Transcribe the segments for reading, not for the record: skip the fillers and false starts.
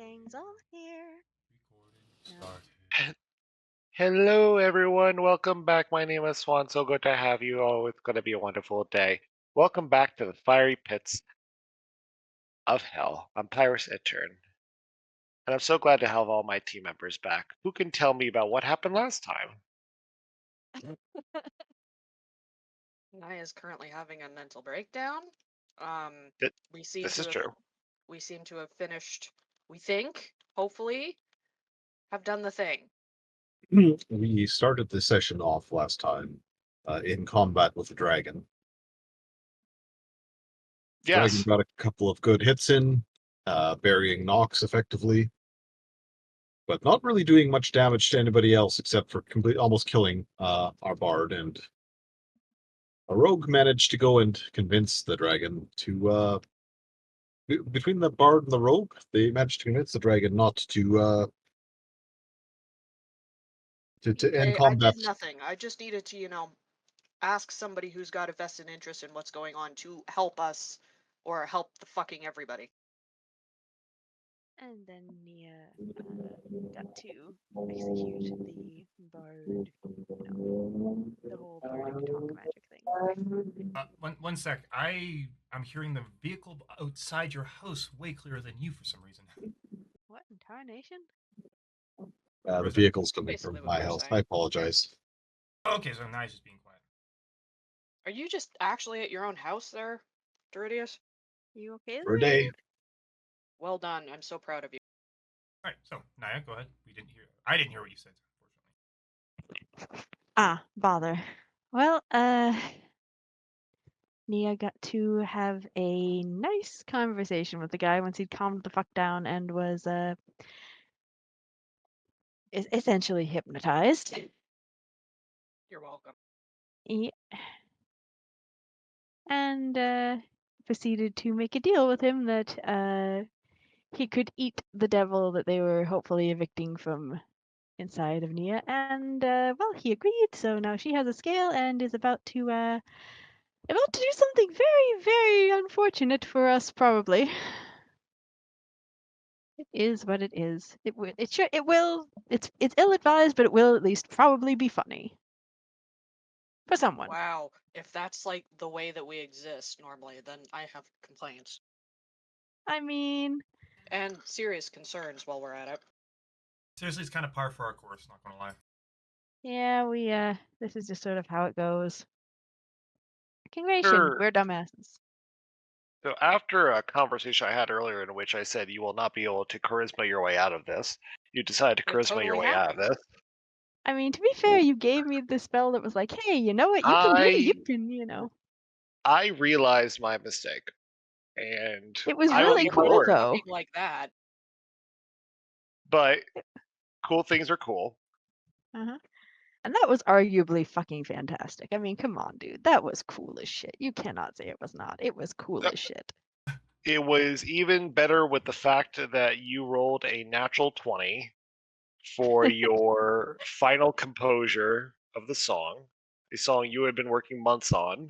Gang's all here. Recording No. started. Hello, everyone. Welcome back. My name is Swan. So good to have you. Oh, it's going to be a wonderful day. Welcome back to the fiery pits of hell. I'm Pyrus Intern, and I'm so glad to have all my team members back. Who can tell me about what happened last time? Naya is currently having a mental breakdown. Um, Th- we seem This to is have true. finished. We think, hopefully, have done the thing. We started the session off last time in combat with the dragon. Dragon Yes. got a couple of good hits in, burying Nox effectively, but not really doing much damage to anybody else except for almost killing our bard. And a rogue managed to go and convince the dragon to between the bard and the rogue, they managed to convince the dragon not to end I combat. did nothing. I just needed to, ask somebody who's got a vested interest in what's going on to help us or help the fucking everybody. And then Nia got to execute the bard, the whole bardic talk magic thing. One sec. I'm hearing the vehicle outside your house way clearer than you for some reason. What in tarnation? The Or vehicle's coming Basically from what my we're house. saying. I apologize. okay, so now he's just being quiet. Are you just actually at your own house there, Duridius? You okay For a there, day. dude? Well done. I'm so proud of you. All right, so Naya, go ahead. We didn't hear. I didn't hear what you said, unfortunately. Ah, bother. Well, Nia got to have a nice conversation with the guy once he'd calmed the fuck down and was essentially hypnotized. You're welcome. Yeah. And proceeded to make a deal with him that he could eat the devil that they were hopefully evicting from inside of Nia, and well, he agreed. So now she has a scale and is about to do something very, very unfortunate for us, probably. It is what it is. It will. It's ill advised, but it will at least probably be funny for someone. Wow, if that's like the way that we exist normally, then I have complaints I mean, and serious concerns while we're at it. Seriously, it's kind of par for our course. Not gonna lie. yeah, we this is just sort of how it goes. Congratulations, Sure. we're dumbasses. So after a conversation I had earlier in which I said you will not be able to charisma your way out of this, you decided to It charisma your totally way out of happened. this. I mean, to be fair, you gave me the spell that was like, hey, you know what? You I can. I realized my mistake, and It was I will really eat my Not cool words. though. fucking like that. But cool things are cool. Uh-huh. And that was arguably fucking fantastic. I mean, come on, dude. That was cool as shit. You cannot say it was not. It was cool as shit. It was even better with the fact that you rolled a natural 20 for your final composure of the song, a song you had been working months on,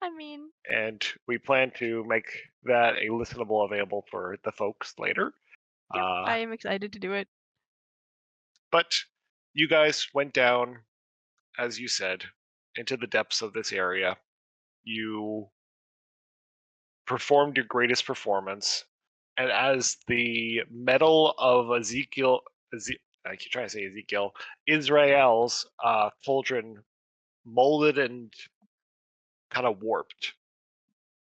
I mean, and we plan to make that a listenable available for the folks later. yep, I am excited to do it. But you guys went down, as you said, into the depths of this area. You performed your greatest performance, and as the metal of I keep trying to say Ezekiel, Israel's cauldron molded and kind of warped.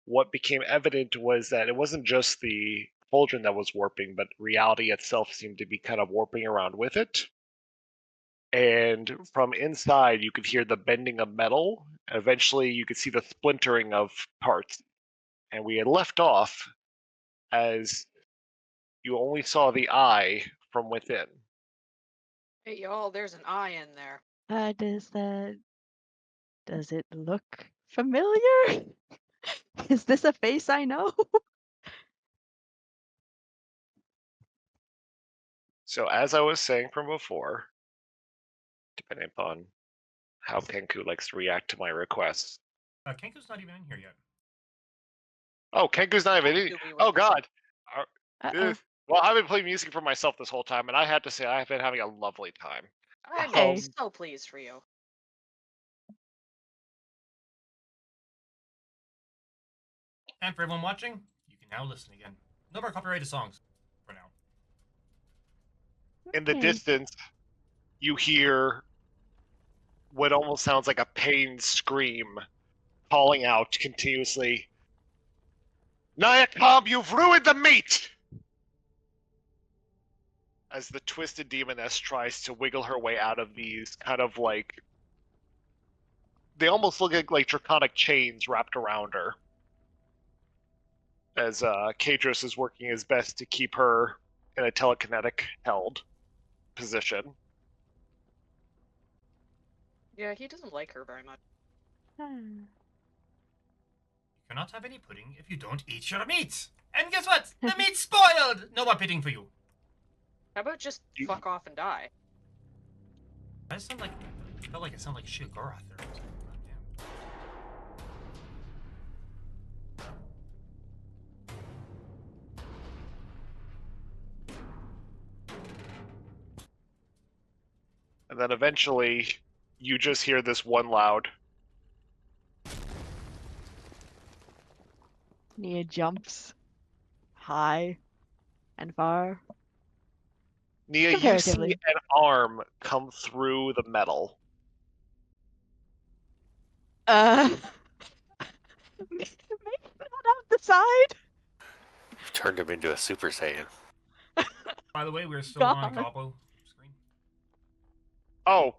What became evident was that it wasn't just the cauldron that was warping, but reality itself seemed to be kind of warping around with it. And from inside, you could hear the bending of metal. Eventually, you could see the splintering of parts. And we had left off as you only saw the eye from within. Hey y'all, there's an eye in there. Does it look familiar? Is this a face I know? So, as I was saying from before, depending upon how Kenku likes to react to my requests. Kenko's not even in here yet. Oh, Kenku's not even. Do we Oh witness it? God! Uh-oh. Well, I've been playing music for myself this whole time, and I have to say I've been having a lovely time. I'm Hey. so pleased for you. And for everyone watching, you can now listen again. No more copyrighted songs for now. In the Okay. distance, you hear what almost sounds like a pained scream calling out continuously, Naya Cobb, you've ruined the meat! As the twisted demoness tries to wiggle her way out of these kind of like... They almost look like draconic chains wrapped around her. As Kadros is working his best to keep her in a telekinetic held position. Yeah, he doesn't like her very much. Hmm. You cannot have any pudding if you don't eat your meat. And guess what? The meat's spoiled! No more pudding for you. How about just fuck off and die? I sound like... I felt like I sound like Shigorath there. Goddamn. And then eventually, you just hear this one loud, Nia jumps high and far. Nia, you see Comparatively. an arm come through the metal. Make that out the side. You've turned him into a Super Saiyan. By the way, we're still on God. Gobbo screen. Oh,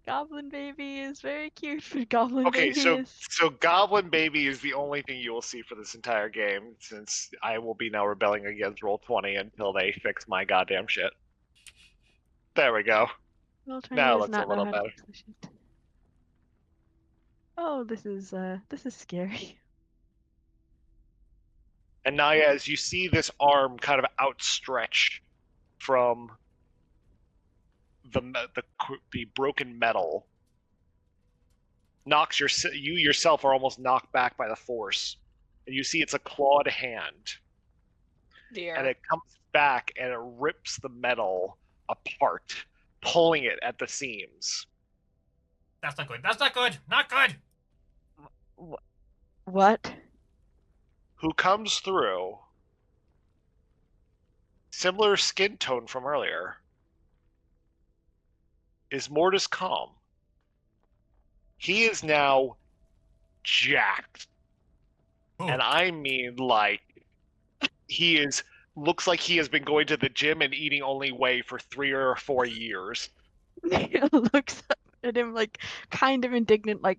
Goblin baby is very cute, but Goblin okay, baby so is... Goblin Baby is the only thing you will see for this entire game, since I will be now rebelling against Roll20 until they fix my goddamn shit. There we go. Well, Now it does looks a not know little how to better. fix the shit. Oh, this is scary. And Naya, as you see this arm kind of outstretch from the broken metal, you yourself are almost knocked back by the force, and you see it's a clawed hand, Dear. and it comes back and it rips the metal apart, pulling it at the seams. That's not good. That's not good. Not good. What? Who comes through? Similar skin tone from earlier. Is Mortis Calm. He is now jacked. Oh. And I mean, like, looks like he has been going to the gym and eating only whey for 3 or 4 years. Nia looks up at him like kind of indignant, like,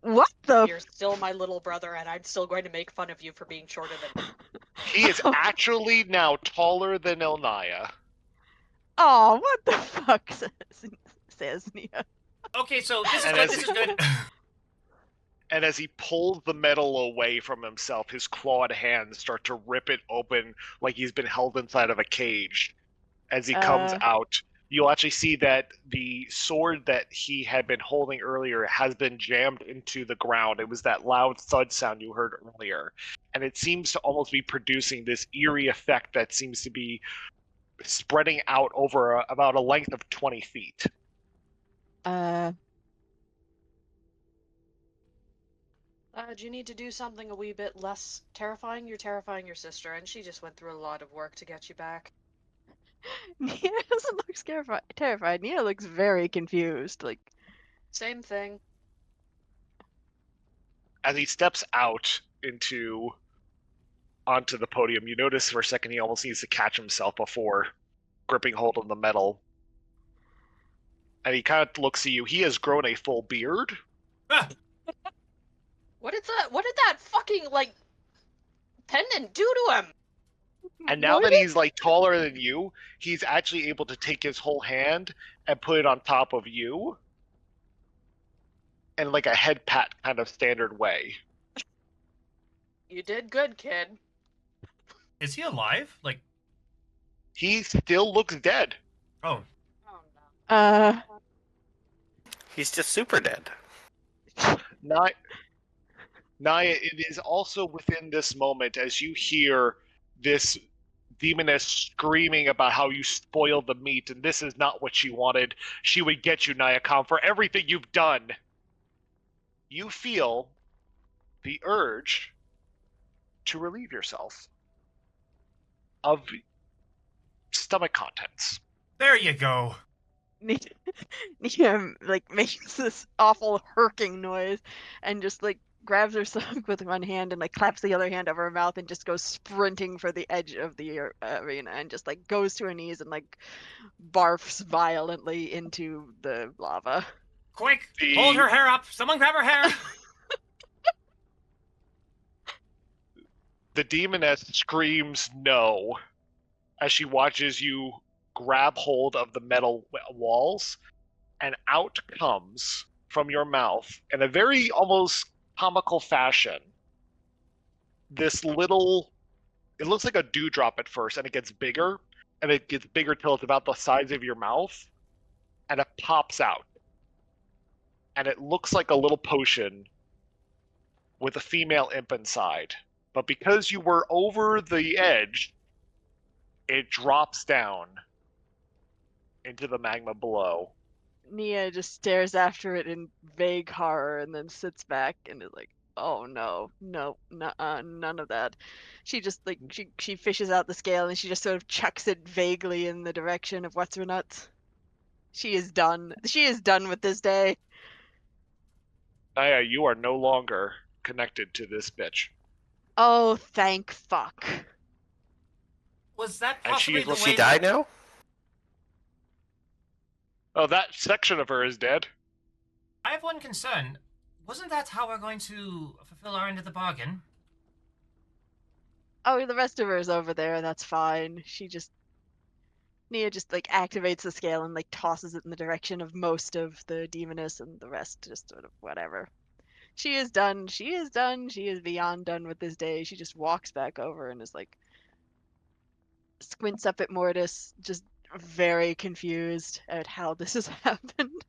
what the? You're still my little brother, and I'm still going to make fun of you for being shorter than me. He is actually now taller than Elnaya. Oh, what the fuck? Says Nia. Okay, so this is And good. as This is he- good. And as he pulls the metal away from himself, his clawed hands start to rip it open like he's been held inside of a cage. As he comes out, you'll actually see that the sword that he had been holding earlier has been jammed into the ground. It was that loud thud sound you heard earlier. And it seems to almost be producing this eerie effect that seems to be spreading out over about a length of 20 feet. Do you need to do something a wee bit less terrifying? You're terrifying your sister, and she just went through a lot of work to get you back. Nia doesn't look terrified. Nia looks very confused. Like, Same thing. As he steps out onto the podium, you notice for a second he almost needs to catch himself before gripping hold of the metal. And he kind of looks at you. He has grown a full beard. Ah, What did that fucking like pendant do to him? And now what that is- he's like taller than you, he's actually able to take his whole hand and put it on top of you in like a head pat kind of standard way. You did good, kid. is he alive? Like, He still looks dead. oh, Oh no. He's just super dead. Naya, it is also within this moment as you hear this demoness screaming about how you spoiled the meat and this is not what she wanted. She would get you, Nyakam, for everything you've done. You feel the urge to relieve yourself of stomach contents. There you go. Nia like makes this awful herking noise and just like grabs her stomach with one hand and like claps the other hand over her mouth and just goes sprinting for the edge of the arena and just like goes to her knees and like barfs violently into the lava. Quick, hold her hair up. Someone grab her hair. The demoness screams no as she watches you grab hold of the metal walls, and out comes from your mouth, in a very almost comical fashion, this little, it looks like a dewdrop at first, and it gets bigger, and it gets bigger till it's about the size of your mouth, and it pops out. And it looks like a little potion with a female imp inside. But because you were over the edge, it drops down into the magma below. Nia just stares after it in vague horror and then sits back and is like, oh no, none of that. She just like she fishes out the scale and she just sort of chucks it vaguely in the direction of what's her nuts. She is done. She is done with this day. Naya, you are no longer connected to this bitch. Oh, thank fuck. Was that And she possibly is the way She died now? Oh, that section of her is dead. I have one concern. Wasn't that how we're going to fulfill our end of the bargain? Oh, the rest of her is over there. That's fine. Nia just like activates the scale and like tosses it in the direction of most of the demoness and the rest just sort of whatever. She is done. She is done. She is beyond done with this day. She just walks back over and is like squints up at Mortis, just very confused at how this has happened.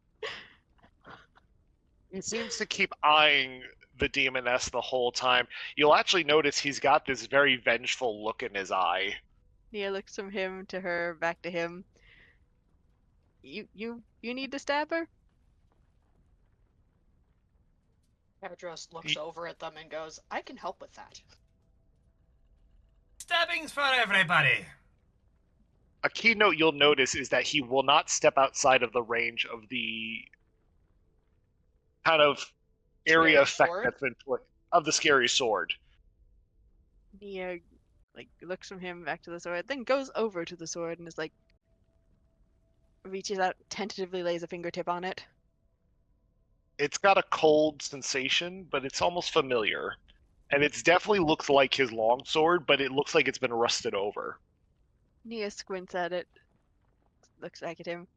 He seems to keep eyeing the demoness the whole time. You'll actually notice he's got this very vengeful look in his eye. Nia looks from him to her, back to him. You need to stab her? Kadros looks over at them and goes, I can help with that. Stabbings for everybody. A keynote you'll notice is that he will not step outside of the range of the kind of area effect that's been put of the scary sword. Nia like looks from him back to the sword, then goes over to the sword and is like reaches out, tentatively lays a fingertip on it. It's got a cold sensation, but it's almost familiar. And it definitely looks like his longsword, but it looks like it's been rusted over. Nia squints at it, looks back at him.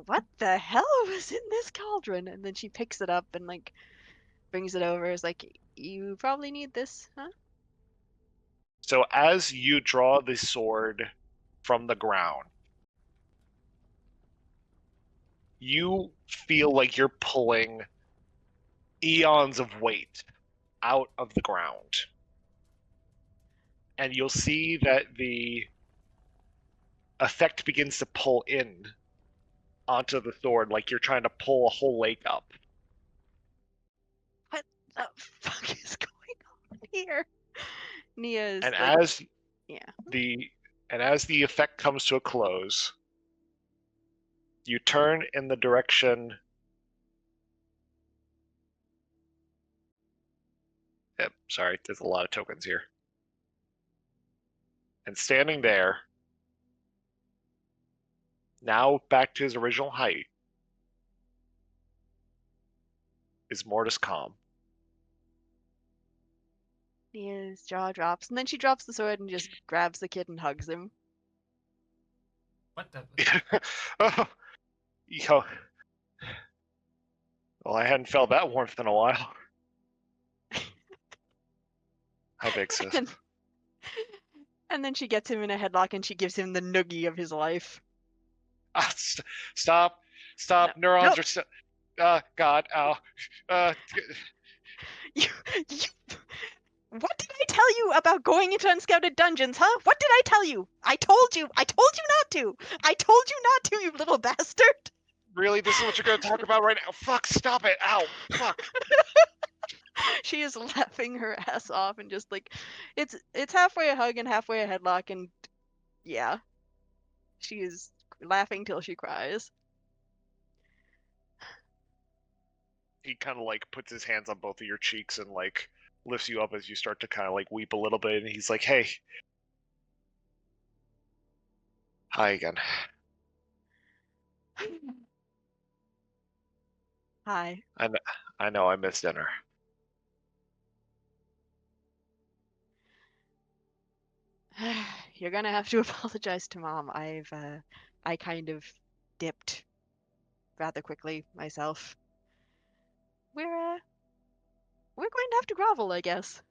What the hell was in this cauldron? And then she picks it up and like brings it over. Is like, you probably need this, huh? So as you draw the sword from the ground, you feel like you're pulling eons of weight out of the ground. And you'll see that the effect begins to pull in onto the sword, like you're trying to pull a whole lake up. What the fuck is going on here? Nia is And like, as yeah. as the effect comes to a close, you turn in the direction. Yep, sorry, there's a lot of tokens here. And standing there, now back to his original height, is Mortis Calm. Nia's jaw drops, and then she drops the sword and just grabs the kid and hugs him. What the? Oh, yo. Well, I hadn't felt that warmth in a while. How big, sis? And then she gets him in a headlock and she gives him the noogie of his life. Stop! No. Neurons Nope. are. God! Ow! What did I tell you about going into unscouted dungeons, huh? What did I tell you? I told you not to. I told you not to, you little bastard. Really, this is what you're going to talk about right now? Fuck! Stop it! Ow! Fuck! She is laughing her ass off and just like, it's halfway a hug and halfway a headlock, and yeah, she is laughing till she cries. He kind of like puts his hands on both of your cheeks and like lifts you up as you start to kind of like weep a little bit, and he's like, "Hey, hi again." Hi. I know I missed dinner. You're gonna have to apologize to Mom. I kind of dipped rather quickly myself. We're going to have to grovel, I guess.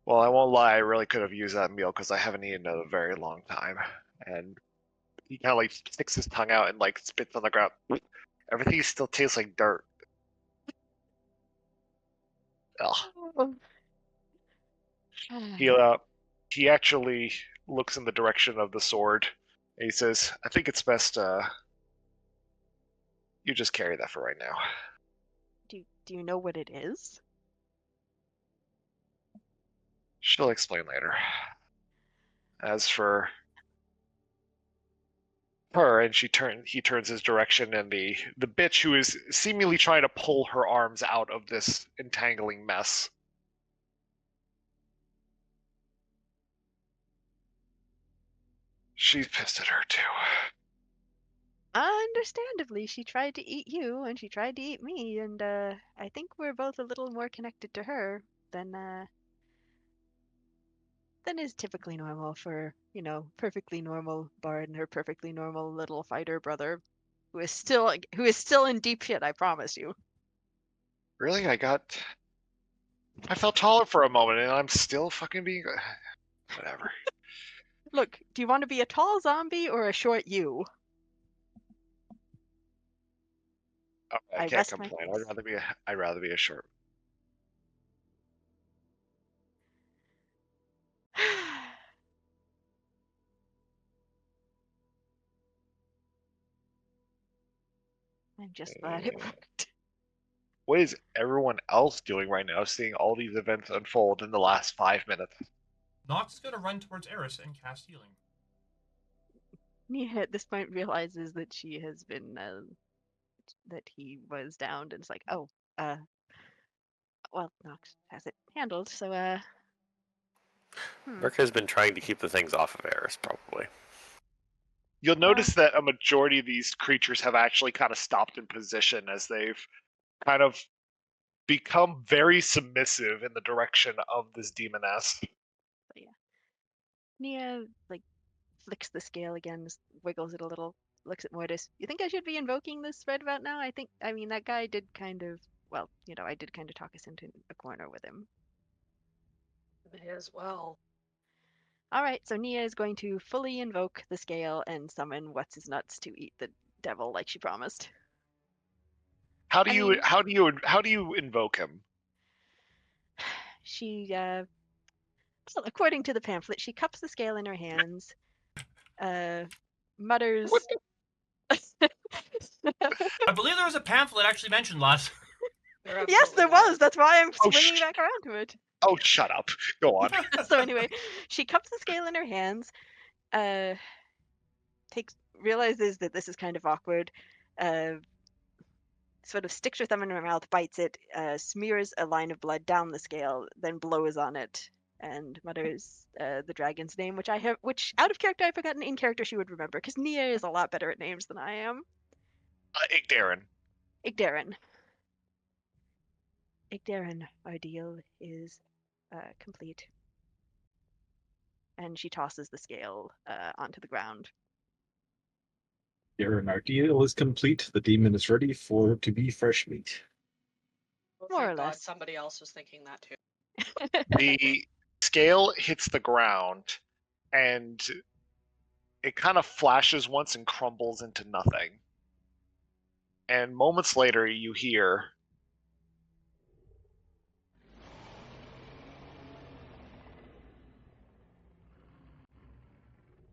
Well, I won't lie, I really could have used that meal because I haven't eaten in a very long time. And he kind of like sticks his tongue out and like spits on the ground. Everything still tastes like dirt. Ugh. He actually looks in the direction of the sword and he says, "I think it's best you just carry that for right now." Do you know what it is? She'll explain later. As for her, and he turns his direction, and the bitch who is seemingly trying to pull her arms out of this entangling mess. She's pissed at her too. Understandably, she tried to eat you, and she tried to eat me, and I think we're both a little more connected to her than is typically normal for, perfectly normal Bard and her perfectly normal little fighter brother, who is still in deep shit, I promise you. Really, I felt taller for a moment, and I'm still fucking being whatever. Look, do you want to be a tall zombie or a short you? I I can't rest my complain. case. I'd rather be a short. I'm just glad it worked. What is everyone else doing right now, seeing all these events unfold in the last 5 minutes? Nox is going to run towards Eris and cast healing. Nia at this point realizes that she has been that he was downed, and it's like, oh, well, Nox has it handled, so Merc has been trying to keep the things off of Eris, probably. You'll notice that a majority of these creatures have actually kind of stopped in position as they've kind of become very submissive in the direction of this demoness. But yeah. Nia like flicks the scale again, just wiggles it a little, looks at Mortis. You think I should be invoking this right about now? I mean, that guy did kind of, well, I did kind of talk us into a corner with him. May as well. All right, so Nia is going to fully invoke the scale and summon what's his nuts to eat the devil like she promised. How do I you mean- how do you invoke him? She, well, according to the pamphlet, she cups the scale in her hands, mutters. What I believe there was a pamphlet actually mentioned last. Yes, there was. That's why I'm Oh, swinging back around to it. Oh, shut up. Go on. So anyway, she cups the scale in her hands, realizes that this is kind of awkward, sort of sticks her thumb in her mouth, bites it, smears a line of blood down the scale, then blows on it, and mutters the dragon's name, which out of character I've forgotten, in character she would remember, because Nia is a lot better at names than I am. Igdarin. Igdarin. Igdarin, our deal is complete. And she tosses the scale onto the ground. Darren, our deal is complete. The demon is ready to be fresh meat. Well, More thank or God less. somebody else was thinking that too. The scale hits the ground and it kind of flashes once and crumbles into nothing. And moments later, you hear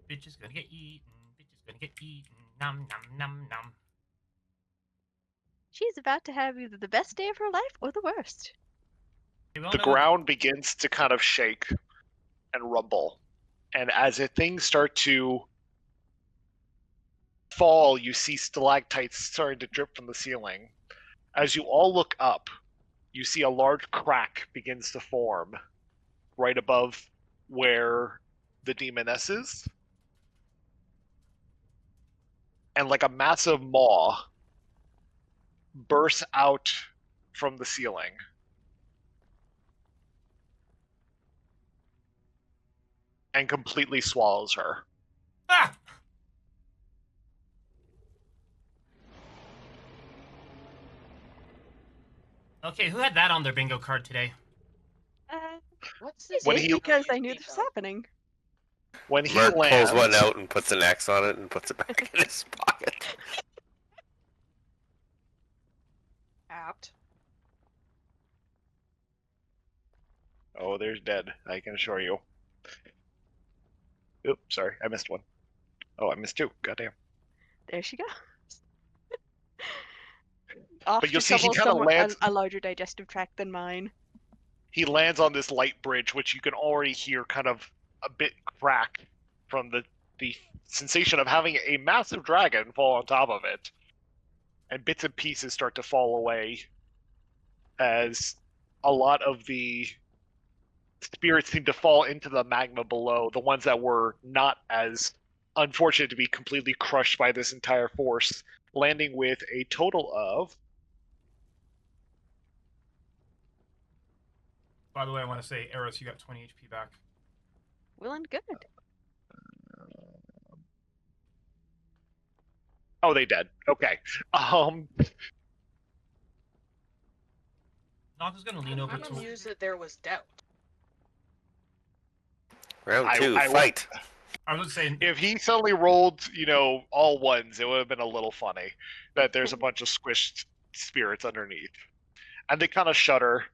Bitch is gonna get eaten. Bitch is gonna get eaten. Nom nom nom nom. She's about to have either the best day of her life or the worst. Hey, we all The know ground begins to kind of shake and rumble. And as things start to fall, you see stalactites starting to drip from the ceiling. As you all look up, you see a large crack begins to form right above where the demoness is. And like a massive maw bursts out from the ceiling. And completely swallows her. Ah! Okay, who had that on their bingo card today? What's this? When Did he- because I knew this was happening. When he Mark pulls one lands, out and puts an X on it and puts it back in his pocket. Apt. oh, there's dead, I can assure you. Oops, sorry, I missed one. Oh, I missed two. Goddamn. There she goes. Off But you'll to see he trouble kinda somewhere lands- a larger digestive tract than mine. He lands on this light bridge, which you can already hear kind of a bit crack from the sensation of having a massive dragon fall on top of it. And bits and pieces start to fall away as a lot of the spirits seem to fall into the magma below, the ones that were not as unfortunate to be completely crushed by this entire force, landing with a total of... By the way, I want to say, Eros, you got 20 HP back. Well and good. Oh, they dead. Okay. Nox is gonna lean over I'm to. amused that there was doubt. Round two, fight. I was saying, If he suddenly rolled, all ones, it would have been a little funny that there's a bunch of squished spirits underneath. And they kind of shudder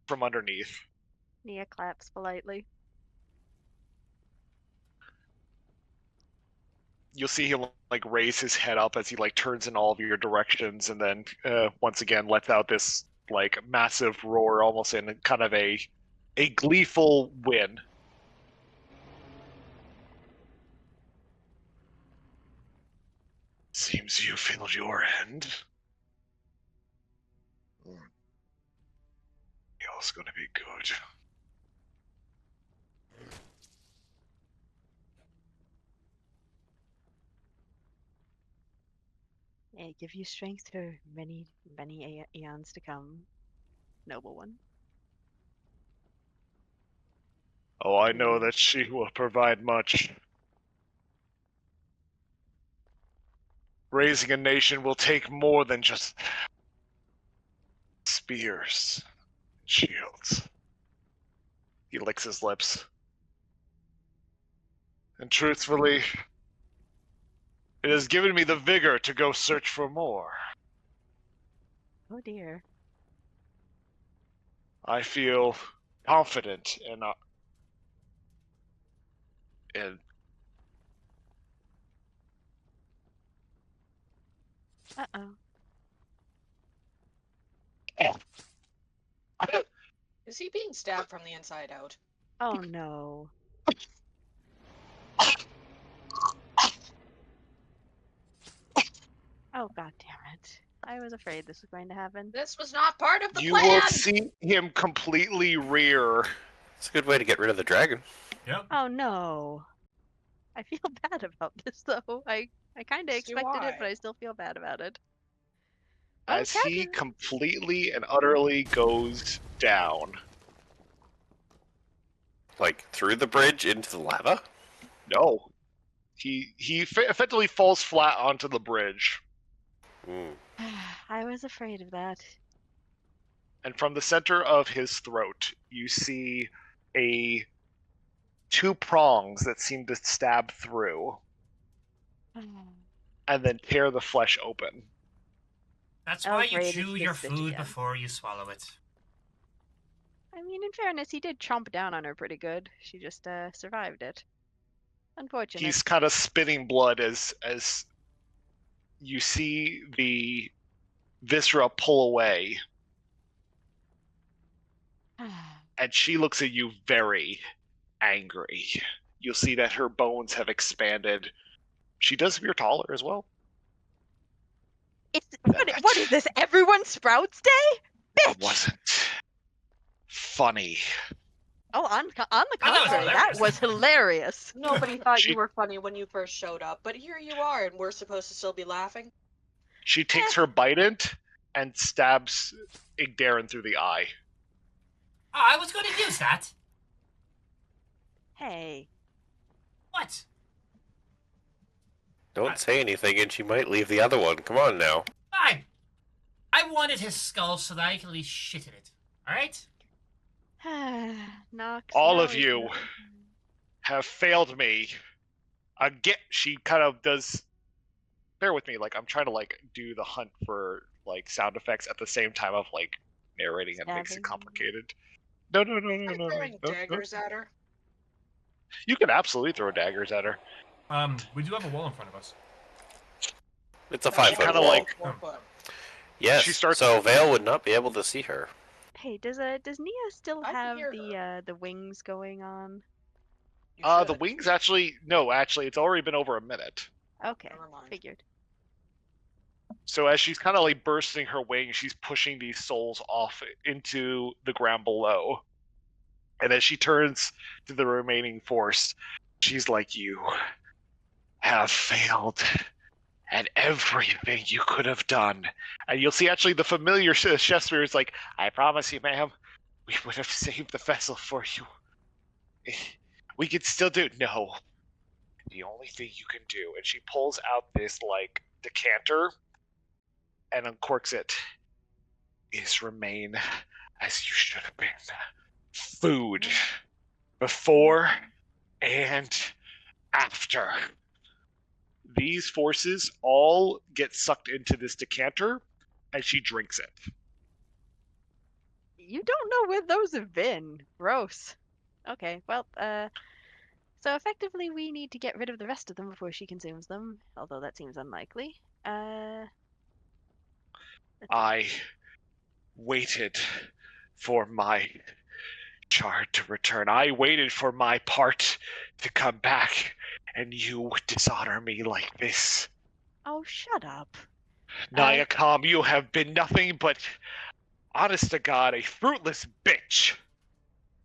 from underneath. Nia claps politely. You'll see him raise his head up as he turns in all of your directions, and then once again lets out this massive roar, almost in kind of a gleeful win. Seems you filled your end. It's gonna be good. May it give you strength for many, many eons to come, noble one. Oh, I know that she will provide much. Raising a nation will take more than just spears and shields. He licks his lips. And truthfully, it has given me the vigor to go search for more. Oh dear. I feel confident in Uh-oh. Is he being stabbed from the inside out? Oh no. Oh god damn it. I was afraid this was going to happen. This was not part of the You plan! will see him completely rear. It's a good way to get rid of the dragon. yep. Oh no. I feel bad about this though. I kind of So do expected it, I. but I still feel bad about it. As he completely and utterly goes down. Like, through the bridge into the lava? No. He effectively falls flat onto the bridge. Mm. I was afraid of that. And from the center of his throat, you see two prongs that seem to stab through and then tear the flesh open. That's I why was you ready to chew kiss your bitch food again. before you swallow it. I mean, in fairness, he did chomp down on her pretty good. She just survived it. Unfortunate. He's kind of spitting blood as you see the viscera pull away, and she looks at you very angry. You'll see that her bones have expanded. She does appear taller as well. What is this? Everyone Sprouts Day? Bitch! Wasn't funny. Oh, on the I thought it was contrary, that hilarious. was hilarious. Nobody thought She- you were funny when you first showed up, but here you are, and we're supposed to still be laughing. She takes her bident and stabs Igdarin through the eye. Oh, I was going to use that. Hey. What? Don't say anything, and she might leave the other one. Come on now. Fine. I wanted his skull so that I could at least shit in it. Alright? Nox, All now of is you the- have failed me. Again, she kind of does. Bear with me, like I'm trying to like do the hunt for like sound effects at the same time of like narrating. It makes it Stabbing. complicated. No. I'm throwing daggers at her. You can absolutely throw daggers at her. We do have a wall in front of us. It's a No, 5 she foot kinda wall. like- 4 foot. Yes. she starts- So Vale would not be able to see her. Hey, does Nia still I can have hear the wings going on? You The should. wings actually it's already been over a minute. Okay, Never mind. figured. So as she's kind of like bursting her wings, she's pushing these souls off into the ground below. And as she turns to the remaining force, she's like, "You have failed at everything you could have done." And you'll see actually the familiar Shakespeare is like, "I promise you, ma'am, we would have saved the vessel for you. We could still do no. The only thing you can do," and she pulls out this like decanter and uncorks it, "is remain as you should have been. Food before and after." These forces all get sucked into this decanter, and she drinks it. You don't know where those have been. Gross. Okay, well, so effectively we need to get rid of the rest of them before she consumes them, although that seems unlikely. I waited for my shard to return. I waited for my part to come back, and you dishonor me like this. Oh, shut up. Nayakam, you have been nothing but, honest to God, a fruitless bitch.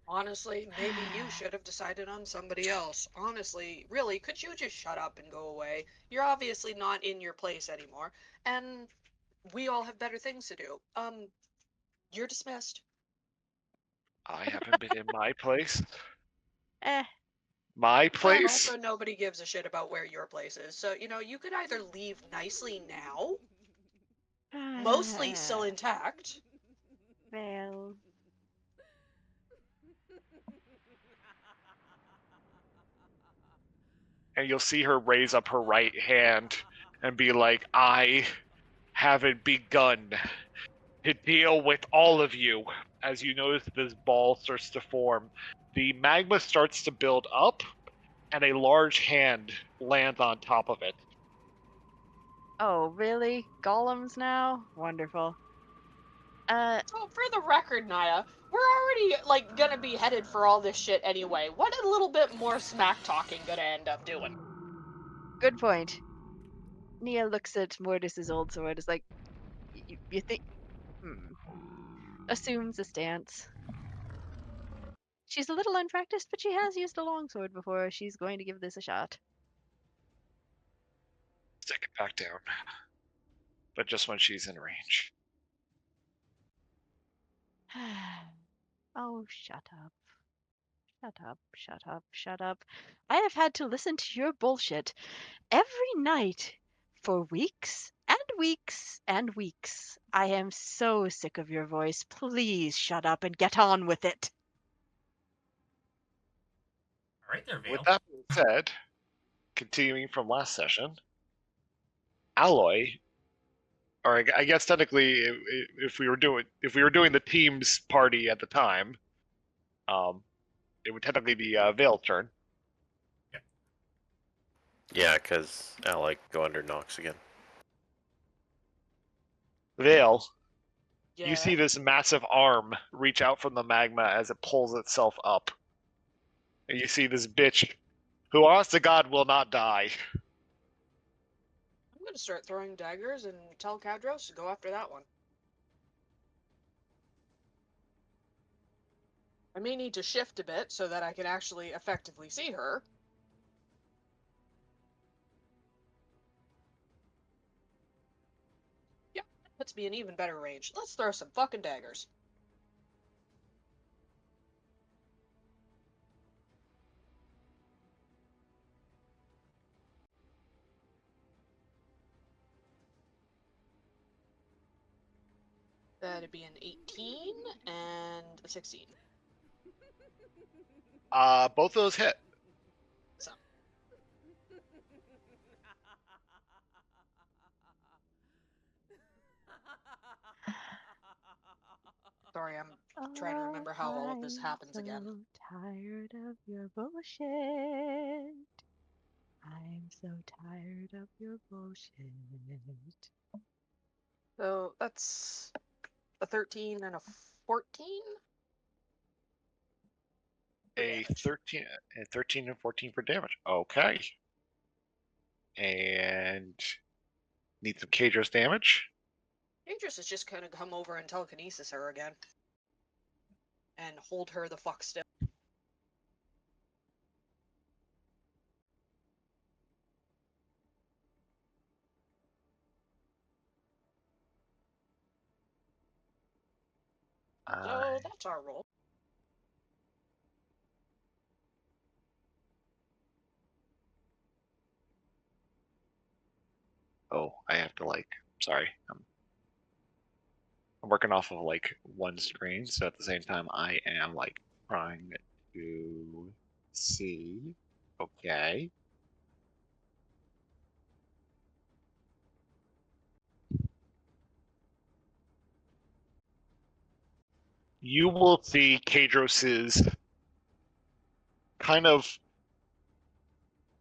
Honestly, maybe you should have decided on somebody else. Honestly, really, could you just shut up and go away? You're obviously not in your place anymore, and we all have better things to do. You're dismissed. I haven't been in my place. Eh. My And place? also, nobody gives a shit about where your place is. So, you could either leave nicely now, mostly still intact. Well, And you'll see her raise up her right hand and be like, "I haven't begun to deal with all of you." As you notice, this ball starts to form. The magma starts to build up, and a large hand lands on top of it. oh, really? Golems now? Wonderful. So, for the record, Naya, we're already, gonna be headed for all this shit anyway. What a little bit more smack talking gonna end up doing? Good point. Nia looks at Mortis's old sword, is like, you think... Assumes a stance. She's a little unpracticed, but she has used a longsword before. She's going to give this a shot. Stick it back down. But just when she's in range. Oh, shut up. Shut up, shut up, shut up. I have had to listen to your bullshit every night for weeks and weeks and weeks. I am so sick of your voice. Please shut up and get on with it. Alright there, Vale. With that being said, continuing from last session, Alloy, or I guess technically, if we were doing the team's party at the time, it would technically be Vale's turn. Yeah. Yeah, because Alec go under Nox again. Vale, Yeah. you see this massive arm reach out from the magma as it pulls itself up. And you see this bitch who, honest to God, will not die. I'm gonna start throwing daggers and tell Kadros to go after that one. I may need to shift a bit so that I can actually effectively see her. Yeah, puts me in even better range. Let's throw some fucking daggers. That'd be an 18 and a 16. Both of those hit. So. Sorry, I'm trying to remember how all of this happens again. I'm so tired of your bullshit. I'm so tired of your bullshit. So that's a 13 and a 14? A Damage. 13 and 14 for damage. Okay. And need some Kadros damage. Idris is just gonna come over and telekinesis her again. And hold her the fuck still. So that's our roll. Oh, I have to sorry. I'm working off of one screen, so at the same time I am trying to see. Okay. You will see Kadros's kind of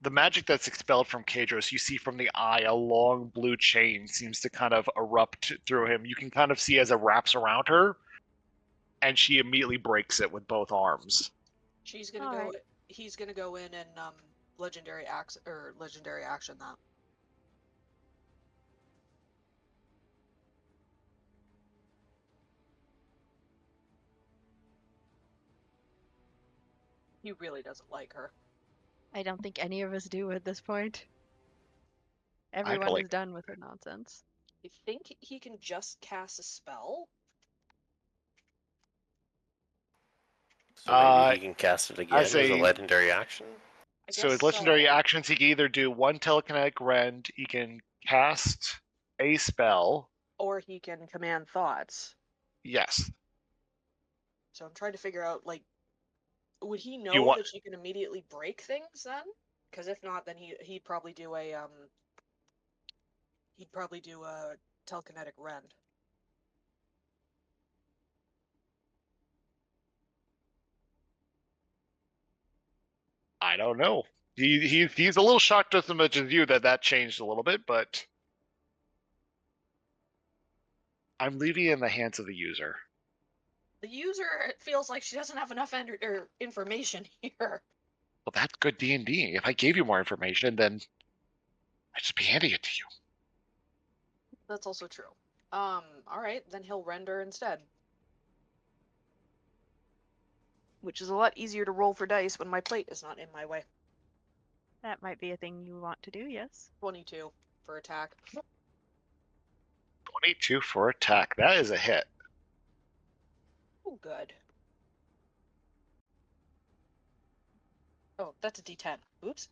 the magic that's expelled from Kadros. You see from the eye a long blue chain seems to kind of erupt through him. You can kind of see as it wraps around her, and she immediately breaks it with both arms. She's gonna All go. right. He's gonna go in and legendary action that. He really doesn't like her. I don't think any of us do at this point. I Everyone feel is done with the nonsense. I think he can just cast a spell. So maybe he can cast it I again as a say legendary action? I so. guess His legendary so. actions, he can either do one telekinetic rend, he can cast a spell. Or he can command thoughts. Yes. So I'm trying to figure out, would he You know want? that she can immediately break things then? Because if not, then he'd probably do a telekinetic rend. I don't know. He's a little shocked as much as you that changed a little bit, but I'm leaving it in the hands of the user. The user feels like she doesn't have enough information here. Well, that's good D&D. If I gave you more information, then I'd just be handing it to you. That's also true. Alright, then he'll render instead. Which is a lot easier to roll for dice when my plate is not in my way. That might be a thing you want to do, yes. 22 for attack. 22 for attack. That is a hit. Oh, good. Oh, that's a D10. Oops.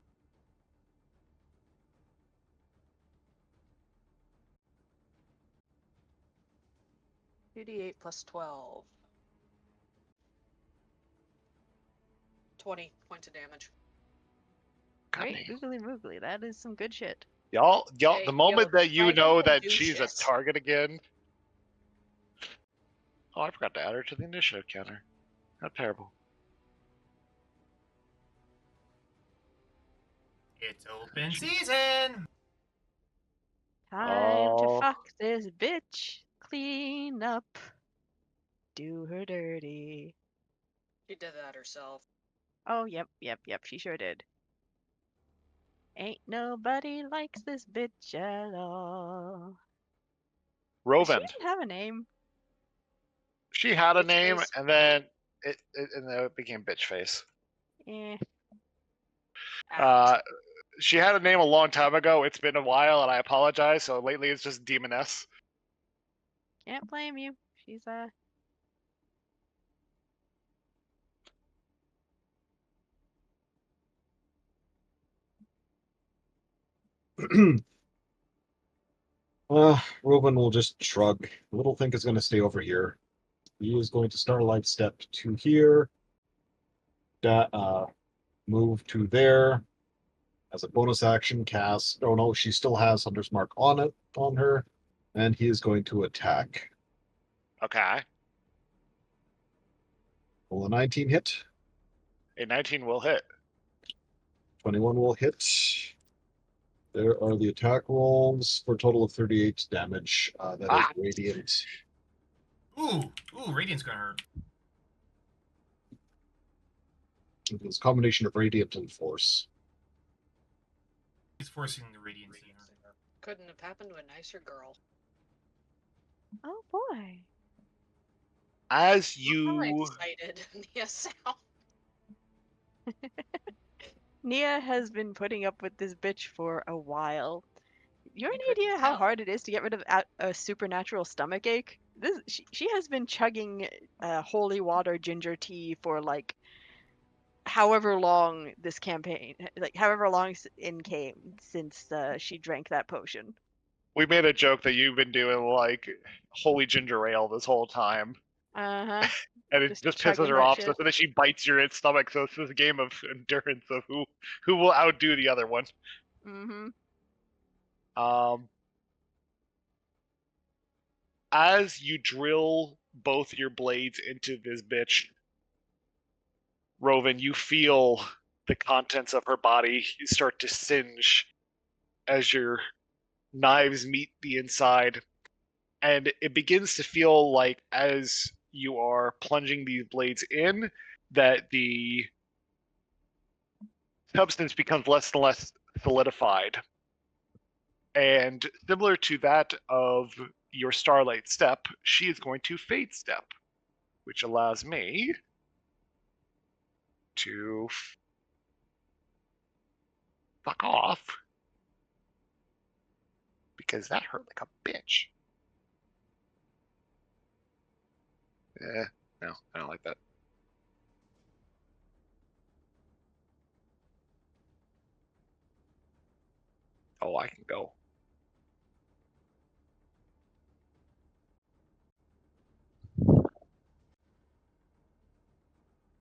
$2d8 plus 12. 20 points of damage. Great, damn. googly moogly. That is some good shit. Y'all, Hey, the moment yo, that you dragon know will that do she's a shit. target again. Oh, I forgot to add her to the initiative counter. Not terrible. It's open season. Time to Oh. fuck this bitch. Clean up. Do her dirty. She did that herself. Oh, yep, she sure did. Ain't nobody likes this bitch at all. Does she Roven. even have a name? She had a Bitch name, face. and then it became bitch face. Eh, Uh, she had a name a long time ago. It's been a while, and I apologize. So lately, it's just Demoness. can't blame you. She's Reuben will just shrug. Littlethink is going to stay over here. He is going to Starlight Step to here. Move to there. As a bonus action, cast. Oh no, she still has Hunter's Mark on her, and he is going to attack. Okay. Will a 19 hit? A 19 will hit. 21 will hit. There are the attack rolls for a total of 38 damage. That is radiant. Ooh, Radiant's gonna hurt. It's a combination of radiant and force. He's forcing the Radiance in her. Couldn't have happened to a nicer girl. oh boy. As How you excited Nia sound. Nia has been putting up with this bitch for a while. You have You any couldn't idea how tell. hard it is to get rid of a supernatural stomach ache? She has been chugging holy water ginger tea for like however long this campaign, like however long in came since she drank that potion. we made a joke that you've been doing like holy ginger ale this whole time, Uh-huh. and it Just just pisses chugging her that off. shit. So then she bites your stomach. So it's this game of endurance of who will outdo the other one. Mm-hmm. As you drill both your blades into this bitch, Roven, you feel the contents of her body start to singe as your knives meet the inside. And it begins to feel like as you are plunging these blades in, that the substance becomes less and less solidified. And similar to that of your Starlight Step, she is going to Fade Step, which allows me to fuck off because that hurt like a bitch. No, I don't like that. Oh, I can go.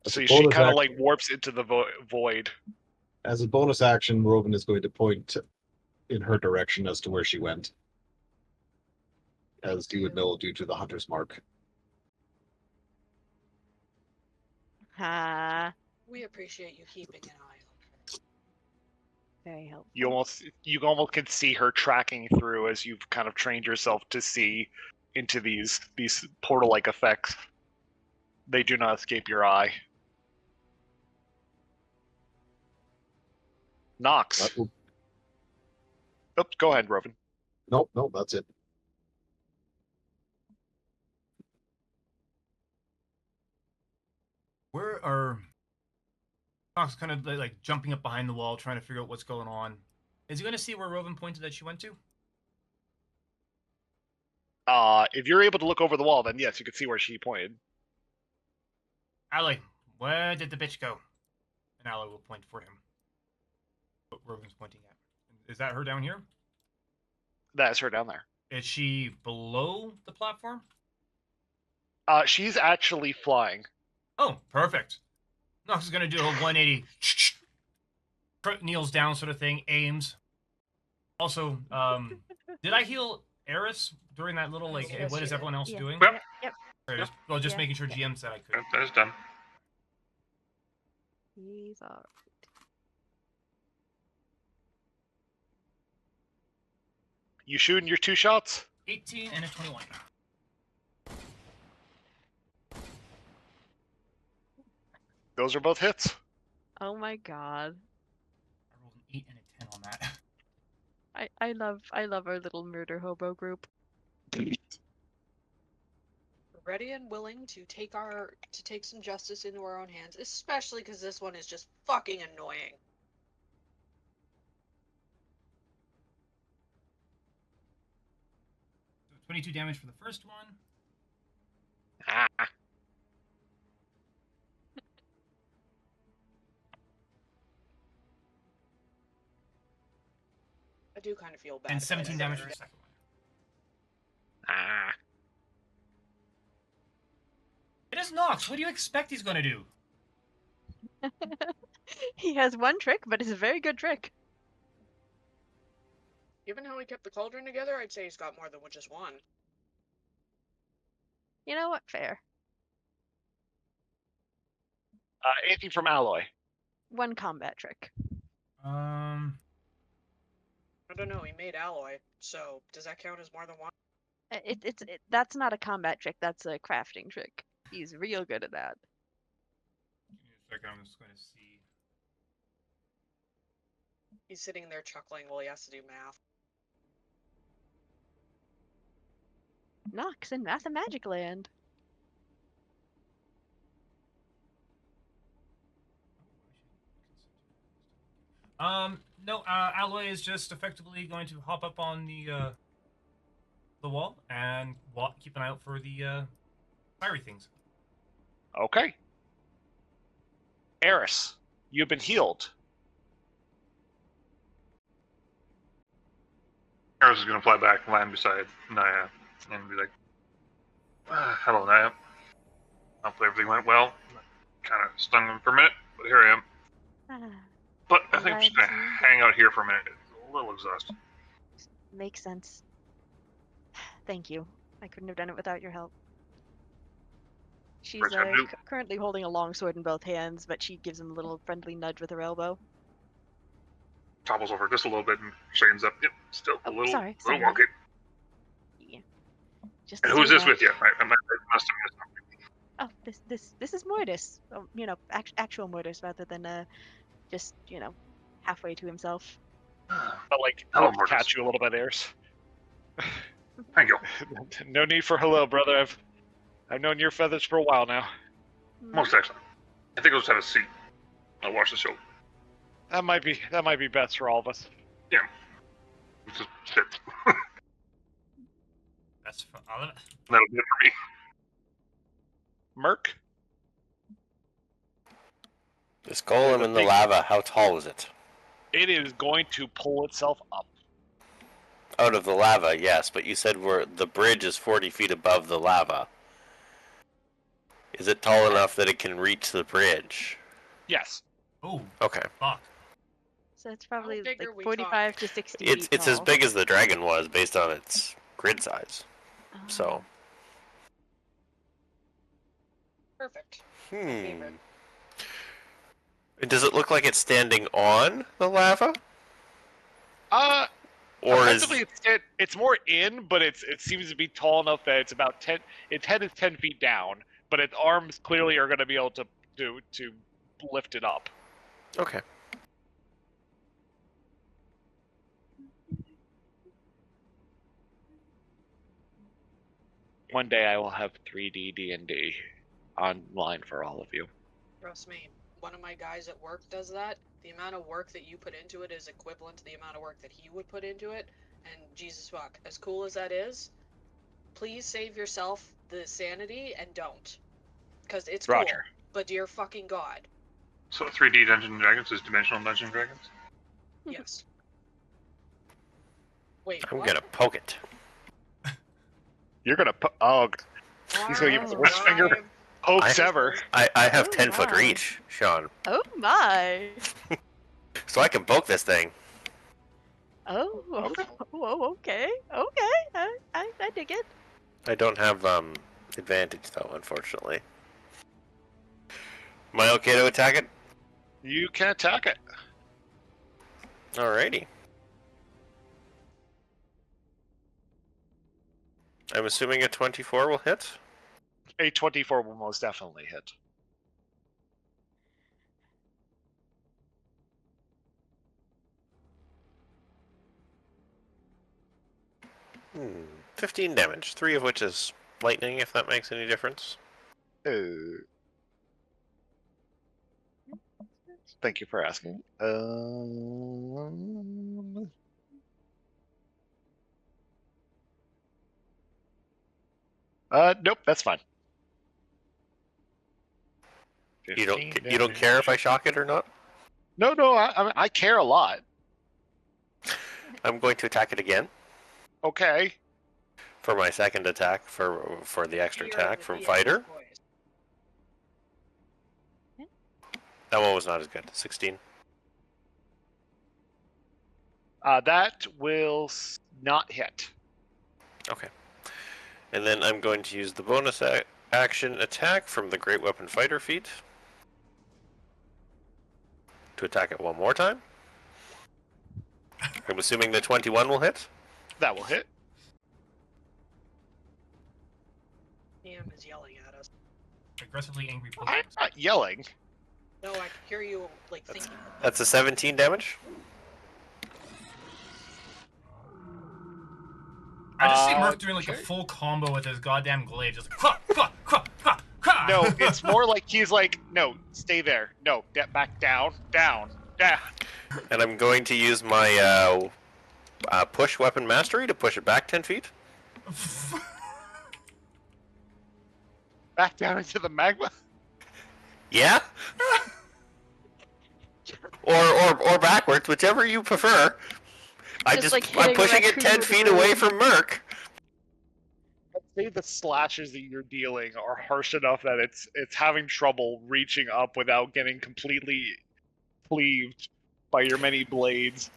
So she kind of like warps into the void. As a bonus action, Roven is going to point in her direction as to where she went, as you would know due to the Hunter's Mark. Ha. We appreciate you keeping an eye on her. Very helpful. You almost can see her tracking through as you've kind of trained yourself to see into these portal-like effects. They do not escape your eye. Nox. Oops, go ahead, Roven. Nope, that's it. Where are Nox kind of like jumping up behind the wall, trying to figure out what's going on? Is he going to see where Roven pointed that she went to? If you're able to look over the wall, then yes, you can see where she pointed. Allie, where did the bitch go? And Allie will point for him. What Roven's pointing at. Is that her down here? That's her down there. Is she below the platform? She's actually flying. Oh, perfect. Nox is going to do a 180. Kneels down sort of thing, aims. Also, did I heal Eris during that little, like, hey, what is everyone else doing? Yep. Or just making sure GM said I could. That is done. He's alright. You shooting your 2 shots? 18 and a 21. Those are both hits. Oh my god. I rolled an 8 and a 10 on that. I love our little murder hobo group. Ready and willing to take some justice into our own hands, especially because this one is just fucking annoying. So 22 damage for the first one. Ah. I do kind of feel bad. And about 17 it. damage for the second one. Ah. It is Nox. What do you expect he's going to do? He has one trick, but it's a very good trick. Given how he kept the cauldron together, I'd say he's got more than just one. You know what? Fair. Anything from Alloy? One combat trick. Um, I don't know. He made alloy, so does that count as more than one? That's not a combat trick. That's a crafting trick. He's real good at that. give me a second. I'm just going to see. He's sitting there chuckling while he has to do math. Nox in Math and Magic Land. No, Alloy is just effectively going to hop up on the wall and keep an eye out for the fiery things. Okay. Eris, you've been healed. Eris is going to fly back and land beside Naya and be like, hello, Naya. Hopefully everything went well. Kind of stung him for a minute, but here I am. But I think I'm just going to hang out here for a minute. It's a little exhausted. Makes sense. Thank you. I couldn't have done it without your help. She's Course I do. currently holding a long sword in both hands, but she gives him a little friendly nudge with her elbow. Topples over just a little bit and straightens up. Yep, still a little sorry. wonky. Yeah. Just And to who's do this that. with you? I must have missed something. Oh, this is Mortis. You know, actual Mortis rather than just halfway to himself. But like, Hello, I'll Mortis. catch you a little bit, Eris. Thank you. No need for hello, brother. I've known your feathers for a while now. Most excellent. I think I'll just have a seat. I'll watch the show. That might be best for all of us. Yeah. Just sit. That's for all of it. That'll be it for me. Merc? This golem in the lava, how tall is it? It is going to pull itself up. Out of the lava, yes, but you said the bridge is 40 feet above the lava. Is it tall enough that it can reach the bridge? Yes. Oh, Okay. fuck. So it's probably big like are we 45 to 60 It's feet as tall. big as the dragon was based on its grid size. Oh. So, Perfect. Favorite. does it look like it's standing on the lava? Or is Effectively, it's more in, but it seems to be tall enough that it's about 10. Its head is 10 feet down, but its arms clearly are going to be able to lift it up. okay? One day I will have 3D D&D online for all of you. Trust me, one of my guys at work does that. The amount of work that you put into it is equivalent to the amount of work that he would put into it. And Jesus fuck, as cool as that is, please save yourself the sanity and don't. Because it's cool. Roger. But dear fucking god. So 3D Dungeons and Dragons is Dimensional Dungeons and Dragons? Yes. Wait, I'm what? gonna poke it. You're going to put... Oh, he's going to give it the worst finger pokes ever. I have Oh, 10-foot my. reach, Sean, Oh my! so I can poke this thing. Oh, okay. I dig it. I don't have advantage though, unfortunately. Am I okay to attack it? You can attack it. Alrighty. I'm assuming a 24 will hit. A 24 will most definitely hit. Hmm. 15 damage, 3 of which is lightning, if that makes any difference. Thank you for asking. Nope, that's fine. You 15 don't care if I damage. shock it or not? No, I care a lot. I'm going to attack it again Okay. for my second attack for the extra Hear attack the from DM's fighter. voice. That one was not as good. 16. That will not hit. Okay. And then I'm going to use the bonus action attack from the Great Weapon Fighter feat to attack it one more time. I'm assuming the 21 will hit. That will hit. DM is yelling at us. Aggressively angry I'm Pokemon. not yelling. No, I can hear you like thinking. That's a 17 damage. I just see Murph doing like okay. a full combo with his goddamn glaive, just like, "Kwah, kwah, kwah, kwah, kwah." No, it's more like he's like, no, stay there. No, get back down, down, down. And I'm going to use my push weapon mastery to push it back 10 feet. Back down into the magma. Yeah? or backwards, whichever you prefer. Just like I'm hitting pushing a it 10 raccoon with a feet away broom. from Merc. I'd say the slashes that you're dealing are harsh enough that it's having trouble reaching up without getting completely cleaved by your many blades.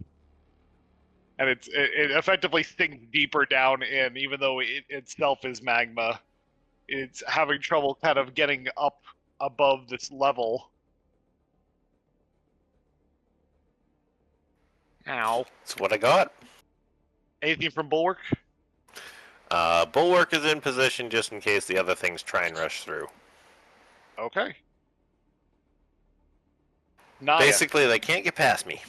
And it effectively sinks deeper down in, even though it itself is magma. It's having trouble kind of getting up above this level. Ow. That's what I got. Anything from Bulwark? Bulwark is in position just in case the other things try and rush through. Okay. Naya. Basically, they can't get past me.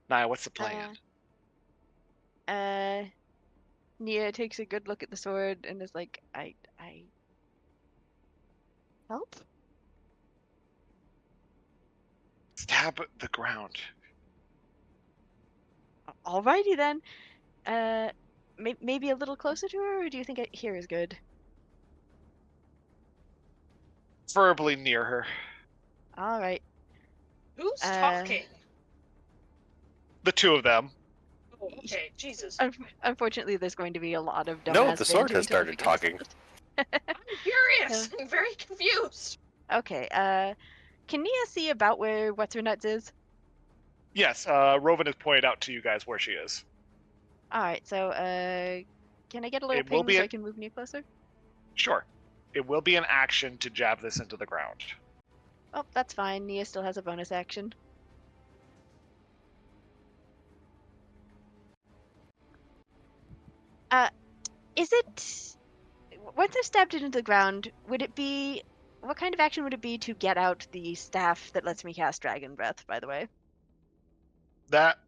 Naya, what's the plan? Nia takes a good look at the sword and is like, I help? Stab the ground. Alrighty then. Maybe a little closer to her, or do you think here is good? Preferably near her. All right. Who's talking? The two of them. Oh, okay, Jesus. Unfortunately, there's going to be a lot of dumbass No, the sword banter has until we started get talking. I'm curious. I'm very confused. Okay. Can Nia see about where What's Her Nuts is? Yes, Rovan has pointed out to you guys where she is. All right. So, can I get a little It will ping be so a- I can move Nia closer? Sure. It will be an action to jab this into the ground. Oh, that's fine. Nia still has a bonus action. Is it once I've stabbed it into the ground? Would it be what kind of action would it be to get out the staff that lets me cast Dragon Breath? By the way. That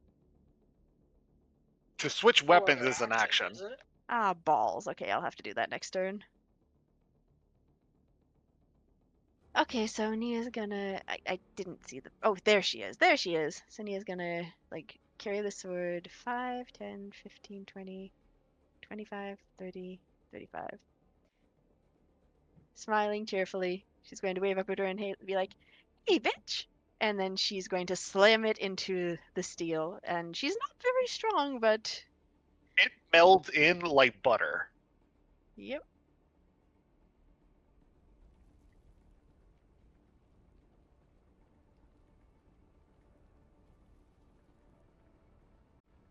to switch No weapons other is an action. is it? Ah, balls. Okay, I'll have to do that next turn. Okay, so Nia's gonna. I didn't see the. Oh, there she is. There she is. So Nia's gonna, like, carry the sword 5, 10, 15, 20, 25, 30, 35. Smiling cheerfully. She's going to wave up at her and be like, hey, bitch! And then she's going to slam it into the steel. And she's not very strong, but. It melds in like butter. Yep.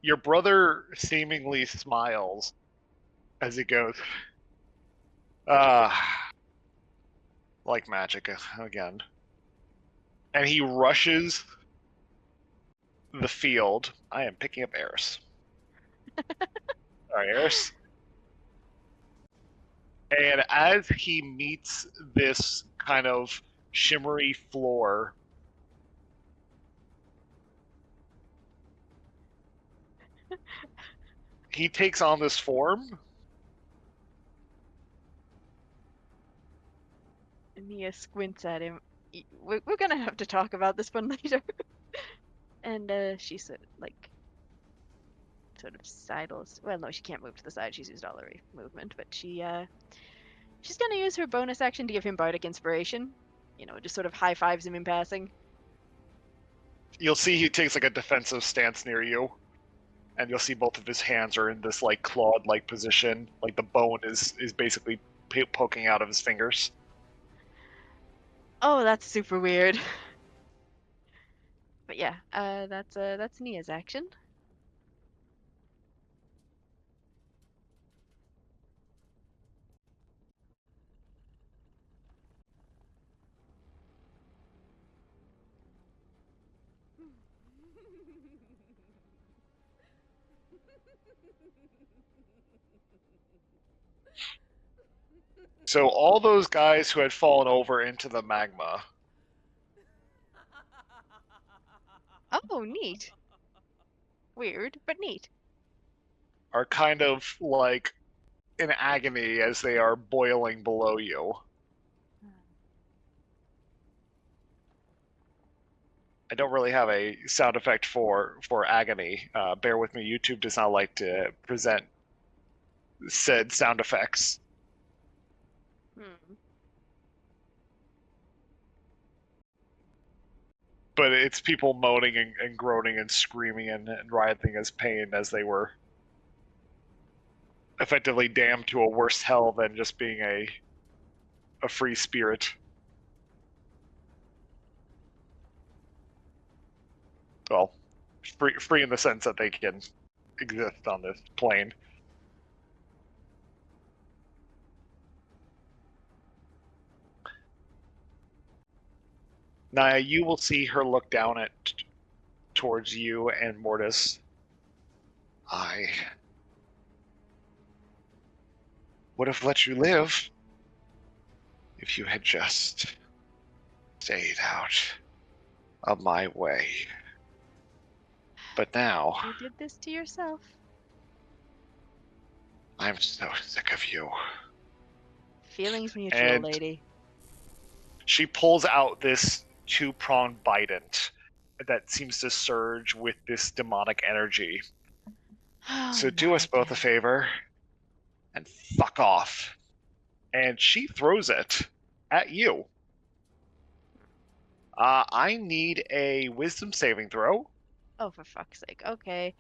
Your brother seemingly smiles as he goes, like magic again. And he rushes the field. I am picking up Eris. Sorry, Eris. And as he meets this kind of shimmery floor, he takes on this form. Nia squints at him. We're gonna have to talk about this one later. And she sort of sidles. Well, no, she can't move to the side. She's used all her movement, but she's gonna use her bonus action to give him bardic inspiration. You know, just sort of high fives him in passing. You'll see he takes like a defensive stance near you, and you'll see both of his hands are in this like clawed-like position. Like the bone is basically poking out of his fingers. Oh, that's super weird. But yeah, that's Nia's action. So all those guys who had fallen over into the magma. Oh, neat. Weird, but neat. Are kind of like in agony as they are boiling below you. I don't really have a sound effect for agony. Bear with me. YouTube does not like to present said sound effects. But it's people moaning and groaning and screaming and writhing as pain as they were effectively damned to a worse hell than just being a free spirit. Well, free in the sense that they can exist on this plane. Naya, you will see her look down towards you and Mortis. I would have let you live if you had just stayed out of my way. But now You did this to yourself. I'm so sick of you. Feelings mutual, And lady. she pulls out this two-pronged bident that seems to surge with this demonic energy. So do us both a favor and fuck off. And she throws it at you. I need a wisdom saving throw. Oh, for fuck's sake. Okay.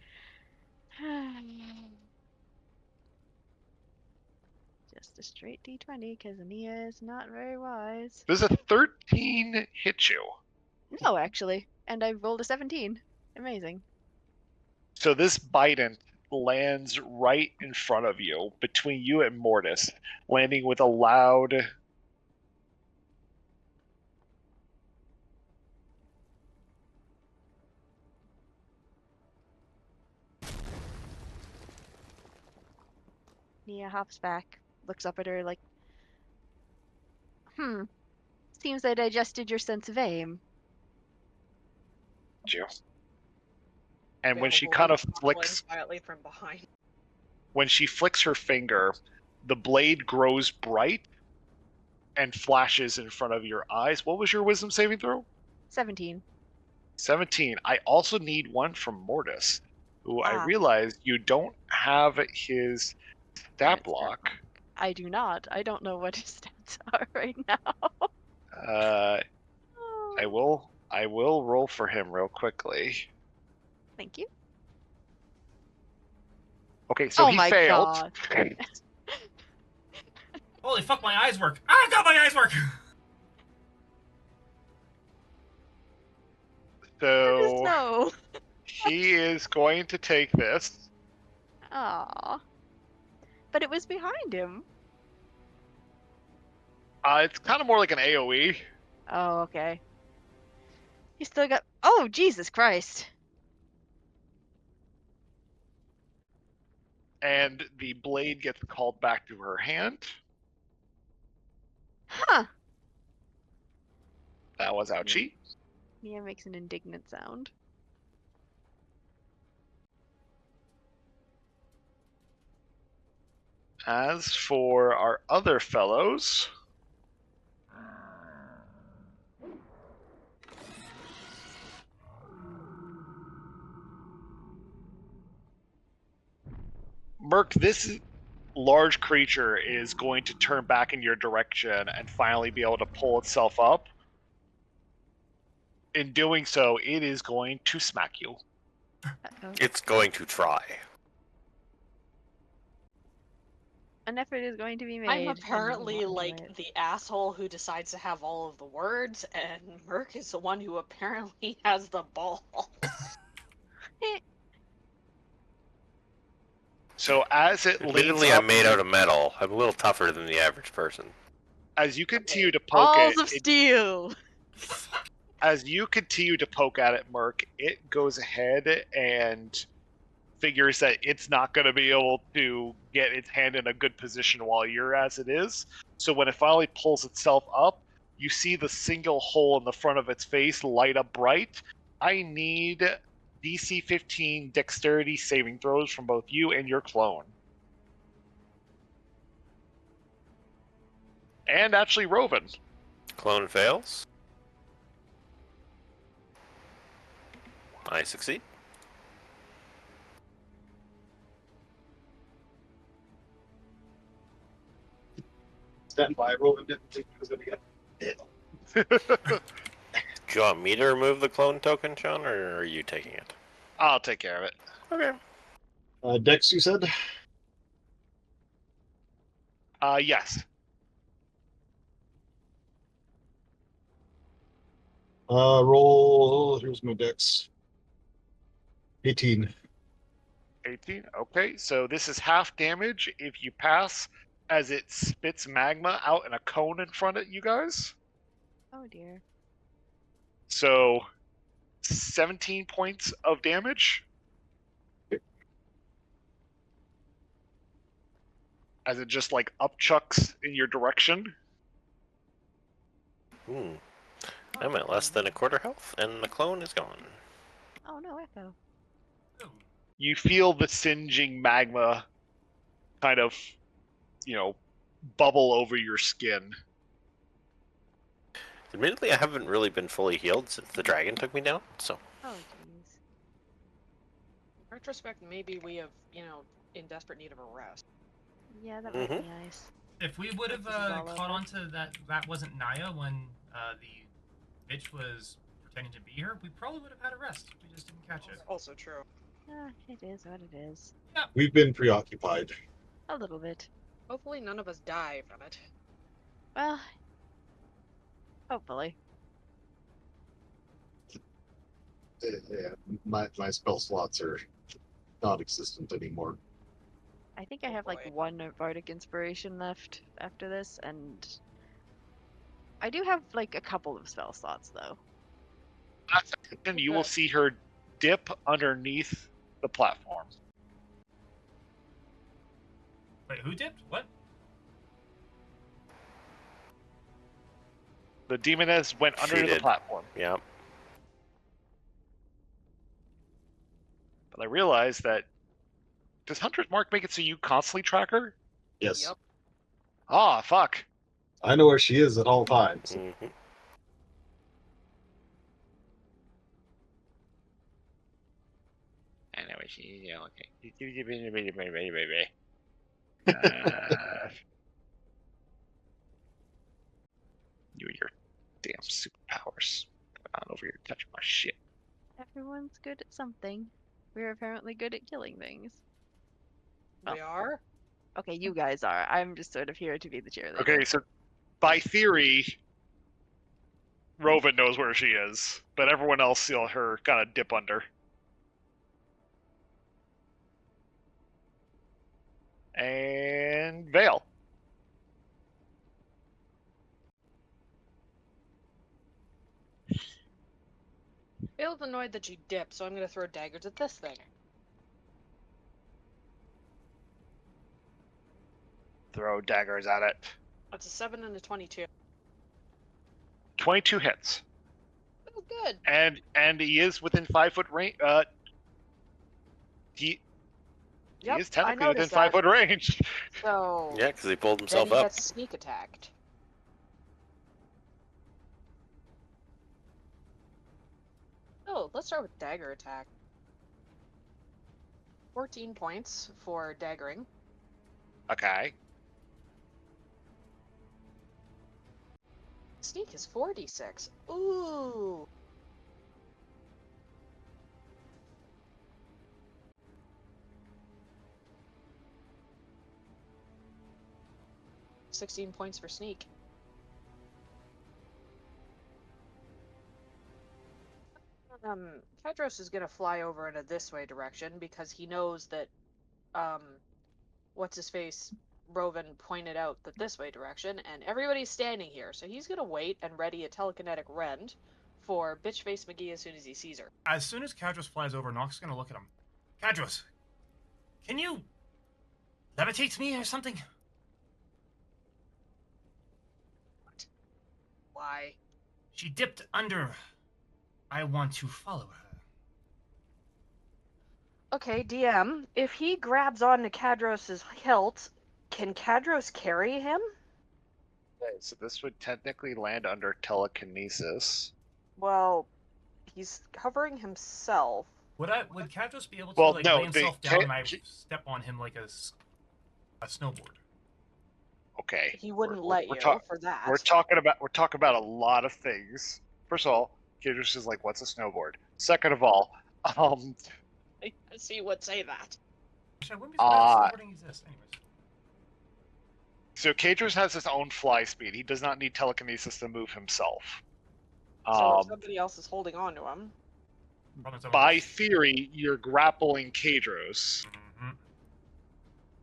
Just a straight d20, because Nia is not very wise. Does a 13 hit you? No, actually. And I rolled a 17. Amazing. So this bident lands right in front of you, between you and Mortis, landing with a loud... Nia hops back, looks up at her like, seems I digested your sense of aim. you. And when she Beowulf kind of following flicks... quietly from behind. When she flicks her finger, the blade grows bright and flashes in front of your eyes. What was your wisdom saving throw? 17. 17. I also need one from Mortis, who I Ah. realize you don't have his stat block. I do not. I don't know what his stats are right now. I will roll for him real quickly. Thank you. Okay, so Oh he my failed. God. Holy fuck, my eyes work! Ah, God, my eyes work! So No. he is going to take this. Aw. But it was behind him. It's kind of more like an AoE. Oh, okay. He still got... Oh, Jesus Christ. and the blade gets called back to her hand. Huh. That was ouchie. Mia makes an indignant sound. As for our other fellows, Merc, this large creature is going to turn back in your direction and finally be able to pull itself up. In doing so, it is going to smack you. Uh-oh. It's going to try. An effort is going to be made. I'm and apparently we'll do like it. the asshole who decides to have all of the words, and Merc is the one who apparently has the balls. So as it leans Admittedly, up, I'm made out of metal. I'm a little tougher than the average person. as you continue to poke Balls it, of steel. as you continue to poke at it, Merc, it goes ahead and figures that it's not going to be able to get its hand in a good position while you're as it is. So when it finally pulls itself up, you see the single hole in the front of its face light up bright. I need DC 15 dexterity saving throws from both you and your clone. And actually Roven. Clone fails. I succeed. Stand by, Roman didn't think he was going to get hit. Do you want me to remove the clone token, Sean, or are you taking it? I'll take care of it. Okay. Dex, you said? Yes. Roll. Here's my Dex. 18. 18. Okay, so this is half damage if you pass, as it spits magma out in a cone in front of you guys. Oh dear. So 17 points of damage. As it just like upchucks in your direction. I'm at less than a quarter health, and the clone is gone. Oh no, Echo. Ooh. You feel the singeing magma kind of, bubble over your skin. Admittedly, I haven't really been fully healed since the dragon took me down, so... Oh jeez. In retrospect, maybe we have, in desperate need of a rest. Yeah, that might be nice. If we would have This is all caught over. on to that wasn't Naya when the bitch was pretending to be her, we probably would have had a rest. We just didn't catch it. Also true. It is what it is. We've been preoccupied. A little bit. Hopefully none of us die from it. Well, hopefully. Yeah, my spell slots are non-existent anymore. I think I have boy. like one bardic inspiration left after this, and I do have like a couple of spell slots though. And you will see her dip underneath the platform. Wait, who dipped? What? The demoness went She under the did. platform. Yeah. But I realized that, does Hunter's Mark make it so you constantly track her? Yes. Yep. Ah, fuck. I know where she is at all times. Mm-hmm. I know what she, okay. You and your damn superpowers. Come on over here, touch my shit. Everyone's good at something. We're apparently good at killing things. We are? Okay, you guys are. I'm just sort of here to be the cheerleader. Okay, so by theory, Roven knows where she is, but everyone else saw her kind of dip under. And Vale. Vale's annoyed that she dipped, so I'm gonna throw daggers at this thing. throw daggers at it. That's a 7 and a 22. 22 hits. Oh, good. And he is within 5 foot range. He Yep, is I technically within noticed 5 that. foot range. So Yeah, because he pulled then himself he up. gets sneak attacked. Oh, let's start with dagger attack. 14 points for daggering. Okay. Sneak is 46. Ooh. $16 points for sneak. Kedros is gonna fly over in a this way direction because he knows that, what's his face, Rovan pointed out that this way direction, and everybody's standing here, so he's gonna wait and ready a telekinetic rend for Bitchface McGee as soon as he sees her. As soon as Kadros flies over, Nox is going to look at him. Kadros, can you levitate me or something? Why? She dipped under. I want to follow her. Okay, DM, if he grabs onto Kadros' hilt, can Kadros carry him? Okay, so this would technically land under telekinesis. Well, he's covering himself. Would Kadros be able to Well, lay no, himself down and I step on him like a snowboard? Okay. He wouldn't We're- let we're you talk- for that. We're talking about a lot of things. First of all, Kidris is like, "What's a snowboard?" Second of all, I see you would say that. Actually, I wouldn't be surprised if snowboarding exists. Anyways. so Kadris has his own fly speed. He does not need telekinesis to move himself. So if somebody else is holding on to him. By theory, you're grappling Kadros, Mm-hmm.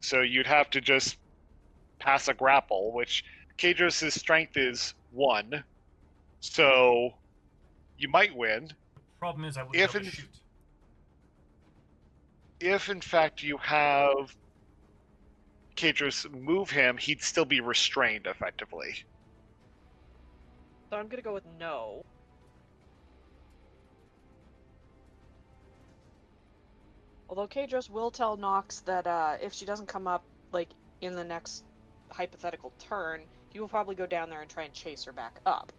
so you'd have to just pass a grapple, which Kadros' strength is 1, so you might win. The problem is I wouldn't If be able in- to shoot. If in fact you have Kadros move him, he'd still be restrained effectively. So I'm gonna go with no. Although Kadros will tell Nox that if she doesn't come up, like, in the next hypothetical turn, he will probably go down there and try and chase her back up.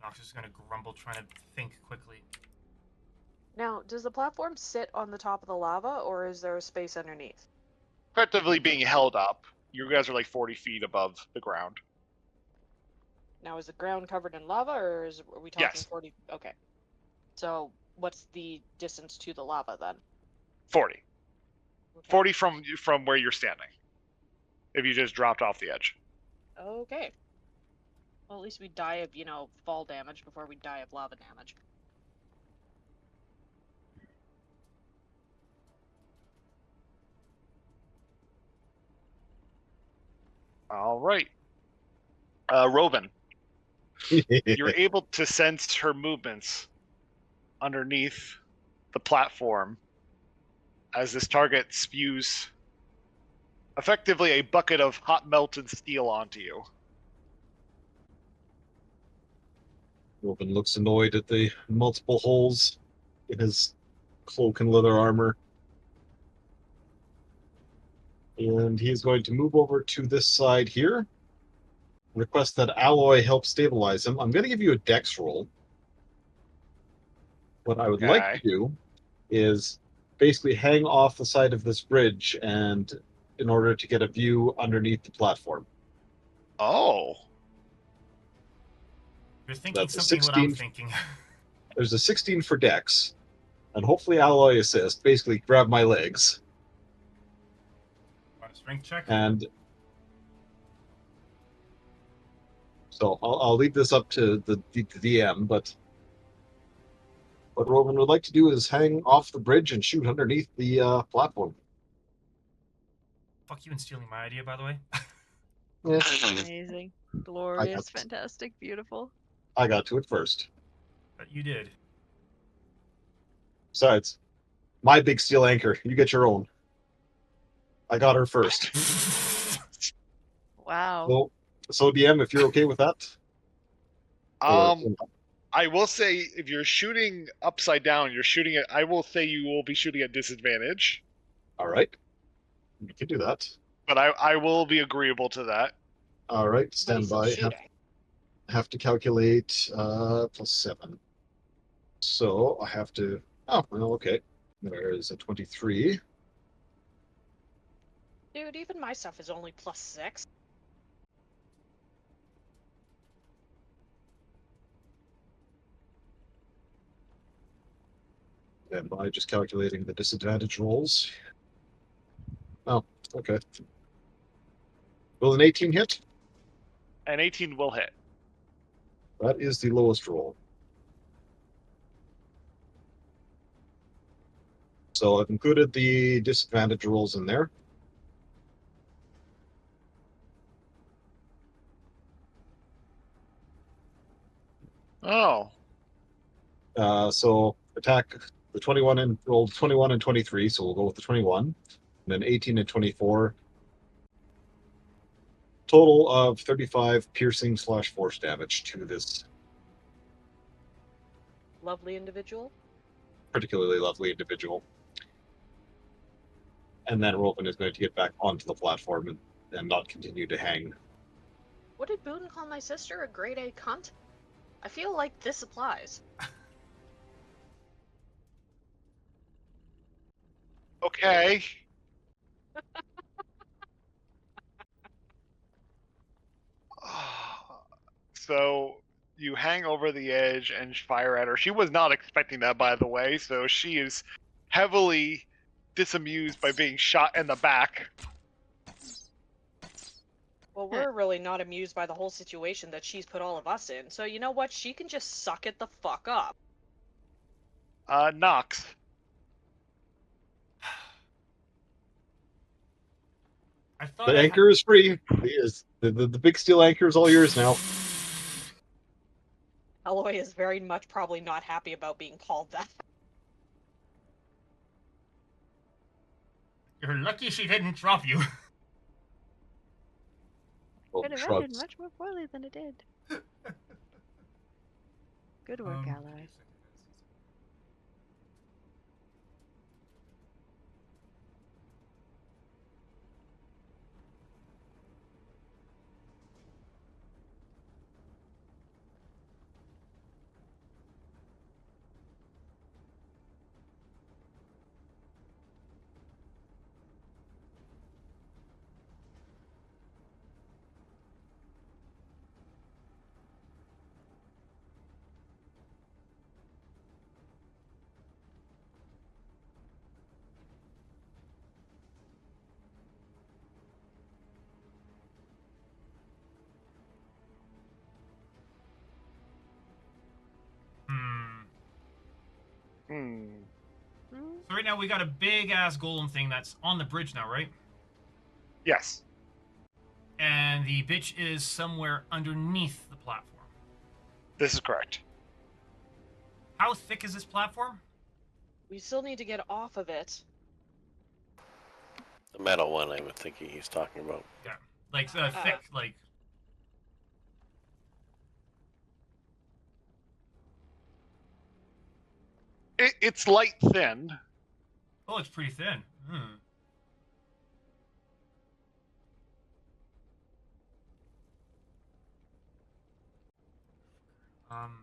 Nox is going to grumble, trying to think quickly. Now, does the platform sit on the top of the lava, or is there a space underneath? Effectively being held up. You guys are like 40 feet above the ground. Now, is the ground covered in lava, or are we talking Yes. 40? Okay. So, what's the distance to the lava, then? 40. Okay. 40 from where you're standing. If you just dropped off the edge. Okay. Well, at least we die of, fall damage before we die of lava damage. All right. Rovan, you're able to sense her movements underneath the platform as this target spews effectively a bucket of hot melted steel onto you. Robin looks annoyed at the multiple holes in his cloak and leather armor. And he's going to move over to this side here. Request that Alloy help stabilize him. I'm going to give you a dex roll. What I would like Okay. to do is basically hang off the side of this bridge and in order to get a view underneath the platform. Oh. You're thinking That's a something what I'm 16. thinking. There's a 16 for dex. And hopefully Alloy assist. Basically grab my legs. Want a strength check? And so I'll leave this up to the DM, but what Roman would like to do is hang off the bridge and shoot underneath the platform. Fuck you and stealing my idea, by the way. Amazing. Glorious, got- fantastic, beautiful. I got to it first. But you did. Besides, my big steel anchor. You get your own. I got her first. Wow. So DM, if you're okay with that. Or- I will say if you're shooting upside down, you're shooting at. I will say you will be shooting at disadvantage, all right. You can do that. but I will be agreeable to that. All right. But Stand he's still by. shooting. Have to calculate +7. So I have to. Oh, well, okay. There is a 23. Dude, even my stuff is only +6. And by just calculating the disadvantage rolls. Oh, okay. Will an 18 hit? An 18 will hit. That is the lowest roll. So I've included the disadvantage rolls in there. Oh, So attack the 21 and rolled 21 and 23. So we'll go with the 21. And then 18 and 24. Total of 35 piercing / force damage to this Lovely individual. particularly lovely individual. And then Rolvin is going to get back onto the platform and not continue to hang. What did Boone call my sister? A grade A cunt? I feel like this applies. okay. So you hang over the edge and fire at her. She was not expecting that, by the way, so she is heavily disamused by being shot in the back. Well, we're really not amused by the whole situation that she's put all of us in. So you know what? She can just suck it the fuck up. Knox. I thought The anchor is free. The big steel anchor is all yours now. Eloy is very much probably not happy about being called that. You're lucky she didn't drop you. Could have ended much more poorly than it did. Good work, Alloy. Hmm. So right now we got a big ass golem thing that's on the bridge now, right? Yes. And the bitch is somewhere underneath the platform. This is correct. How thick is this platform? We still need to get off of it. The metal one, I'm thinking he's talking about. Yeah, like thick, like. It's light thin. Oh, it's pretty thin. Hmm. Um.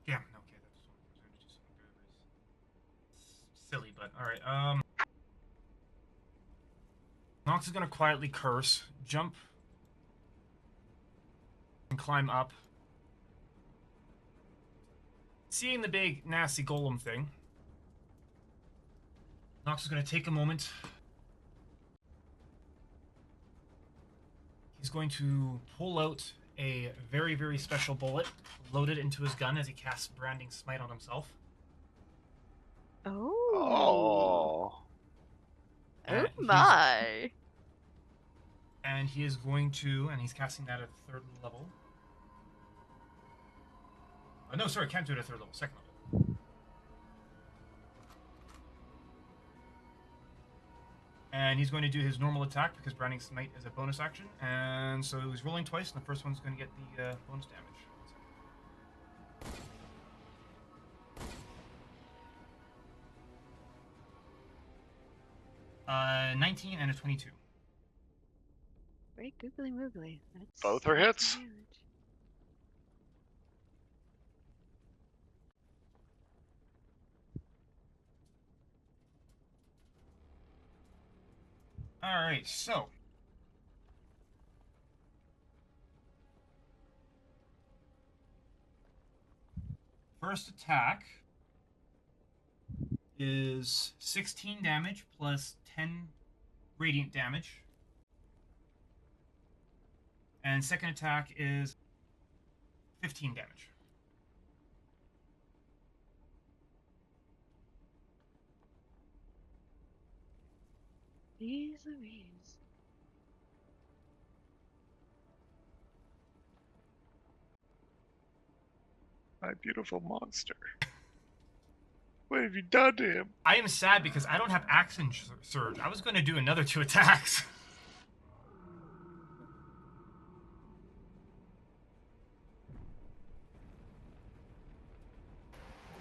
Yeah. Okay, that's just silly, but all right. Nox is gonna quietly curse, jump, and climb up. seeing the big nasty golem thing, Nox is going to take a moment. He's going to pull out a very, very special bullet, load it into his gun as he casts Branding Smite on himself. Oh. And Oh my. And he is going to, and he's casting that at 3rd level. Oh, no, sorry, can't do it at 3rd level, 2nd level. And he's going to do his normal attack because Branding Smite is a bonus action. And so he's rolling twice, and the first one's going to get the bonus damage. 19 and a 22. Great googly moogly. That's Both are hits. damage. Alright, so. First attack is 16 damage plus 10 radiant damage. And second attack is 15 damage. Jeez Louise. My beautiful monster. What have you done to him? I am sad because I don't have Action Surge. I was going to do another 2 attacks.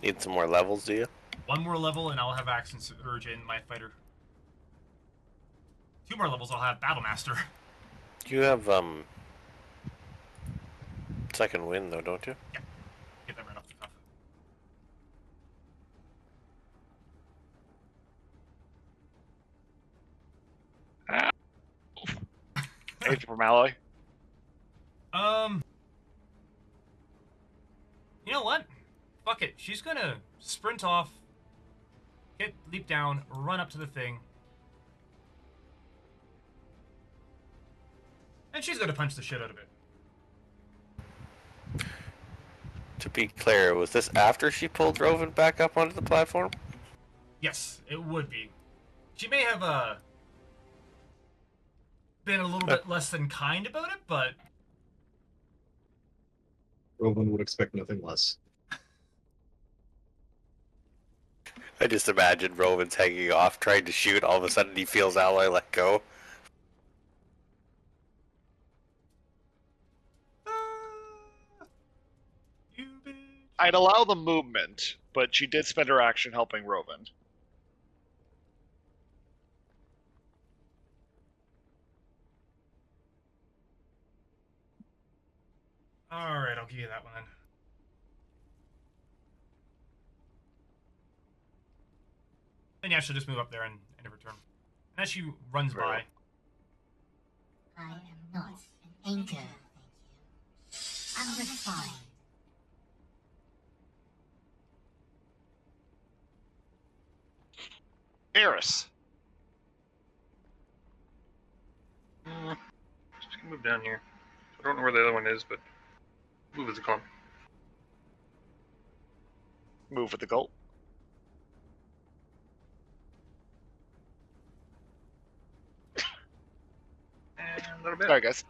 Need some more levels, do you? 1 more level and I'll have Action Surge in my fighter. 2 more levels, I'll have Battle Master. You have second wind though, don't you? Yeah. Get that right off the cuff. Anything from Alloy? You know what? Fuck it. She's gonna sprint off, leap down, run up to the thing. And she's gonna punch the shit out of it. To be clear, was this after she pulled Rovan back up onto the platform? Yes, it would be. She may have been a little bit less than kind about it, but Rovan would expect nothing less. I just imagine Rovan's hanging off, trying to shoot. All of a sudden, he feels Alloy let go. You bitch. I'd allow the movement, but she did spend her action helping Rovan. Alright, I'll give you that one then. And yeah, she'll just move up there and end of her turn. And as she runs by, I am not an anchor, thank you. I'm refined. Eris. Just move down here. I don't know where the other one is, but move as a clump. Move with the goal. And a little bit. Sorry, guys.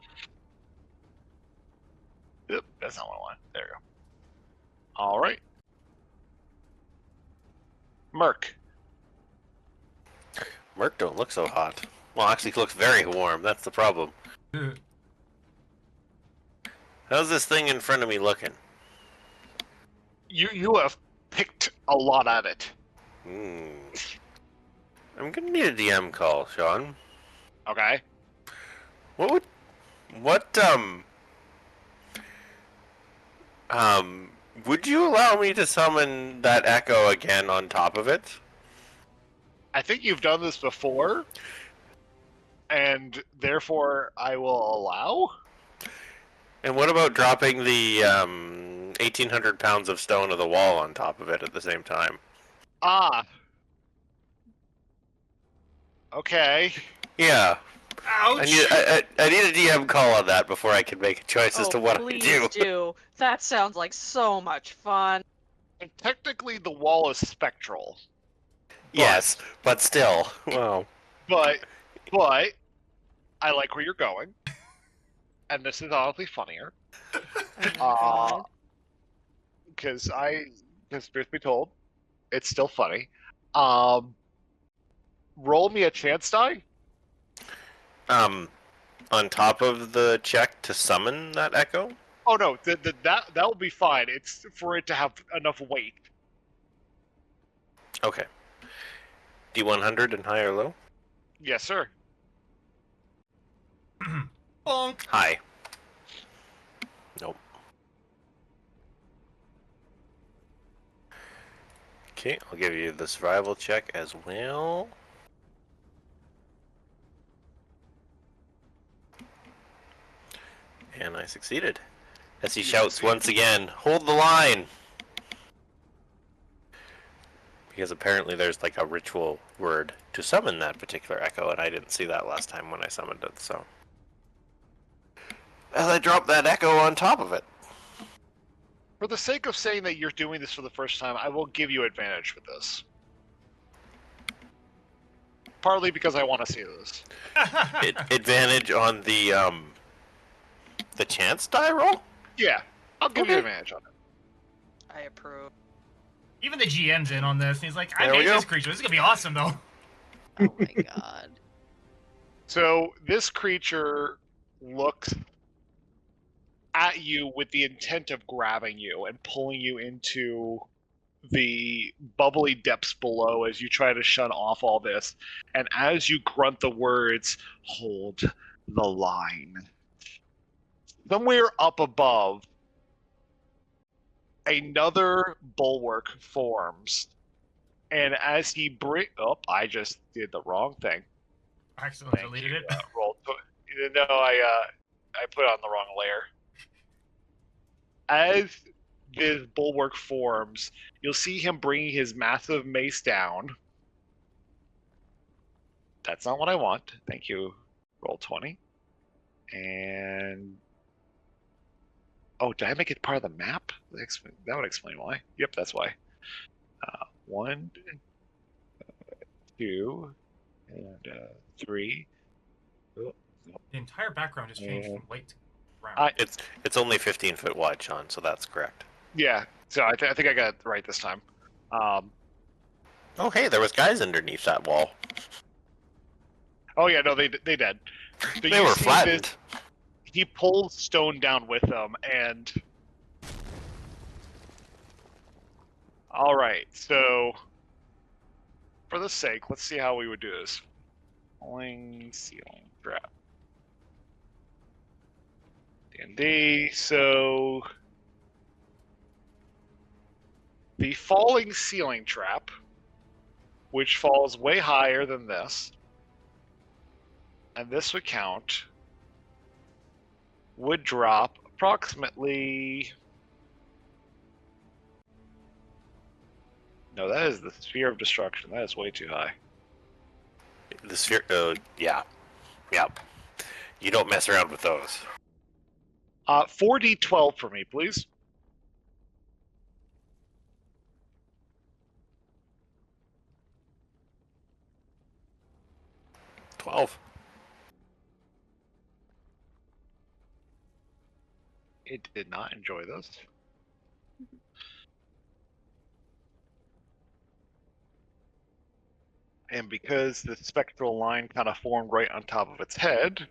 Oop, that's not what I want. There you go. All right. Merc. Merc don't look so hot. Well, actually, he looks very warm. That's the problem. How's this thing in front of me looking? You have picked a lot at it. I'm gonna need a DM call, Sean. Okay. Would you allow me to summon that echo again on top of it? I think you've done this before, and therefore I will allow. And what about dropping the 1,800 pounds of stone of the wall on top of it at the same time. Ah. Okay. Yeah. Ouch! I need a DM call on that before I can make a choice as Oh, to what I please do. do. That sounds like so much fun. And technically, the wall is spectral. Yes, but still. Well, But I like where you're going, and this is honestly funnier. Oh my God. Because truth be told, it's still funny. Roll me a chance die. on top of the check to summon that echo? Oh no, that will be fine. It's for it to have enough weight. Okay. D100 and high or low? Yes, sir. Bonk. High. Nope. Okay, I'll give you the survival check as well. And I succeeded. As he shouts once again, hold the line! Because apparently there's like a ritual word to summon that particular echo, and I didn't see that last time when I summoned it, so. As I drop that echo on top of it. For the sake of saying that you're doing this for the first time, I will give you advantage with this. Partly because I want to see this. Advantage on the chance die roll? Yeah, I'll give you advantage on it. I approve. Even the GM's in on this, and he's like, I There we made go. this creature. This is gonna be awesome, though. Oh my God. So this creature looks at you with the intent of grabbing you and pulling you into the bubbly depths below as you try to shun off all this. And as you grunt the words, hold the line. Somewhere up above, another bulwark forms. And as he I just did the wrong thing. I accidentally deleted it. Roll. No, I put it on the wrong layer. As this bulwark forms, you'll see him bringing his massive mace down. That's not what I want. Thank you. Roll 20. And oh, did I make it part of the map? That would explain why. Yep, that's why. 1, 2, and 3. The entire background just changed from white to brown. It's only 15 foot wide, Sean, so that's correct. Yeah, so I think I got it right this time. Oh, hey, there was guys underneath that wall. Oh yeah, no, they did. So They you were see flattened. He pulls stone down with him, and all right. So for the sake, let's see how we would do this. Falling ceiling trap. D&D. So the falling ceiling trap, which falls way higher than this, and this would count, would drop approximately. No, that is the sphere of destruction. That is way too high. The sphere, yeah. Yep. You don't mess around with those. 4d12 for me, please. $12. It did not enjoy this. And because the spectral line kind of formed right on top of its head,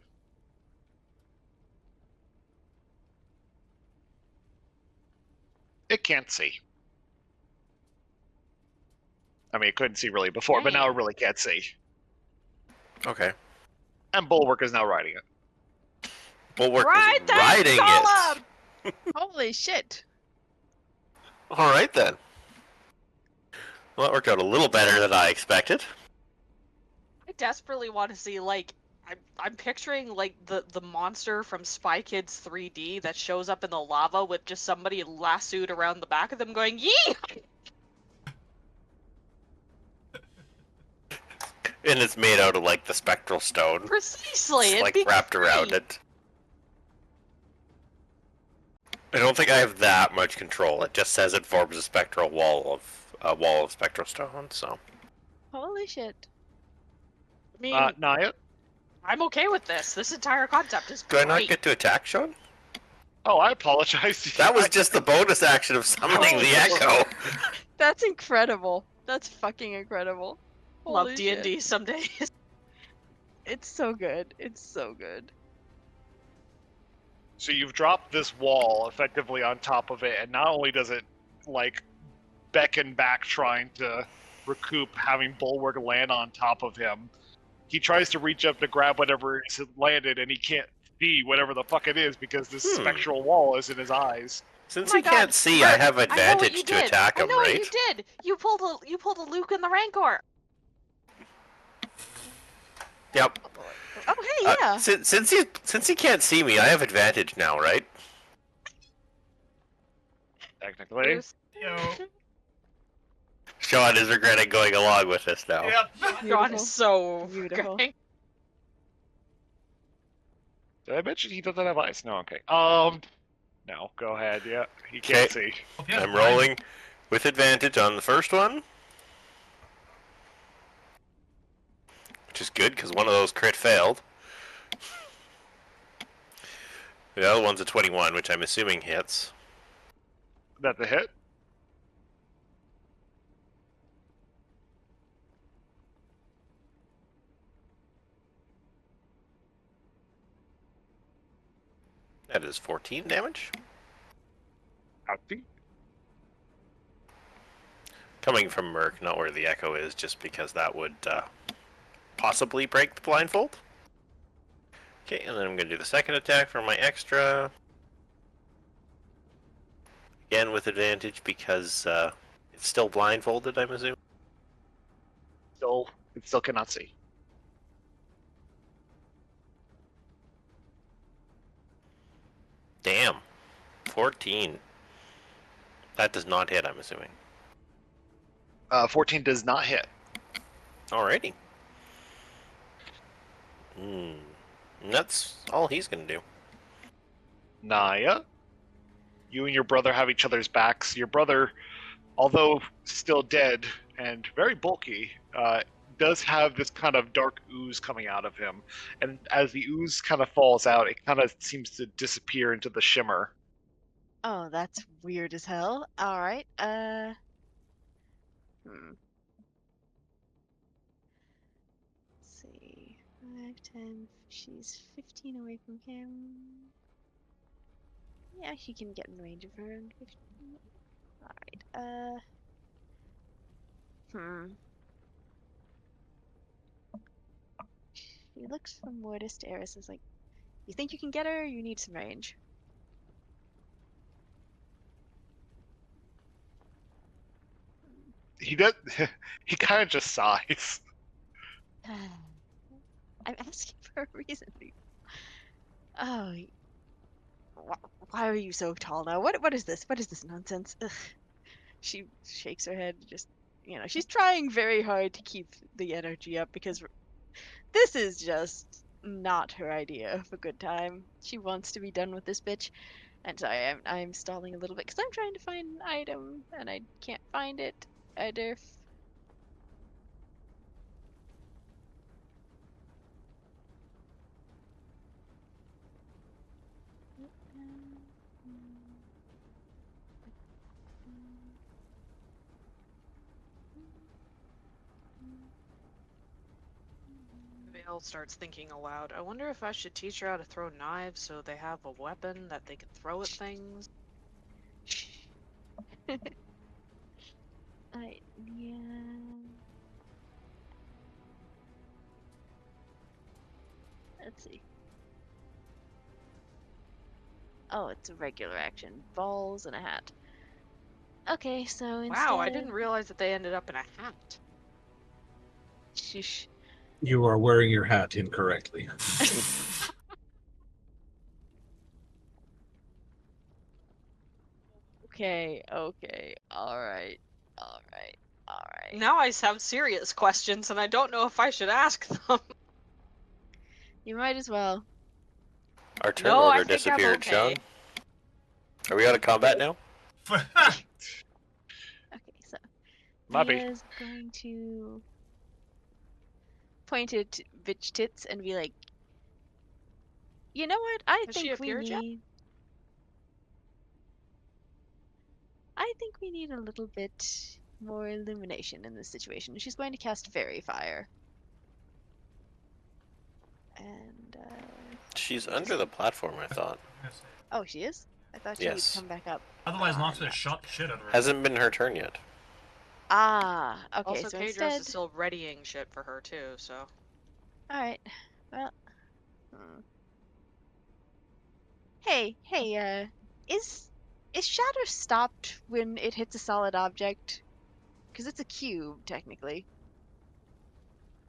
it can't see. I mean, it couldn't see really before, but now it really can't see. Okay. And Bulwark is now riding it. Bulwark Ride is that riding column! it. Holy shit. All right, then. Well, that worked out a little better than I expected. I desperately want to see, like, I'm picturing like the monster from Spy Kids 3D that shows up in the lava with just somebody lassoed around the back of them going yee. And it's made out of like the spectral stone. Precisely, It's it'd like be wrapped around great. it. I don't think I have that much control. It just says it forms a spectral wall of spectral stone. So Holy shit. I mean, Naya? I'm okay with this. This entire concept is do I great. not get to attack, Sean? Oh, I apologize. That was just the bonus action of summoning the echo. That's incredible. That's fucking incredible. Love Holy D&D shit. some days. It's so good. It's so good. So you've dropped this wall effectively on top of it, and not only does it like beckon back trying to recoup having Bulwark land on top of him, he tries to reach up to grab whatever has landed, and he can't see whatever the fuck it is because this spectral wall is in his eyes. Since Oh my he can't God, see, Merc, I have I know what you advantage to did. attack him, I know right? what you did. You pulled a Luke in the Rancor. Yep. Oh, hey, yeah. Since he can't see me, I have advantage now, right? Technically. Bruce. Yo. Sean is regretting going along with this now. Yep. John Beautiful. is so Beautiful. okay. Did I mention he doesn't have eyes? No, okay. No, go ahead. Yeah, he can't see. Hope you have I'm blind- rolling with advantage on the first one, which is good because one of those crit failed. The other one's a 21, which I'm assuming hits. That's a hit. That is 14 damage. Ouchie. Coming from Merc, not where the echo is, just because that would possibly break the blindfold. Okay, and then I'm going to do the second attack for my extra. Again with advantage because it's still blindfolded, I'm assuming. It still cannot see. Damn. 14. That does not hit, I'm assuming. 14 does not hit. Alrighty. And that's all he's going to do. Naya, you and your brother have each other's backs. Your brother, although still dead and very bulky, does have this kind of dark ooze coming out of him. And as the ooze kind of falls out, it kind of seems to disappear into the shimmer. Oh, that's weird as hell. Alright, Let's see. 5, 10, she's 15 away from him. Yeah, she can get in range of her and 15. Alright, She looks from Mortis to Eris is like, you think you can get her? You need some range. He does. He kind of just sighs. I'm asking for a reason. Oh, why are you so tall now? What is this? What is this nonsense? Ugh. She shakes her head. Just she's trying very hard to keep the energy up because this is just not her idea of a good time. She wants to be done with this bitch, and so I'm stalling a little bit because I'm trying to find an item and I can't find it. Either. Vale starts thinking aloud. I wonder if I should teach her how to throw knives so they have a weapon that they can throw at things. Yeah. Let's see. Oh, it's a regular action. Balls and a hat. Okay, so instead Wow, I didn't realize that they ended up in a hat. Shush. You are wearing your hat incorrectly. Okay, all right. Now I have serious questions, and I don't know if I should ask them. You might as well. Our turn No, I order think I'm disappeared, okay. Sean. Are we out of combat now? Okay, so Might be. Nia's going to point at bitch tits and be like, you know what? Has she appeared yet? I think we need a little bit more illumination in this situation. She's going to cast Fairy Fire. And She's under the platform, I thought. oh, she is? I thought she Yes. would come back up. Otherwise, Ah, Nox would no. have shot the shit out of her. Hasn't been her turn yet. Ah, okay, Also, so Kadros instead... is still readying shit for her too, so. Alright, well... Hey, is shatter stopped when it hits a solid object? Because it's a cube, technically.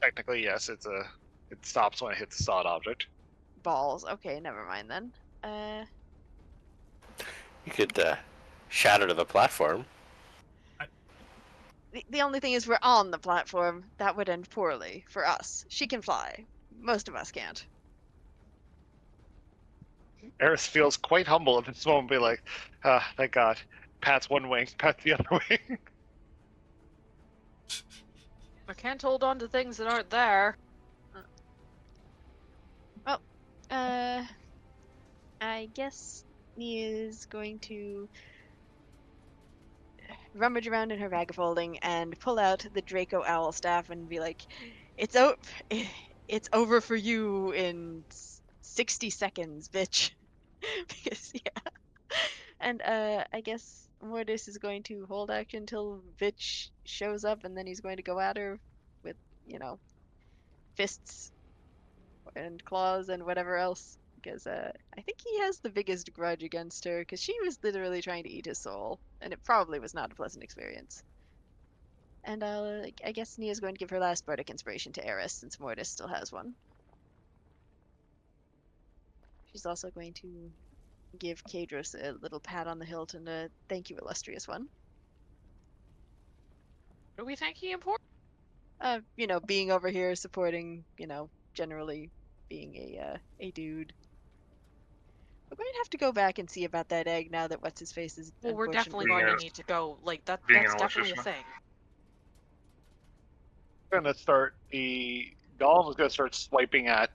Technically, yes. It stops when it hits a solid object. Balls. Okay, never mind then. You could shatter to the platform. The only thing is we're on the platform. That would end poorly for us. She can fly. Most of us can't. Eris feels quite humble at this moment, be like, thank God. Pat's one wing, Pat's the other wing. I can't hold on to things that aren't there. I guess Nia's going to rummage around in her bag of holding and pull out the Draco Owl staff and be like, it's over for you in 60 seconds, bitch. Because, yeah. And I guess Mortis is going to hold action till Bitch shows up, and then he's going to go at her with, fists and claws and whatever else. Because I think he has the biggest grudge against her, because she was literally trying to eat his soul, and it probably was not a pleasant experience. And I guess Nia's going to give her last bardic inspiration to Eris, since Mortis still has one. She's also going to give Kadros a little pat on the hilt and a thank you, illustrious one. Are we thanking him for? Being over here supporting, generally being a dude. We're going to have to go back and see about that egg now that what's his face is Well, we're definitely Being going a- to need to go. Like that's being an definitely a illustrious thing. Gonna start the golem is gonna start swiping at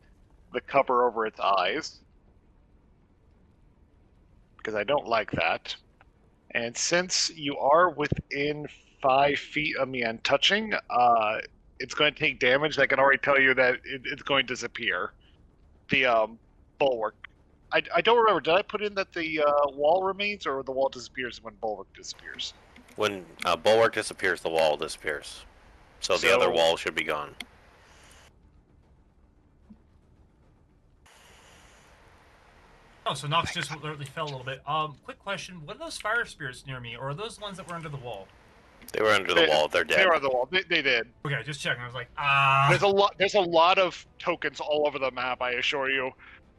the cover over its eyes because I don't like that. And since you are within 5 feet of me and touching, it's going to take damage. I can already tell you that it's going to disappear. The bulwark. I don't remember. Did I put in that the wall remains, or the wall disappears when bulwark disappears? When bulwark disappears, the wall disappears. So the other wall should be gone. Oh, so Nox just literally fell a little bit. Quick question: what are those fire spirits near me, or are those the ones that were under the wall? They were under the wall. They're dead. They were on the wall. They did. Okay, just checking. I was like, There's a lot of tokens all over the map. I assure you,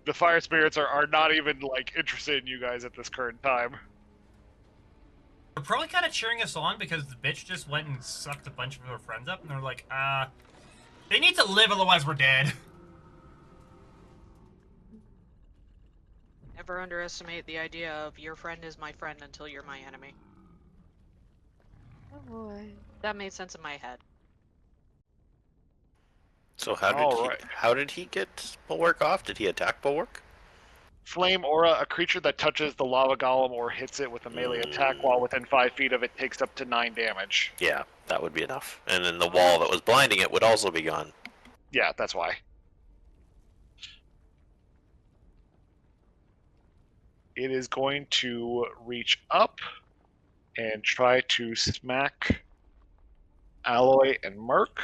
the fire spirits are not even like interested in you guys at this current time. They're probably kind of cheering us on because the bitch just went and sucked a bunch of her friends up, and they're like, they need to live, otherwise we're dead. Never underestimate the idea of your friend is my friend until you're my enemy. Oh boy. That made sense in my head. So how did he get bulwark off? Did he attack bulwark? Flame aura: a creature that touches the lava golem or hits it with a melee attack while within 5 feet of it takes up to 9 damage. Yeah, that would be enough. And then the wall that was blinding it would also be gone. Yeah, that's why. It is going to reach up and try to smack Alloy and Merc.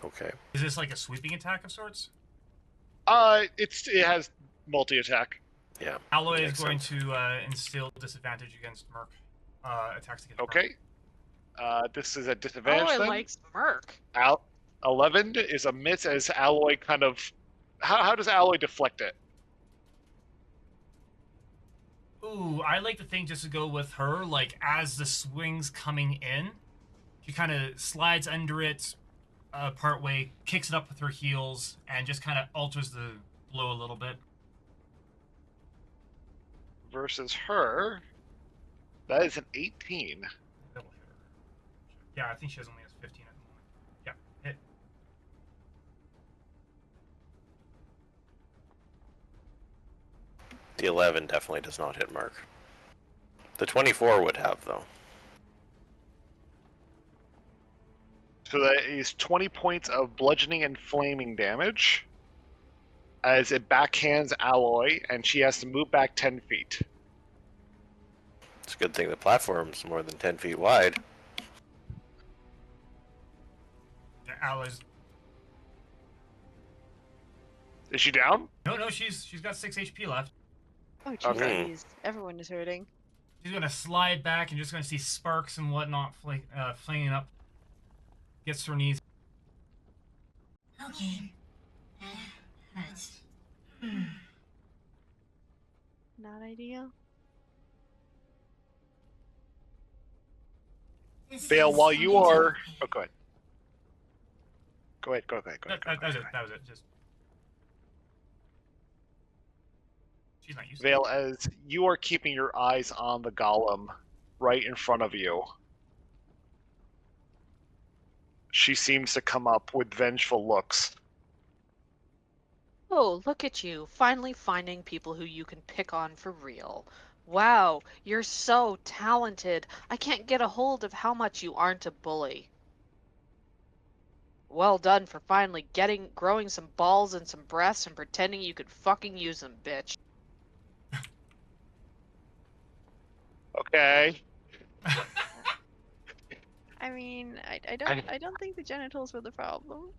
Okay. Is this like a sweeping attack of sorts? It has multi-attack. Yeah. Alloy is going to instill disadvantage against Merc attacks against Okay. Merc. This is a disadvantage Oh, I then. likes Merc. 11 is a miss as Alloy kind of... How does Alloy deflect it? Ooh, I like the thing just to go with her, like, as the swing's coming in, she kind of slides under it part way, kicks it up with her heels, and just kind of alters the blow a little bit. Versus her, that is an 18. That'll hit her. Yeah, I think she only has 15 at the moment. Yeah, hit. The 11 definitely does not hit Mark. The 24 would have, though. So that is 20 points of bludgeoning and flaming damage as it backhands Alloy, and she has to move back 10 feet. It's a good thing the platform's more than 10 feet wide. The Alloy's... Is she down? No, she's got 6 HP left. Oh, Okay. jeez. Everyone is hurting. She's gonna slide back and just gonna see sparks and whatnot flinging up. Gets to her knees. Okay. That hurts. Not ideal. Vale, while you are... Oh, go ahead. Go ahead. That was it. Just... She's not used to Vale, as you are keeping your eyes on the golem right in front of you, she seems to come up with vengeful looks. Oh, look at you, finally finding people who you can pick on for real. Wow, you're so talented. I can't get a hold of how much you aren't a bully. Well done for finally growing some balls and some breasts and pretending you could fucking use them, bitch. Okay. I mean, I don't think the genitals were the problem.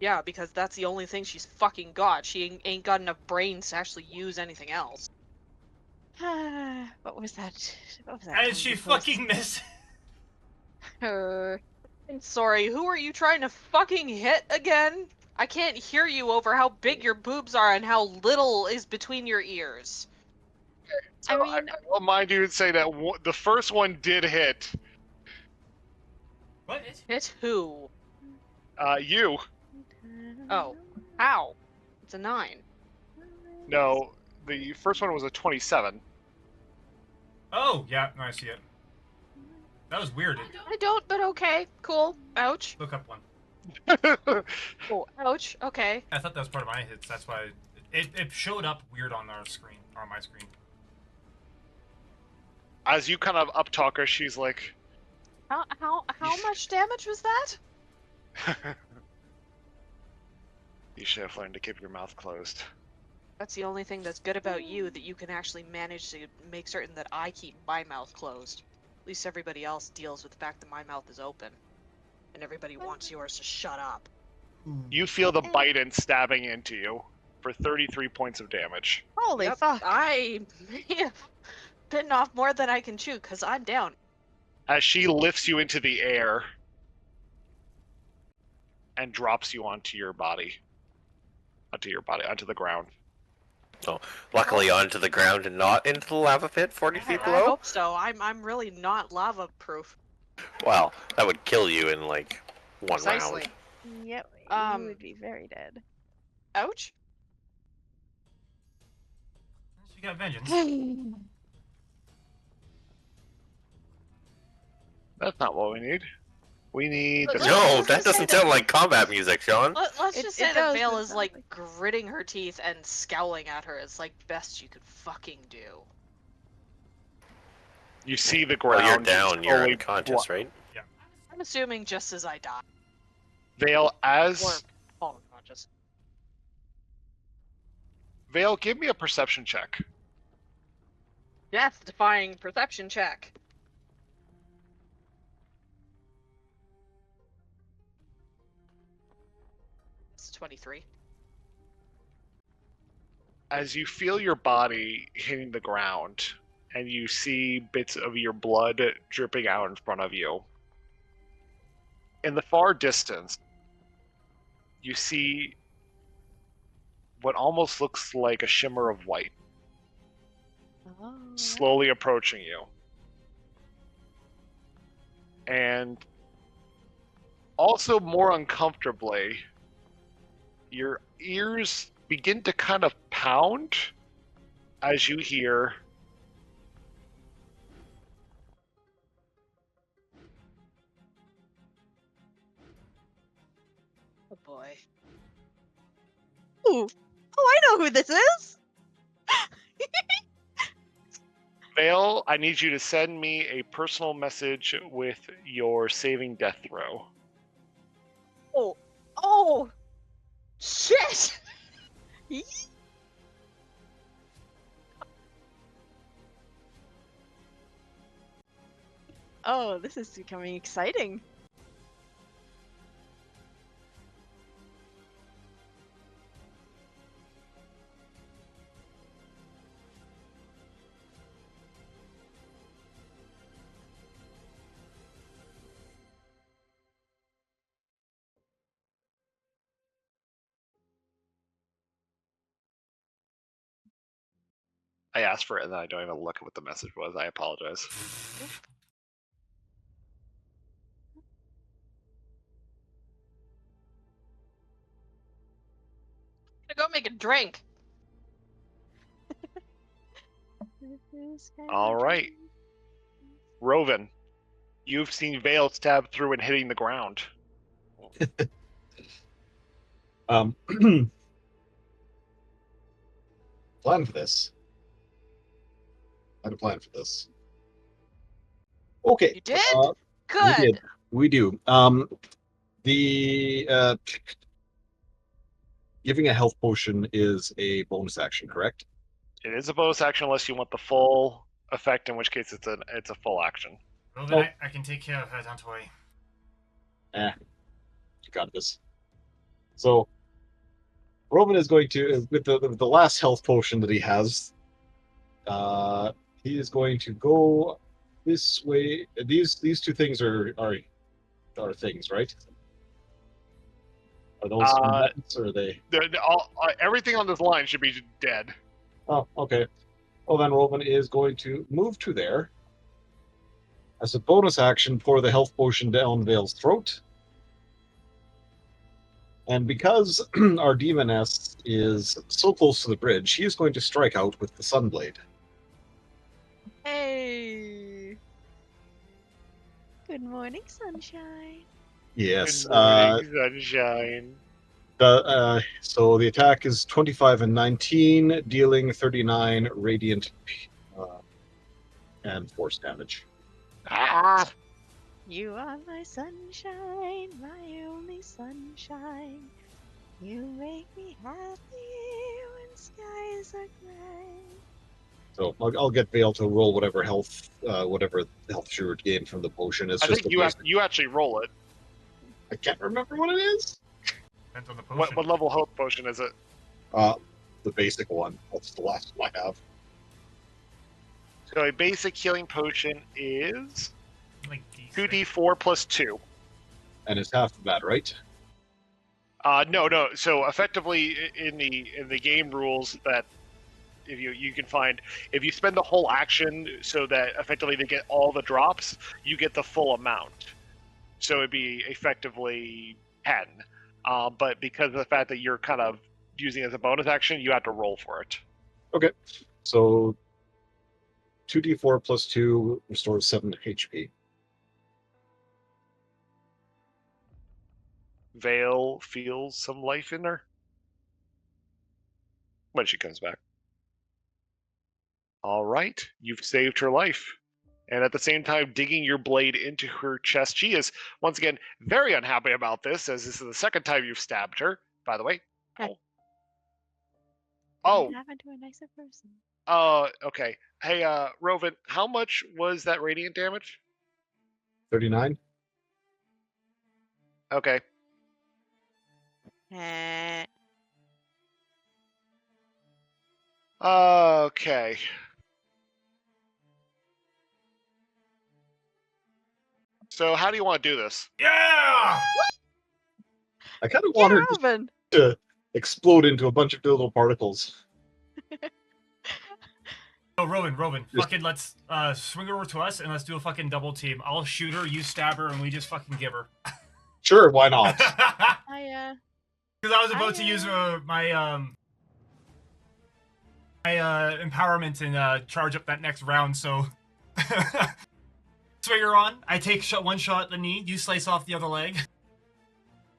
Yeah, because that's the only thing she's fucking got. She ain't got enough brains to actually use anything else. What was that? What was that? And she fucking missed. I'm sorry, who are you trying to fucking hit again? I can't hear you over how big your boobs are and how little is between your ears. So I will mind you and say that the first one did hit. What? Hit who? You. Oh. How? It's a 9. No, the first one was a 27. Oh, yeah, no, I see it. That was weird. I don't, but okay. Cool. Ouch. Look up one. Oh, ouch. Okay. I thought that was part of my hits. That's why it showed up weird on our screen, or on my screen. As you kind of uptalk her, she's like, How much damage was that? you should have learned to keep your mouth closed. That's the only thing that's good about you, that you can actually manage to make certain that I keep my mouth closed. At least everybody else deals with the fact that my mouth is open. And everybody wants yours to shut up. You feel the bite and stabbing into you for 33 points of damage. Holy Yep, fuck! I may have bitten off more than I can chew, because I'm down. As she lifts you into the air and drops you onto your body. Onto the ground. Oh, luckily onto the ground and not into the lava pit 40 feet I below? hope so. I'm really not lava proof. Well, that would kill you in like one Precisely. round. Yep, you would be very dead. Ouch. She got vengeance. That's not what we need. We need the... No, that doesn't sound like combat music, Sean. Let's It- just it say that does, Vale it is sounds like like- gritting her teeth and scowling at her. It's like best you could fucking do. You see the Well, ground. you're down, you're slowly unconscious, right? I'm assuming just as I die. Vale, Or as... fall unconscious. Vale, give me a perception check. Death-defying perception check. It's 23. As you feel your body hitting the ground, and you see bits of your blood dripping out in front of you, In the far distance, you see what almost looks like a shimmer of white Oh, slowly approaching you. And also more uncomfortably, your ears begin to kind of pound as you hear, Oh boy. Ooh. Oh, I know who this is. Vale, I need you to send me a personal message with your saving death throw. Oh. Oh. Shit. Oh, this is becoming exciting. I asked for it and then I don't even look at what the message was. I apologize. Gonna go make a drink. All right. Roven, you've seen Vale stab through and hitting the ground. Plan for this. I had a plan for this. Okay. You did? We Good. did. We do. The giving a health potion is a bonus action, correct? It is a bonus action unless you want the full effect, in which case it's a full action. Well, Oh. then I can take care of her, don't worry. You got this. So, Roman is going to, with the last health potion that he has, he is going to go this way. These two things are things, right? Are those buttons, or are they? Everything on this line should be dead. Oh, okay. Well, then Roman is going to move to there. As a bonus action, pour the health potion down Vale's throat. And because our demoness is so close to the bridge, she is going to strike out with the Sunblade. Hey. Good morning, sunshine. Yes. Good morning, sunshine. So the attack is 25 and 19, dealing 39 radiant and force damage. Ah! You are my sunshine, my only sunshine. You make me happy when skies are gray. So I'll get Vale to roll whatever health she would gain from the potion. It's I just think a basic. you actually roll it. I can't remember what it is. Depends on the potion. What level health potion is it? The basic one. That's the last one I have. So a basic healing potion is Like 2d4 plus 2. And it's half of that, right? No. So effectively, in the game rules, that if you can find, if you spend the whole action so that effectively they get all the drops, you get the full amount. So it'd be effectively 10. But because of the fact that you're kind of using it as a bonus action, you have to roll for it. Okay. So 2d4 plus 2 restores 7 HP. Vale feels some life in her when she comes back. All right, you've saved her life. And at the same time, digging your blade into her chest. She is, once again, very unhappy about this, as this is the second time you've stabbed her, by the way. Heck. Oh. What happened to a nicer person? Okay. Hey, Rovan, how much was that radiant damage? 39? Okay. Okay. So how do you want to do this? Yeah! I kind of Yeah, want her Robin. to explode into a bunch of little particles. Oh, Robin, Just- fucking let's swing over to us and let's do a fucking double team. I'll shoot her, you stab her, and we just fucking give her. Sure, why not? Because I I was about to use my empowerment and charge up that next round. So swing her on. I take one shot at the knee. You slice off the other leg.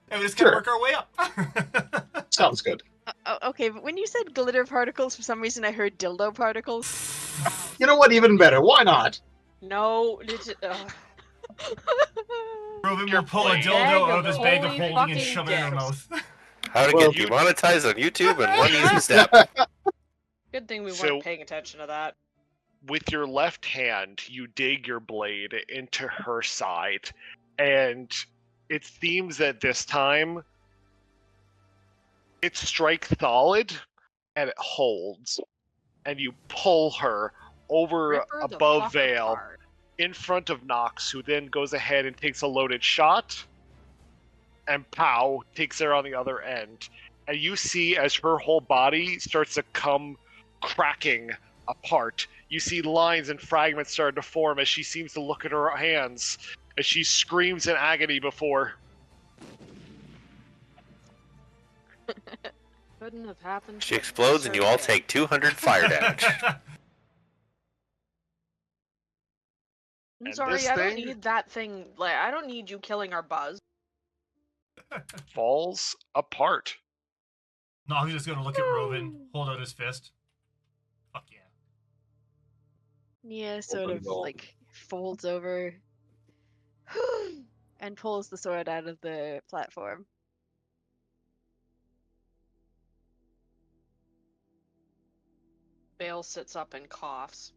And we just gotta Sure. work our way up. Sounds good. okay, but when you said glitter particles, for some reason I heard dildo particles. You know what? Even better. Why not? No, Robin Your will pull a blade. dildo out of his bag of Holy holding and fucking shove it in her dicks. mouth. How to Well, get demonetized on YouTube in one easy step. Good thing we So- weren't paying attention to that. With your left hand, you dig your blade into her side, and it seems that this time it strikes solid and it holds, and you pull her over Rip her the above fuck Vale apart. in front of Nox, who then goes ahead and takes a loaded shot, and pow, takes her on the other end. And you see as her whole body starts to come cracking apart. You see lines and fragments start to form as she seems to look at her hands as she screams in agony before. Couldn't have happened. She to a explodes and you all nicer take 200 fire damage. I'm And sorry, this I don't thing- need that thing. Like, I don't need you killing our buzz. Falls apart. No, he's just gonna look at Robin, hold out his fist. Fuck yeah. Nia sort Robin of will- like folds over and pulls the sword out of the platform. Bale sits up and coughs.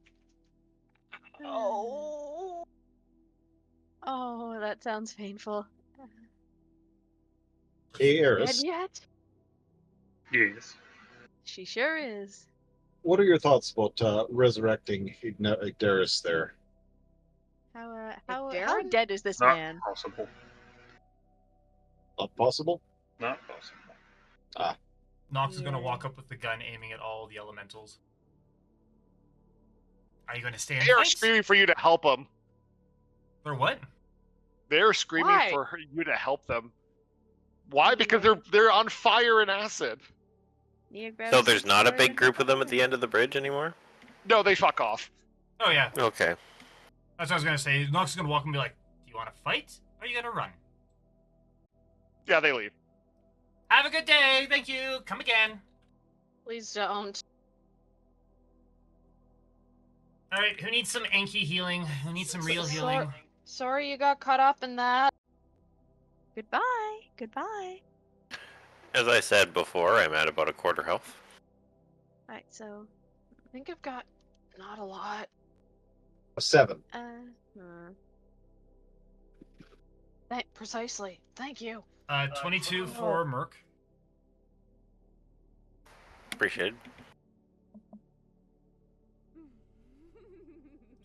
Oh. Oh, that sounds painful. Hey, Dead Eris, yet? Yes. She sure is. what are your thoughts about resurrecting Igdaris there? How Darren? dead is this Not man? possible. Not possible? Not possible. Nox is gonna Yeah. walk up with the gun aiming at all the elementals. Are you gonna stay in They are fight? screaming for you to help them. Or what? They're screaming Why? for you to help them. Why? Because they're on fire and acid. Nia grabs So the there's not a sword big and- group of them at the end of the bridge anymore? No, they fuck off. Oh yeah, Okay. that's what I was gonna say. Nox is gonna walk and be like, "Do you want to fight? Or are you gonna run? Yeah, they leave. Have a good day. Thank you. Come again." Please don't. All right. Who needs some Anki healing? Who needs some real So- healing? Sorry you got caught up in that. Goodbye. Goodbye. As I said before, I'm at about a quarter health. Alright, so I think I've got not a lot. A 7. Precisely. Thank you. 22 for Merc. Appreciate it.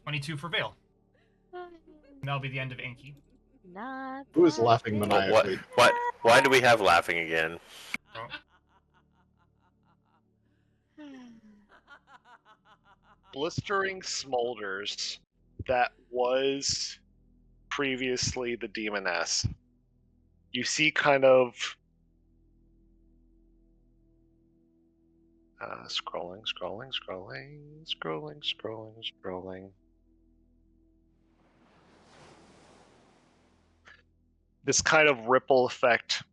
22 for Vale. And that'll be the end of Anki. not Who is that laughing big. maniacally? Why do we have laughing again? Oh, Blistering smolders that was previously the demoness. You see kind of scrolling. This kind of ripple effect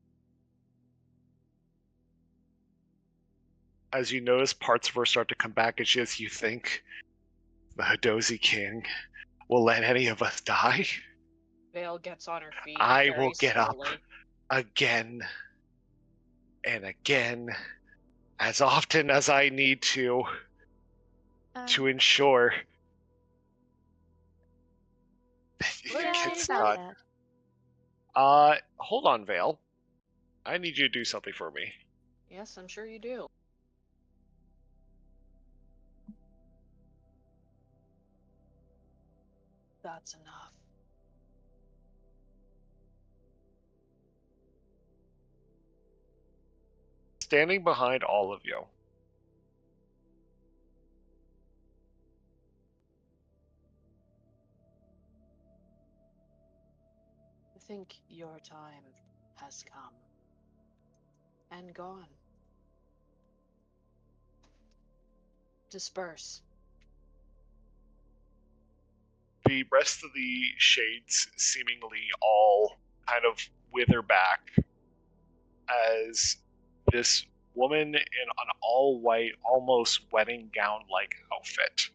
as you notice parts of her start to come back, and she as you think the Hadozi King will let any of us die Vale gets on her feet. I very will get up. slowly. again and again, as often as I need to ensure that it what did I gets say about done. that? Hold on, Vale. I need you to do something for me. Yes, I'm sure you do. That's enough. Standing behind all of you, I think your time has come and gone. Disperse. the rest of the shades seemingly all kind of wither back as this woman in an all-white, almost wedding gown-like outfit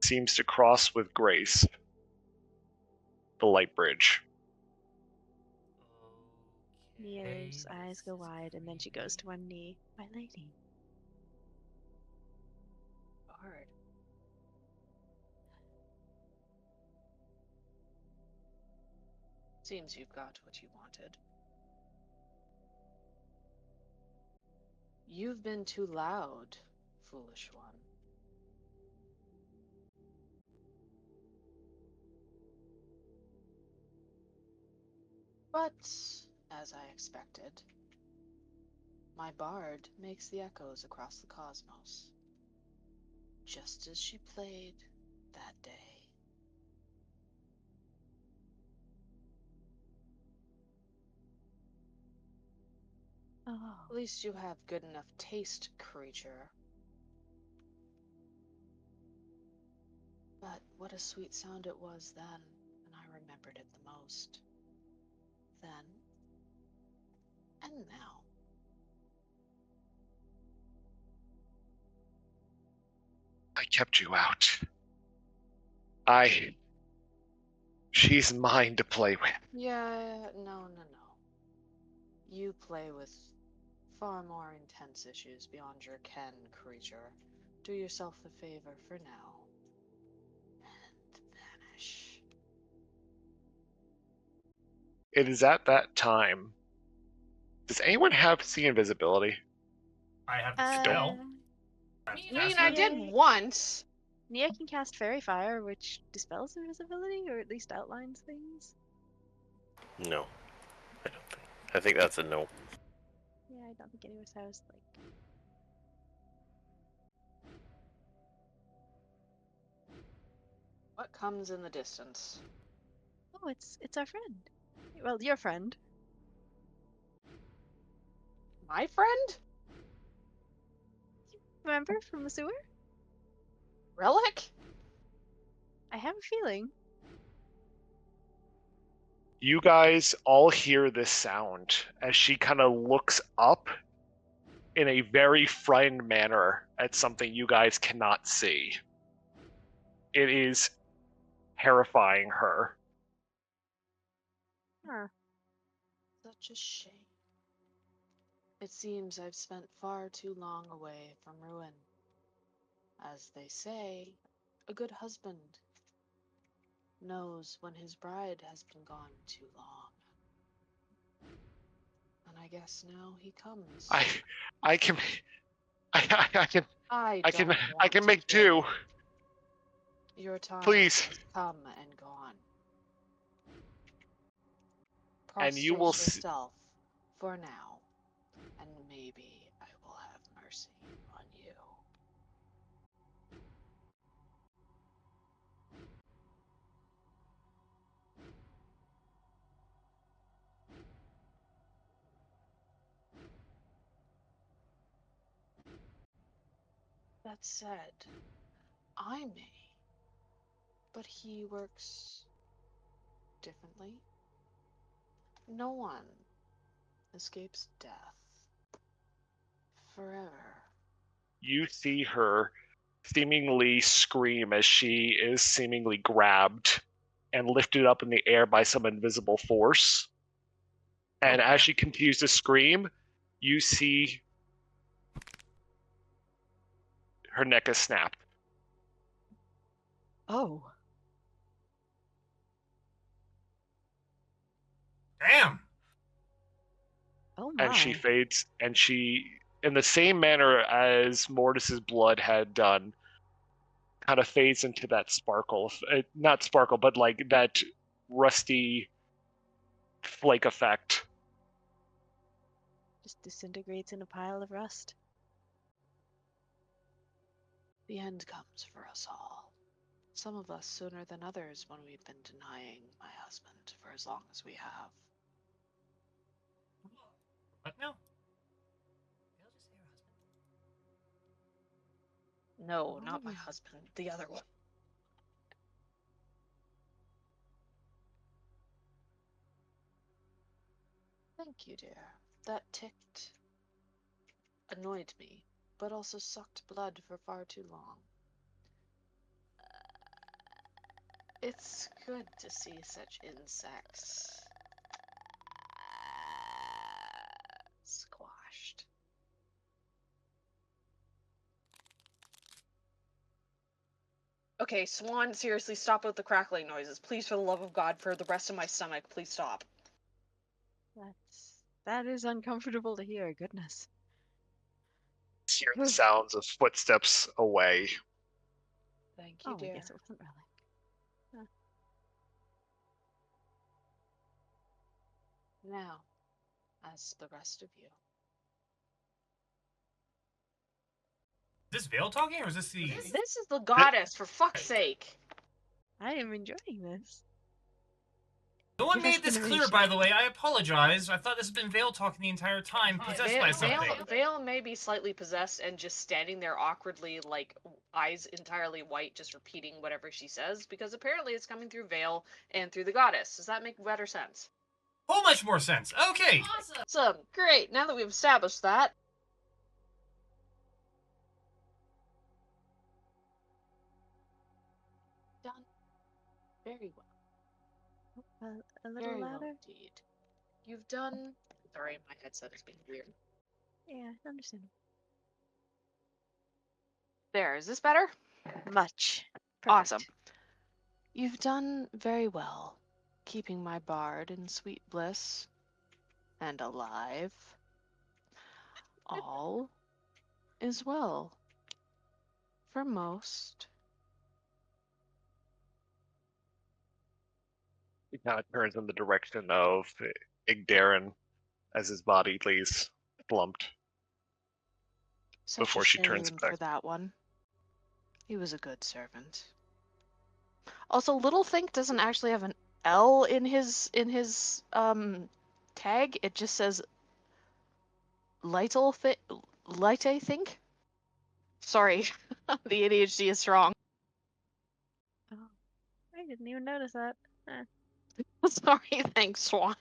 seems to cross with grace the light bridge. Nia's eyes go wide, and then she goes to one knee. My lady. Bard. Seems you've got what you wanted. You've been too loud, foolish one. But, as I expected, my bard makes the echoes across the cosmos, just as she played that day. Oh. At least you have good enough taste, creature. But what a sweet sound it was then, and I remembered it the most. Then and now. I kept you out. She's mine to play with. Yeah, no. You play with far more intense issues beyond your ken, creature. Do yourself the favor for now. And vanish. It is at that time. Does anyone have see invisibility? I have the spell. I That's mean, passive. I did once. Nia can cast Fairy Fire, which dispels invisibility, or at least outlines things. No, I don't think. I think that's a no. Yeah, I don't think any of us has, like... What comes in the distance? Oh, it's our friend. Well, your friend. My friend? Remember from the sewer? Relic? I have a feeling. You guys all hear this sound as she kind of looks up in a very frightened manner at something you guys cannot see. It is terrifying her. Huh. Such a shame. It seems I've spent far too long away from ruin. As they say, a good husband knows when his bride has been gone too long. And I guess now he comes. I can I can I I don't can I want can to make hear two. it. Your time Please. has come and gone. And you Prostrate will see, yourself for now, and maybe I will have mercy on you. That said, I may, but he works differently. No one escapes death forever. you see her seemingly scream as she is seemingly grabbed and lifted up in the air by some invisible force. And as she continues to scream, you see her neck is snapped. Oh. Damn. Oh my. And she fades, and she, in the same manner as Mortis's blood had done, kind of fades into that sparkle. Not sparkle, but like that rusty flake effect. Just disintegrates in a pile of rust. The end comes for us all. Some of us sooner than others when we've been denying my husband for as long as we have. What now? Did I just say her husband? No, not my Oh. husband. The other one. Thank you, dear. That ticked annoyed me, but also sucked blood for far too long. It's good to see such insects squashed. Okay, Swan, seriously, stop with the crackling noises. Please, for the love of God, for the rest of my stomach, please stop. That is uncomfortable to hear. Goodness. Hear the sounds of footsteps away. Thank you, Oh, I dear. guess it wasn't really. Now, as the rest of you. Is this Vale talking, or is this the? This is the goddess, for fuck's sake. I am enjoying this. No one Give us made this the clear, narration. by the way. I apologize. I thought this had been Vale talking the entire time, possessed by something. Vale may be slightly possessed and just standing there awkwardly, like eyes entirely white, just repeating whatever she says, because apparently it's coming through Vale and through the goddess. Does that make better sense? Whole much more sense. Okay. Awesome. Great. Now that we've established that. Done. Very well. A little Very louder? well indeed. You've done. Sorry, my headset is being weird. Yeah, understandable. There. Is this better? Much. Perfect. Awesome. You've done very well, keeping my bard in sweet bliss and alive. All is well for most. He kind of turns in the direction of Igdarin as his body lays slumped. Such Before a she turns shame back. for that one. He was a good servant. Also, Littlethink doesn't actually have an L in his tag. It just says Think. Sorry, the ADHD is strong. Oh, I didn't even notice that. Sorry, thanks, Swan.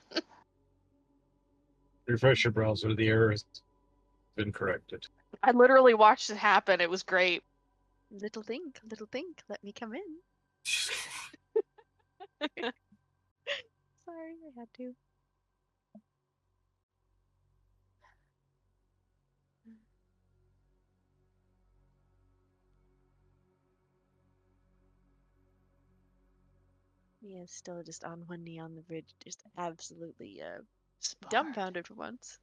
Refresh your browser. The error has been corrected. I literally watched it happen. It was great. Little think, let me come in. Sorry, I had to. He is still just on one knee on the bridge, just absolutely Smart. dumbfounded for once.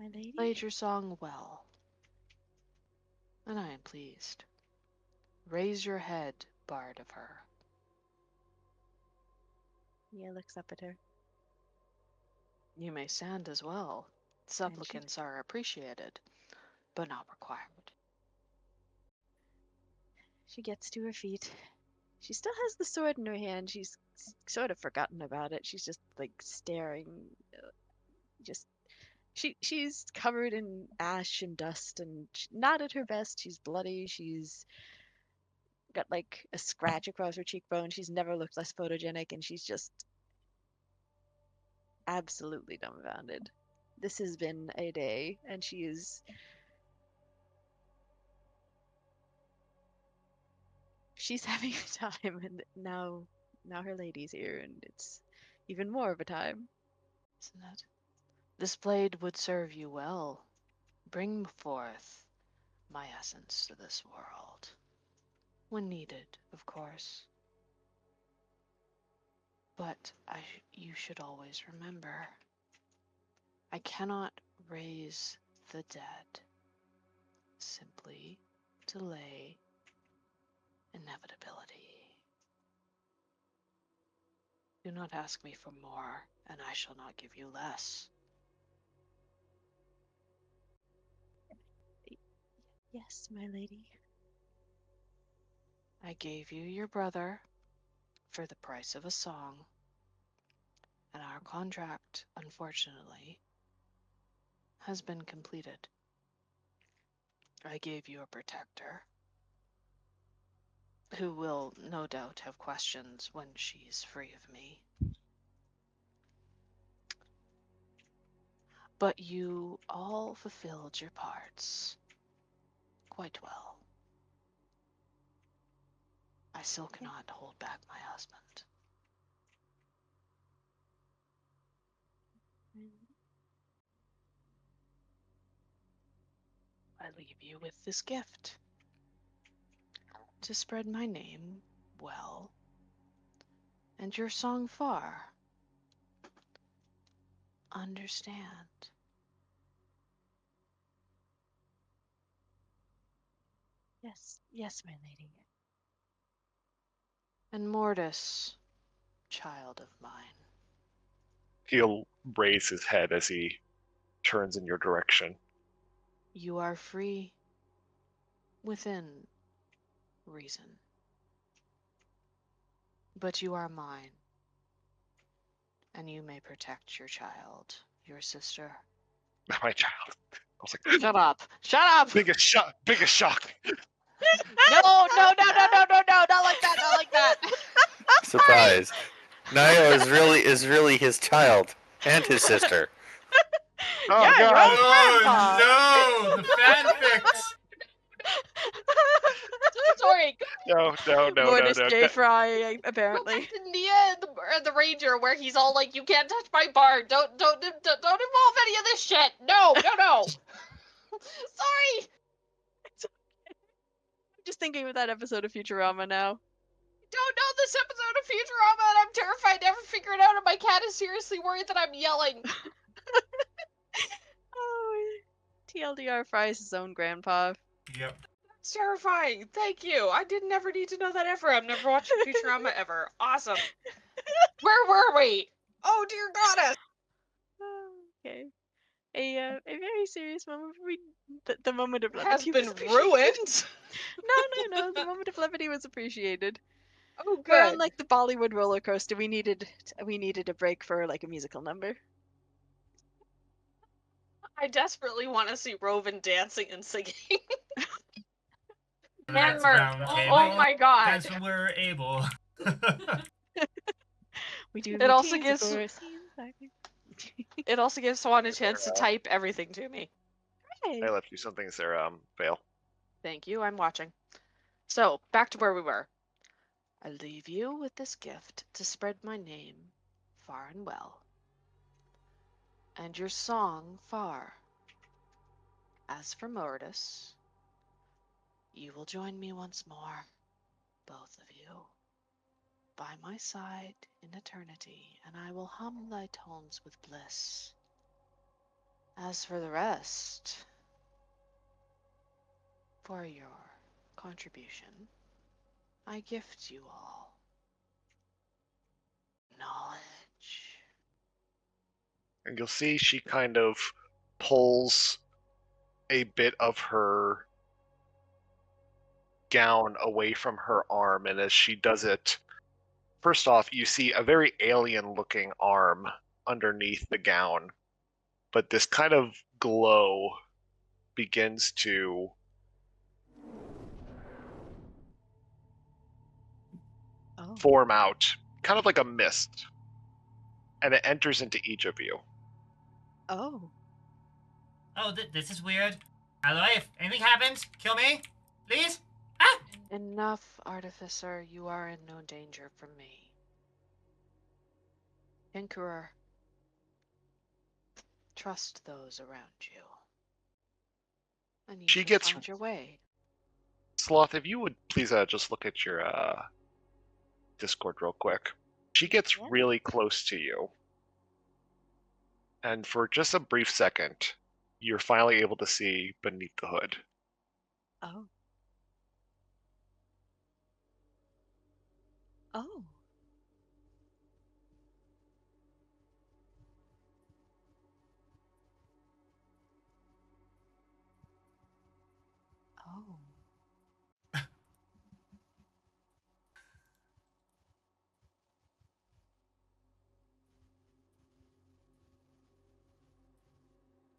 My lady? Played your song well, and I am pleased. Raise your head, bard of her. Mia looks up at her. You may stand as well. Supplicants are appreciated, but not required. She gets to her feet. She still has the sword in her hand. She's sort of forgotten about it. She's just like staring. She's covered in ash and dust and not at her best. She's bloody. She's got like a scratch across her cheekbone. She's never looked less photogenic, and she's just absolutely dumbfounded. This has been a day, and she's having a time, and now her lady's here, and it's even more of a time. Isn't it? This blade would serve you well. Bring forth my essence to this world. When needed, of course. But you should always remember, I cannot raise the dead. Simply delay inevitability. Do not ask me for more, and I shall not give you less. Yes, my lady. I gave you your brother for the price of a song, and our contract, unfortunately, has been completed. I gave you a protector, who will no doubt have questions when she's free of me. But you all fulfilled your parts quite well. I still cannot hold back my husband. I leave you with this gift to spread my name well and your song far. Understand. Yes, yes, my lady. And Mortis, child of mine. He'll raise his head as he turns in your direction. You are free within reason. But you are mine, and you may protect your child, your sister. My child. I was like, Shut up! Shut up! biggest shock, biggest shock. No, no, no, no, no, no, no, not like that, not like that. Surprise. Nio is really his child and his sister. Oh Yeah, your god. own grandpa. Oh no, the fanfics. Sorry, No. Mortis J. Go- Fry, go apparently. back to Nia and the Ranger, where he's all like, "You can't touch my bar. Don't involve any of this shit. No, no, no." Sorry. I'm just thinking of that episode of Futurama now. Don't know this episode of Futurama, and I'm terrified to ever figure it out. And my cat is seriously worried that I'm yelling. Oh, TLDR Fry's his own grandpa. Yep. It's terrifying. Thank you. I didn't ever need to know that ever. I've never watched Futurama ever. Awesome. Where were we? Oh dear goddess. Okay. A very serious moment. The moment of Has levity been was appreciated. ruined. No. The moment of levity was appreciated. Oh We're on good. like the Bollywood roller coaster. We needed a break for like a musical number. I desperately want to see Roven dancing and singing. The next Hammer. round Oh, table. oh my god. Dance when we're able. We do It also routines, of gives- course. It also gives Swan a chance to type everything to me. Hey. I left you some things there, Vale. Thank you. I'm watching. So, back to where we were. I leave you with this gift to spread my name far and well, and your song far. As for Mortis, you will join me once more, both of you, by my side in eternity, and I will hum thy tones with bliss. As for the rest, for your contribution, I gift you all knowledge. And you'll see she kind of pulls a bit of her gown away from her arm, and as she does it, first off, you see a very alien looking arm underneath the gown, but this kind of glow begins to Oh. form out, kind of like a mist, and it enters into each of you. Oh. Oh, this is weird. Hello, if anything happens, kill me, please. Ah! Enough, Artificer. You are in no danger from me. Inquirer, trust those around you. And you She shall gets- find your way. Sloth, if you would please just look at your Discord real quick. She gets Yeah. really close to you. And for just a brief second, you're finally able to see beneath the hood. Oh. Oh.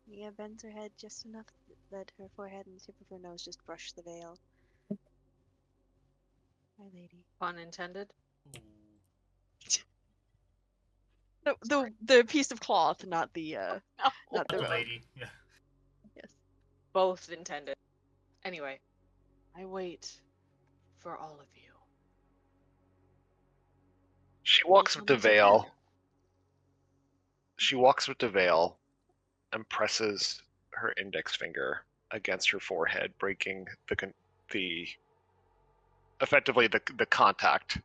Nia bends her head just enough that her forehead and the tip of her nose just brush the veil. My lady. Pun intended. The piece of cloth, not the No. not The the lady. Yeah. yes. Both intended. Anyway, I wait for all of you. She walks with the Tell me veil. something. She walks with the veil and presses her index finger against her forehead, breaking the effectively the contact.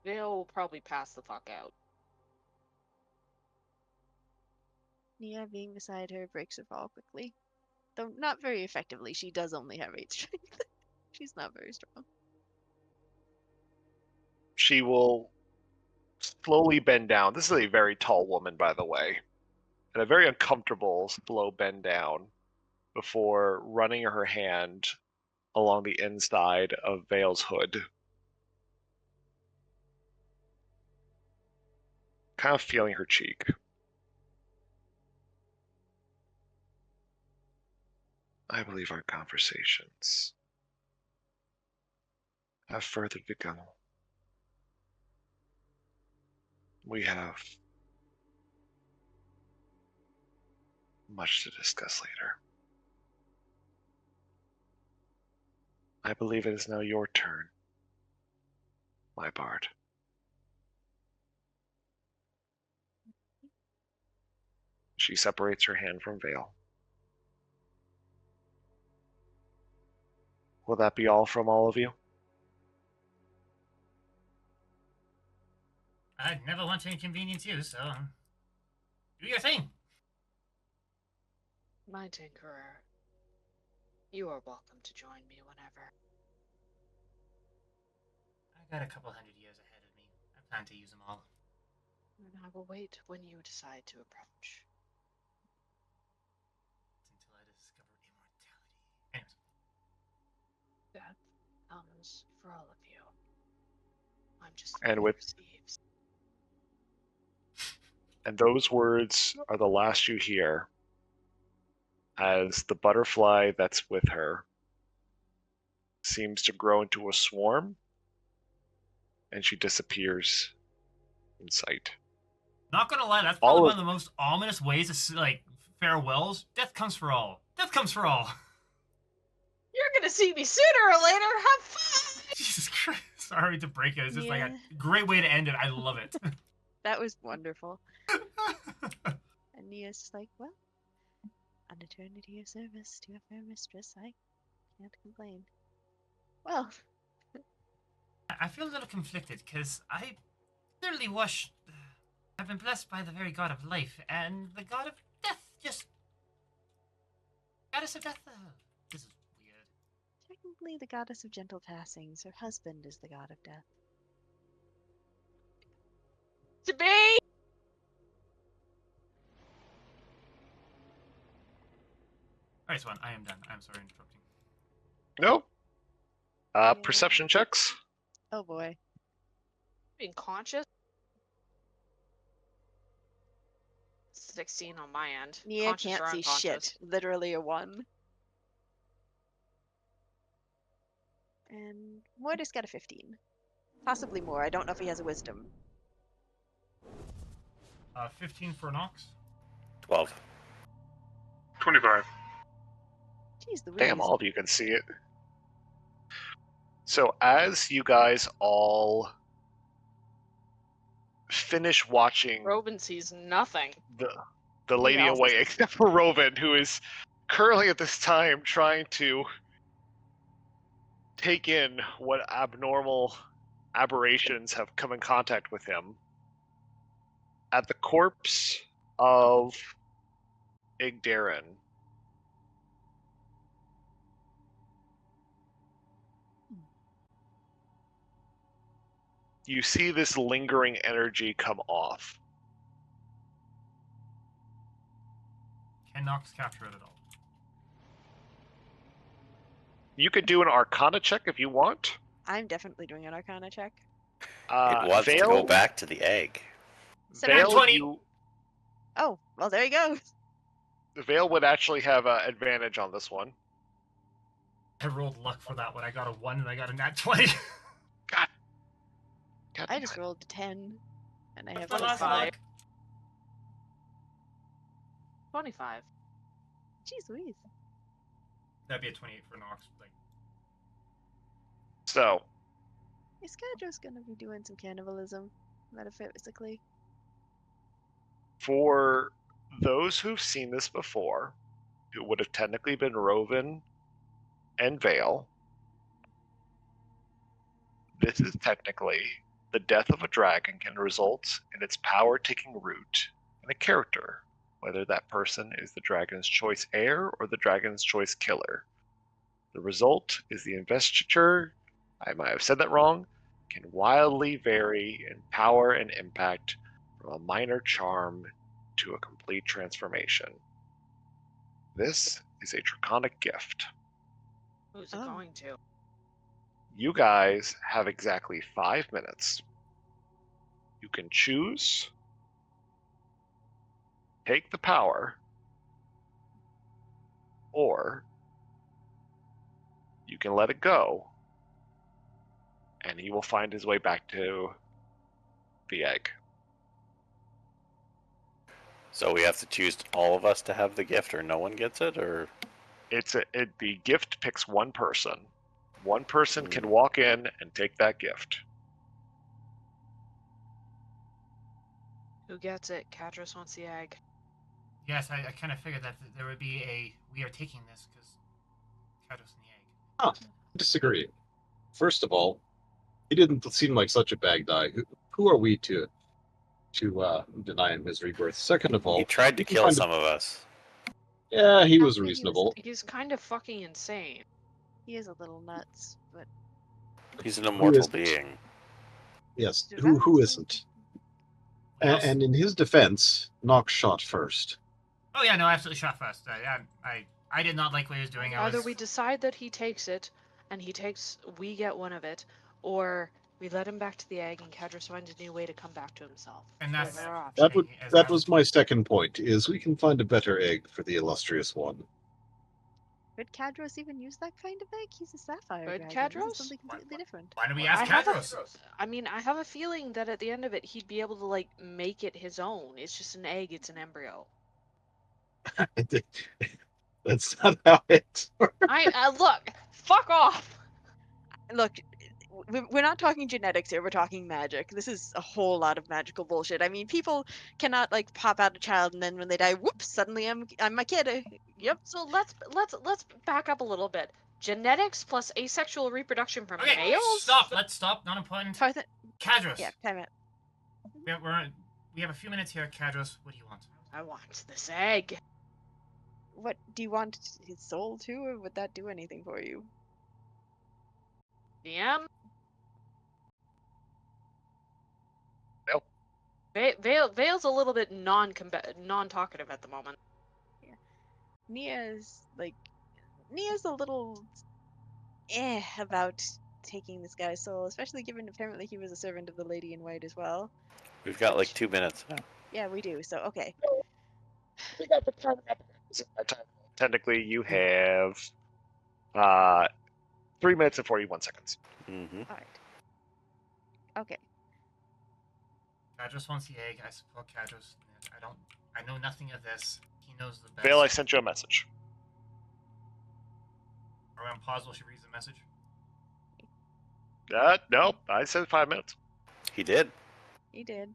Veil will probably pass the fuck out. Nia, being beside her, breaks her fall quickly. Though not very effectively. She does only have 8 strength. She's not very strong. She will slowly bend down. This is a very tall woman, by the way, and a very uncomfortable slow bend down before running her hand along the inside of Vale's hood. Kind of feeling her cheek. I believe our conversations have further begun. We have much to discuss later. I believe it is now your turn, my bard. She separates her hand from Vale. Will that be all from all of you? I'd never want to inconvenience you, so do your thing. My Tinkerer, you are welcome to join me whenever. I got a couple hundred years ahead of me. I plan to use them all. And I will wait when you decide to approach. Until I discover immortality. Anyways. Death comes for all of you. I'm just And the with- receives. And those words are the last you hear as the butterfly that's with her seems to grow into a swarm and she disappears in sight. Not gonna lie, that's All probably one of- of the most ominous ways to like farewells. Death comes for all. Death comes for all. You're gonna see me sooner or later. Have fun. Jesus Christ! Sorry to break it. It's just like Yeah. a great way to end it. I love it. That was wonderful. And Nia's just like, well, an eternity of service to a fair mistress. I can't complain. Well, I feel a little conflicted because I literally wish I've been blessed by the very god of life and the god of death. Just goddess of death. This is weird. technically the goddess of gentle passings. Her husband is the god of death. To be. All right, Swan. I am done. I'm sorry interrupting. Nope. Yeah. Perception checks. Oh boy. Being conscious. 16 on my end. Nia Conscious can't or see unconscious? shit. Literally a 1. And Mortis got a 15. Possibly more. I don't know if he has a wisdom. 15 for Nox. 12. 25. Jeez, the Damn, all of you can see it. So as you guys all finish watching Robin sees nothing. the lady else away, is- except for Rovan, who is currently at this time trying to take in what abnormal aberrations have come in contact with him. At the corpse of Igdarin, you see this lingering energy come off. Can Nox capture it at all? You could do an Arcana check if you want. I'm definitely doing an Arcana check. It wants to go back to the egg. Vale, 20. you Oh, well, there you go. Vale would actually have advantage on this one. I rolled luck for that one. I got a 1 and I got a nat 20. God I damn just it. rolled a 10, and I have My last 25. luck. 25. Jeez Louise. That'd be a 28 for Nox. Like, So, Is Cadro's gonna be doing some cannibalism, metaphysically? for those who've seen this before, it would have technically been Roven and Vale. This is technically the death of a dragon can result in its power taking root in a character, whether that person is the dragon's choice heir or the dragon's choice killer. The result is the investiture, I might have said that wrong, can wildly vary in power and impact from a minor charm to a complete transformation. This is a draconic gift. Who's it Oh. going to? You guys have exactly 5 minutes. You can choose, take the power, or you can let it go, and he will find his way back to the egg. So we have to choose all of us to have the gift, or no one gets it, or The gift picks one person. One person can walk in and take that gift. Who gets it? Cadros wants the egg. yes, I kind of figured that there would be a we are taking this because Cadros in the egg. Disagree. First of all, he didn't seem like such a bad guy. Who are we to deny him his rebirth? Second of all, he tried to we can kill find some of us. Yeah, he was Actually, reasonable. He's kind of fucking insane. He is a little nuts, but He's an immortal isn't? being. Yes, Did who Valentine- isn't? We also- And in his defense, Nox shot first. Oh yeah, no, absolutely shot first. I did not like what he was doing. I Either was we decide that he takes it, and we get one of it, or we let him back to the egg, and Cadros finds a new way to come back to himself. And that's- Those are our options. That was my second point, is we can find a better egg for the illustrious one. Could Cadros even use that kind of egg? He's a sapphire Could dragon. This Cadros? is something completely different. Why don't we I ask have a- Cadros? I mean, I have a feeling that at the end of it, he'd be able to like make it his own. It's just an egg. It's an embryo. That's not how it works. Look. Fuck off. Look, we're not talking genetics here. We're talking magic. This is a whole lot of magical bullshit. I mean, people cannot like pop out a child and then when they die, whoops, suddenly I'm a kid. Yep. So let's back up a little bit. Genetics plus asexual reproduction from Okay, males. stop. Let's stop. Not important. Tarthan, Cadros. yeah, time out. We have a few minutes here. Cadros, what do you want? I want this egg. What do you want his soul too, or would that do anything for you? DM. Vale. Vale's a little bit non-talkative at the moment. Nia's a little about taking this guy's soul, especially given apparently he was a servant of the Lady in White as well. We've got like 2 minutes now. Yeah, we do. So okay. Technically, you have 3 minutes and 41 seconds. Mm-hmm. All right. Okay. Cadros wants the egg. I support Cadros. I know nothing of this. He knows the best. Vale, I sent you a message. Are we on pause while she reads the message? No, I said 5 minutes. He did. He did.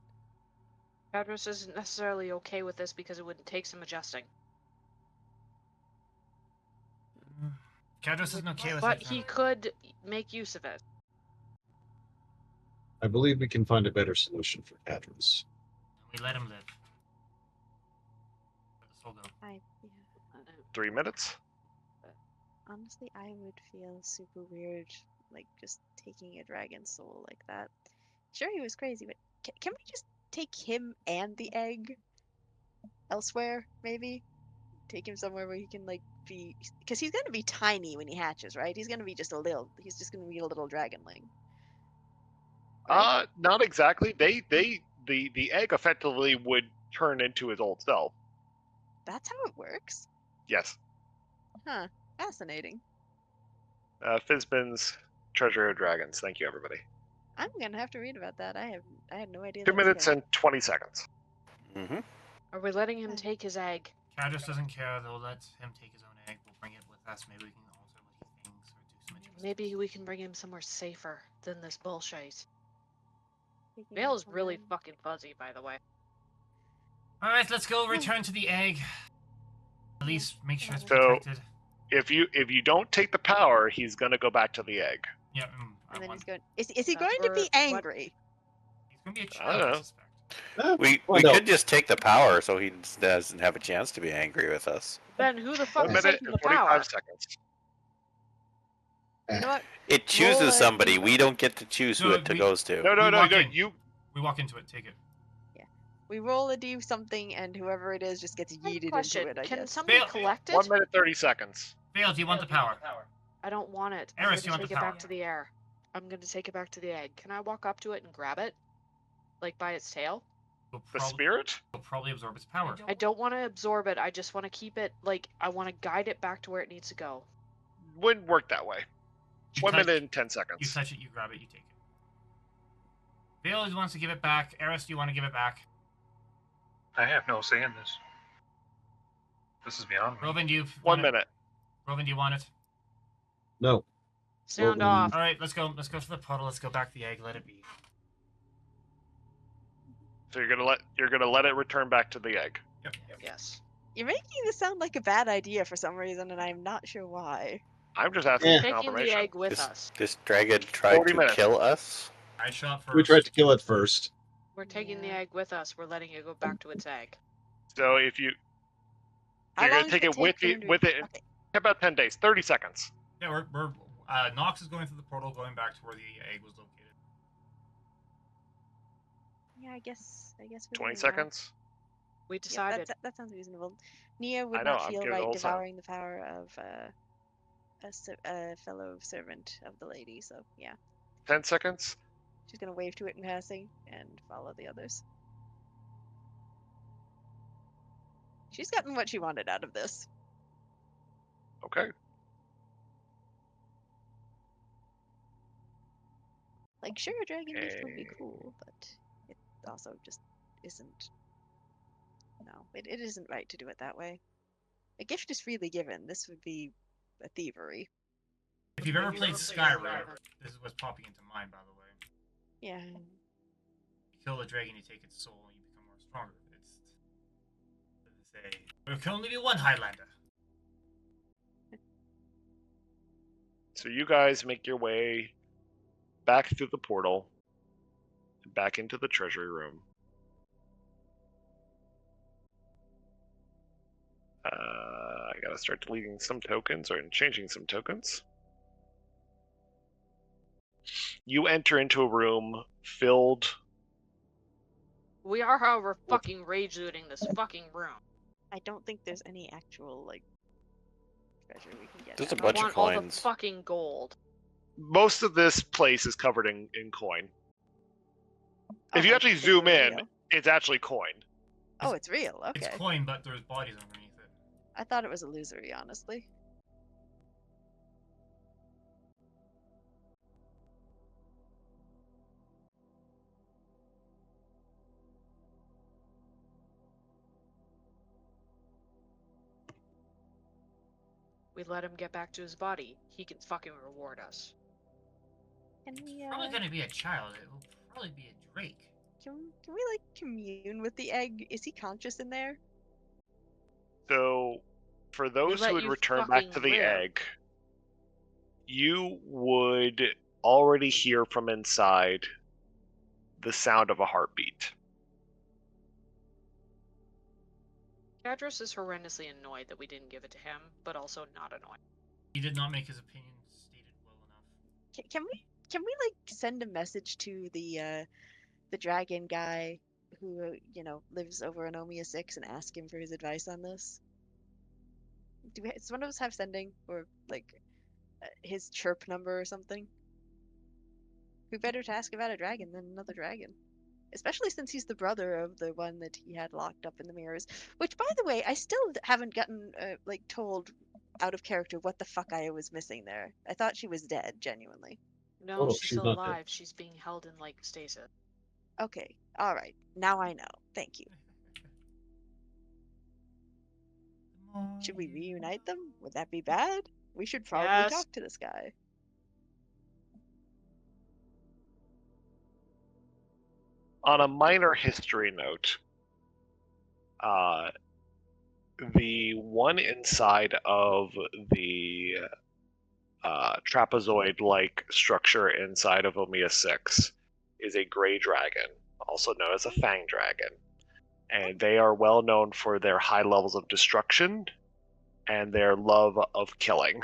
Cadros isn't necessarily okay with this because it would take some adjusting. Cadros isn't okay with But it. he could make use of it. I believe we can find a better solution for Cadros. We let him live. Let the soul go. Yeah. 3 minutes. Honestly, I would feel super weird, like just taking a dragon's soul like that. Sure, he was crazy, but can we just take him and the egg elsewhere? Maybe take him somewhere where he can like be, because he's gonna be tiny when he hatches, right? He's gonna be just a little. He's just gonna be a little dragonling. Right? Not exactly. The egg effectively would turn into his old self. That's how it works? Yes. Huh. Fascinating. Fizbin's Treasure of Dragons. Thank you, everybody. I'm gonna have to read about that. I had no idea 2 that was a minutes thing. and 20 seconds. Mm-hmm. Are we letting him take his egg? Cadris doesn't care. They'll let him take his own egg. We'll bring it with us. Maybe we can alter what he thinks or do some adjustments. Maybe we can bring him somewhere safer than this bullshit. Taking Vale's it really somewhere. fucking fuzzy, by the way. All right, let's go. Return to the egg. At least make sure it's So- protected. If you don't take the power, he's gonna go back to the egg. Yeah, I And then want. he's going. Is he That's going to be what- angry? He's gonna be a I child, don't I know. suspect. We Well, no. could just take the power so he doesn't have a chance to be angry with us. Then who the fuck 1 is minute taking and the 45 power? seconds. You know what? It chooses Roll a somebody. d- We don't get to choose who No, it goes to. No, We walk in. you. We walk into it. Take it. We roll a d something, and whoever it is just gets I have a yeeted question. into it. I Can guess. somebody Vale- collect it? 1 minute 30 seconds. Vale, do you want the power? I don't want it. I'm Eris, gonna you want take the it back power? to the air. I'm gonna take it back to the egg. Can I walk up to it and grab it? Like by its tail? The spirit? Will probably absorb its power. I don't want to absorb it. I just want to keep it, like, I want to guide it back to where it needs to go. Wouldn't work that way. You 1 touch- minute and 10 You seconds. touch it, you grab it, you take it. Vale wants to give it back. Eris, do you want to give it back? I have no say in this. This is beyond me. Rovan, do you 1 want it? minute. Rovan, do you want it? No. Sound Well, off. All right, let's go. Let's go to the puddle. Let's go back to the egg. Let it be. So you're gonna let it return back to the egg. Yep. Yes. You're making this sound like a bad idea for some reason, and I'm not sure why. I'm just asking Yeah. for Taking the confirmation. egg with us. This dragon tried 40 to minutes. kill us. I shot first. We tried to kill it first. We're taking the Yeah. egg with us. We're letting it go back to its egg. So if you How you're gonna long take does it with for him to- with it in Okay. about 10 days, 30 seconds. Yeah, we're Nox is going through the portal, going back to where the egg was located. Yeah, I guess. We 20 don't know. seconds. We Yeah, decided. that sounds reasonable. Nia would I know, not I'm feel giving the right whole time. devouring the power of a fellow servant of the lady. So yeah, 10 seconds. she's gonna wave to it in passing and follow the others. She's gotten what she wanted out of this. Okay. Like, sure, a dragon gift would be Okay. cool, but it also just isn't. No, it isn't right to do it that way. A gift is freely given. This would be a thievery. If you've ever played Skyrim, this is what's popping into mind, by the way. Yeah. You kill the dragon, you take its soul, and you become more stronger. It's say there can only be one Highlander. So you guys make your way back through the portal, back into the treasury room. I gotta start deleting some tokens or changing some tokens. You enter into a room filled. We are, however, fucking rage looting this fucking room. I don't think there's any actual, like, treasure we can get. There's out a of bunch I of want all the coins. fucking gold. Most of this place is covered in coin. it. If you like, actually it's zoom in, real. it's actually coin. Oh, it's real. Okay. It's coin, but there's bodies underneath it. I thought it was illusory, honestly. We let him get back to his body. He can fucking reward us. Can we, Probably gonna be a child. It will probably be a drake. can we, like, commune with the egg? Is he conscious in there? So, for those let who would you return back to fucking the live. egg, you would already hear from inside the sound of a heartbeat. Cadros is horrendously annoyed that we didn't give it to him, but also not annoyed. He did not make his opinion stated well enough. Can we like send a message to the dragon guy who lives over in Omia 6 and ask him for his advice on this? Does one of us have sending or like his chirp number or something? Who better to ask about a dragon than another dragon? especially since he's the brother of the one that he had locked up in the mirrors. Which, by the way, I still haven't gotten told out of character what the fuck I was missing there. I thought she was dead, genuinely. No, Oh, she's she's still not dead. alive. She's being held in like stasis. Okay, all right, now I know. Thank you. Should we reunite them? Would that be bad? We should probably Yes. talk to this guy. On a minor history note, the one inside of the trapezoid-like structure inside of Omiya 6 is a gray dragon, also known as a fang dragon. And they are well known for their high levels of destruction and their love of killing.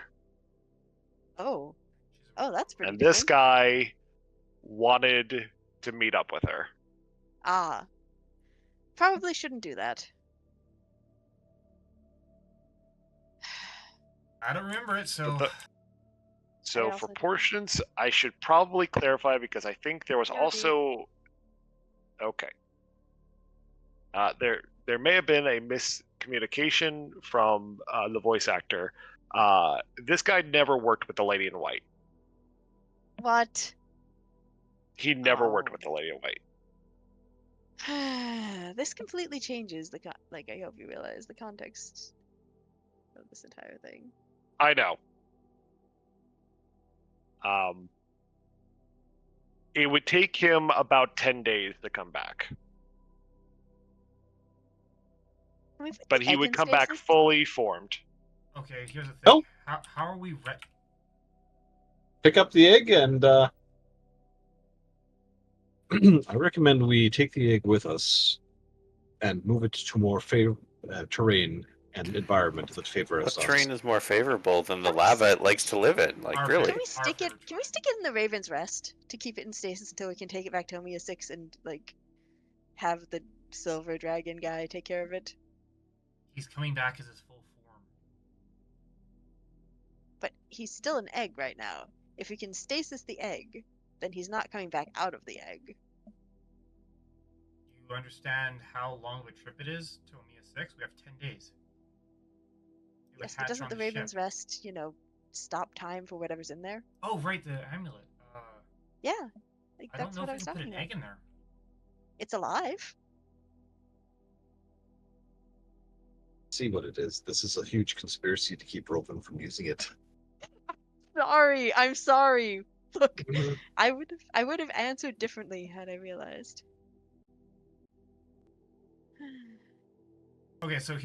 Oh, that's pretty And this different. guy wanted to meet up with her. Ah, probably shouldn't do that. I don't remember it, so So I for also don't. portions, I should probably clarify because I think there was BRB. also okay. There may have been a miscommunication from the voice actor. This guy never worked with the Lady in White. What? He never worked Oh. with the Lady in White. This completely changes the I hope you realize the context of this entire thing. I know. It would take him about 10 days to come back. Can we put But the he egg would in come back stasis? fully formed. okay. Here's the thing. Oh. How are we? Pick up the egg, and I recommend we take the egg with us and move it to more terrain and environment that favor What us. terrain is more favorable than the lava it likes to live in? Like, Arthur. really? Can we stick it? Arthur. Can we stick it in the Raven's Rest to keep it in stasis until we can take it back to Omiya 6 and have the silver dragon guy take care of it? He's coming back as his full form. But he's still an egg right now. If we can stasis the egg, then he's not coming back out of the egg. You understand how long of a trip it is to Omiya 6? We have 10 days. It would Yes, but hatch doesn't on the the Raven's ship. Rest, stop time for whatever's in there? Oh, right, the amulet. Yeah, I don't that's know what if I we was can put talking an about. egg in there. It's alive. See what it is. This is a huge conspiracy to keep Roven from using it. Sorry, I'm sorry. Look, Mhm. I would have answered differently had I realized. Okay, so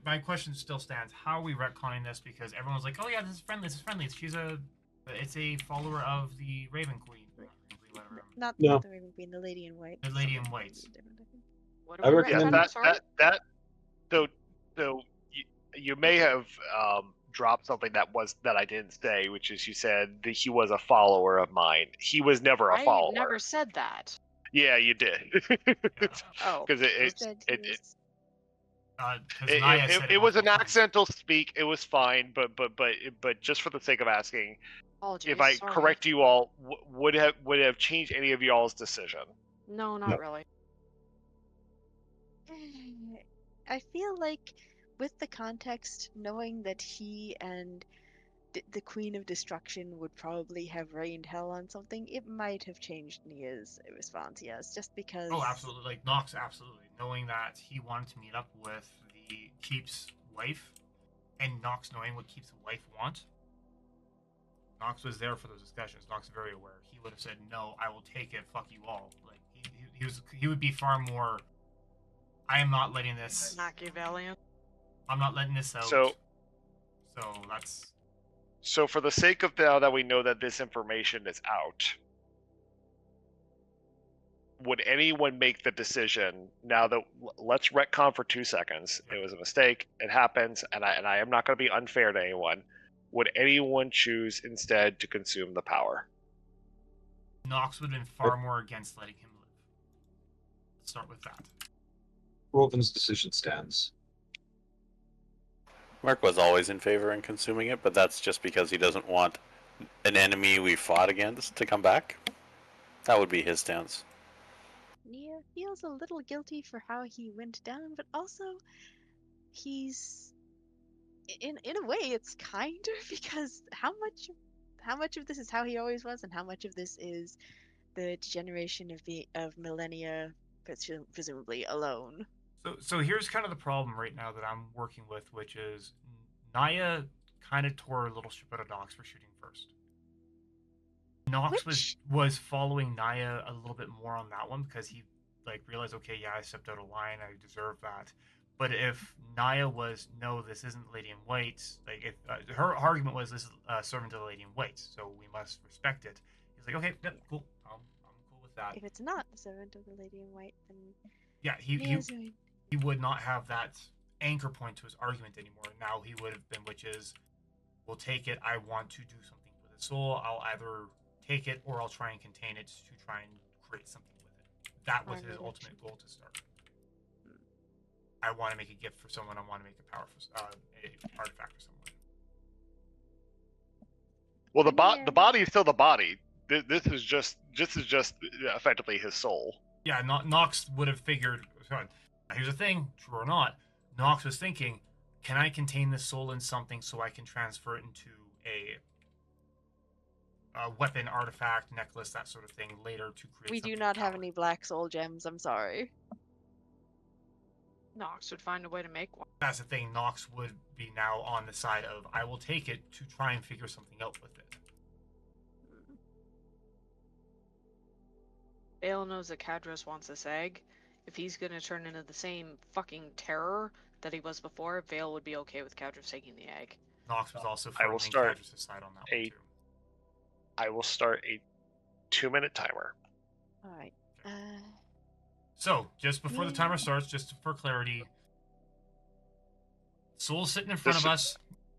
my question still stands. How are we retconning this? Because everyone's like, "Oh yeah, this is friendly. This is friendly. It's a follower of the Raven Queen, whatever. Not No. the Raven Queen, the Lady in White. The Lady in Something White. completely different, I think. What I are we recommend- Yeah, retconning? Sorry. that so you may have dropped something that I didn't say, which is you said that he was a follower of mine. He was never a I follower. never said that. Yeah, you did. Oh. Because You said he was- Because Naya said it was an multiple times. accidental speak. It was fine, but just for the sake of asking, Apologies. if I sorry. correct you all, would have changed any of y'all's decision? No, not No. really. I feel like with the context, knowing that he and the Queen of Destruction would probably have rained hell on something, it might have changed Nia's response, yes, just because... Oh, absolutely. Like, Nox, absolutely. Knowing that he wanted to meet up with the Keep's wife, and Nox knowing what Keep's wife wants, Nox was there for those discussions. Nox is very aware. He would have said, no, I will take it, fuck you all. Like, he would be far more, I am not letting this, Machiavellian. I'm not letting this out. So that's... So for the sake of now that we know that this information is out, would anyone make the decision now that let's retcon for 2 seconds? It was a mistake. It happens, and I am not going to be unfair to anyone. Would anyone choose instead to consume the power? Nox would have been far more against letting him live. Let's start with that. Roven's decision stands. Mark was always in favor in consuming it, but that's just because he doesn't want an enemy we fought against to come back. That would be his stance. Nia feels a little guilty for how he went down, but also he's in a way it's kinder because how much of this is how he always was, and how much of this is the degeneration of millennia, presumably alone. So here's kind of the problem right now that I'm working with, which is Naya kind of tore a little strip out of Nox for shooting first. Nox was following Naya a little bit more on that one because he realized, okay, yeah, I stepped out of line, I deserve that. But if Naya was, no, this isn't Lady in White, if her argument was this is a servant of the Lady in White, so we must respect it. He's like, okay, yep, cool, I'm cool with that. If it's not the servant of the Lady in White, then yeah, he would not have that anchor point to his argument anymore. Now he would have been, which is, we'll take it. I want to do something with his soul. I'll either take it or I'll try and contain it to try and create something with it. That was his ultimate goal to start. I want to make a gift for someone. I want to make a powerful artifact for someone. Well, the body is still the body. This is just effectively his soul. Yeah, Nox would have figured. Here's the thing, true or not, Nox was thinking, can I contain this soul in something so I can transfer it into a weapon, artifact, necklace, that sort of thing later to create. We do not have any black soul gems. I'm sorry. Nox would find a way to make one. That's the thing. Nox would be now on the side of, I will take it to try and figure something out with it. Vale knows that Kadros wants this egg. If he's gonna turn into the same fucking terror that he was before, Vale would be okay with Kadros taking the egg. Nox was also firmly Kadros' side on that one too. I will start a 2-minute timer. All right. So, just before the timer starts, just for clarity, soul's sitting in front of us.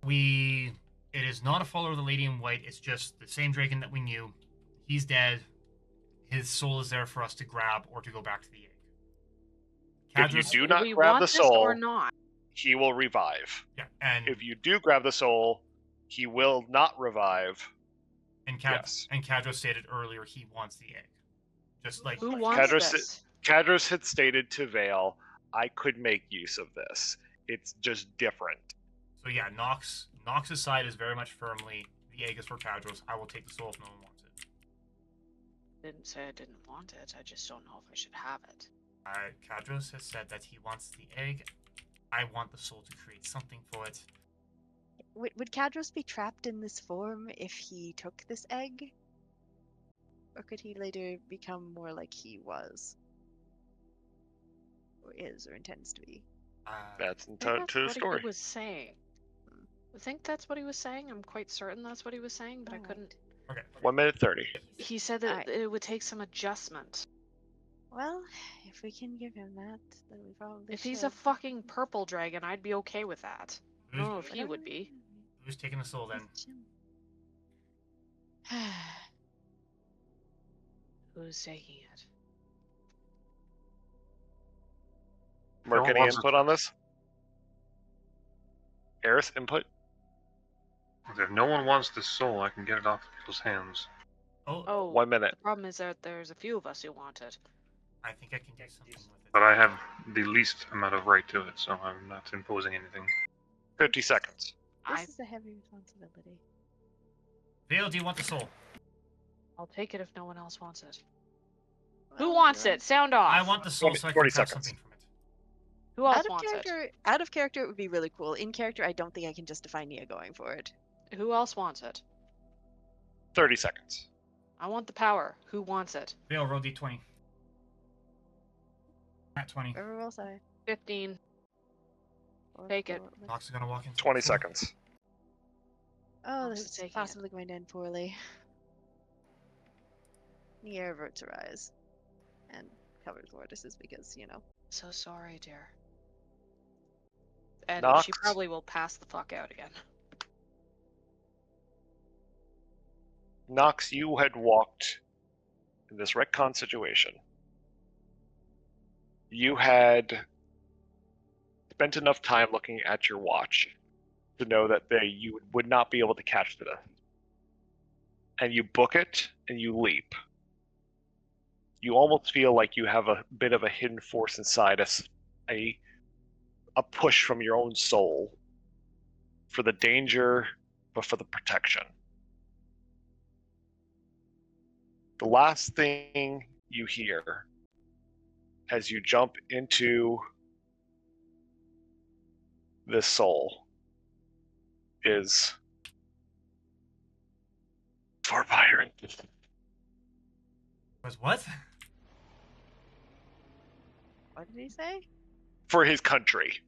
It is not a follower of the Lady in White. It's just the same dragon that we knew. He's dead. His soul is there for us to grab or to go back to the egg. Kadros, if you do not grab the soul, or not? He will revive. Yeah, and if you do grab the soul, he will not revive. And Kadros stated earlier he wants the egg. Just like who wants this? Kadros had stated to Vale, I could make use of this. It's just different. So yeah, Nox's side is very much firmly, the egg is for Kadros. I will take the soul if no one wants it. Didn't say I didn't want it. I just don't know if I should have it. Kadros has said that he wants the egg. I want the soul to create something for it. Would Kadros be trapped in this form if he took this egg? Or could he later become more like he was? Or is, or intends to be? That's to the story. What he was saying. I think that's what he was saying. I'm quite certain that's what he was saying, but I couldn't. Okay. 1:30. He said that it would take some adjustment. Well, if we can give him that, then we probably If he's a fucking purple dragon, I'd be okay with that. I don't know if he would be. Who's taking the soul then? Who's taking it? Merc, any input on this? Eris, input? If no one wants this soul, I can get it off people's hands. Oh, 1 minute. The problem is that there's a few of us who want it. I think I can do something with it. But I have the least amount of right to it, so I'm not imposing anything. 50 seconds. This is a heavy responsibility. Vale, do you want the soul? I'll take it if no one else wants it. Who wants it? Sound off. I want the soul so I can grab something from it. Who else wants it? Out of character, it would be really cool. In character, I don't think I can justify Nia going for it. Who else wants it? 30 seconds. I want the power. Who wants it? Vale, roll d20. At 20. Whoever will say. 15. Take it. Nox is gonna walk in. 20 seconds. Oh, Who's this is taking possibly going to end poorly. Nia averts her eyes. And covers Vortices because, you know. So sorry, dear. And Nox. she probably will pass the fuck out again. Nox, you had walked in this retcon situation. You had spent enough time looking at your watch to know that you would not be able to catch the death. And you book it and you leap. you almost feel like you have a bit of a hidden force inside us, a push from your own soul for the danger, but for the protection. The last thing you hear as you jump into this soul is for Byron. Was what? What did he say? For his country.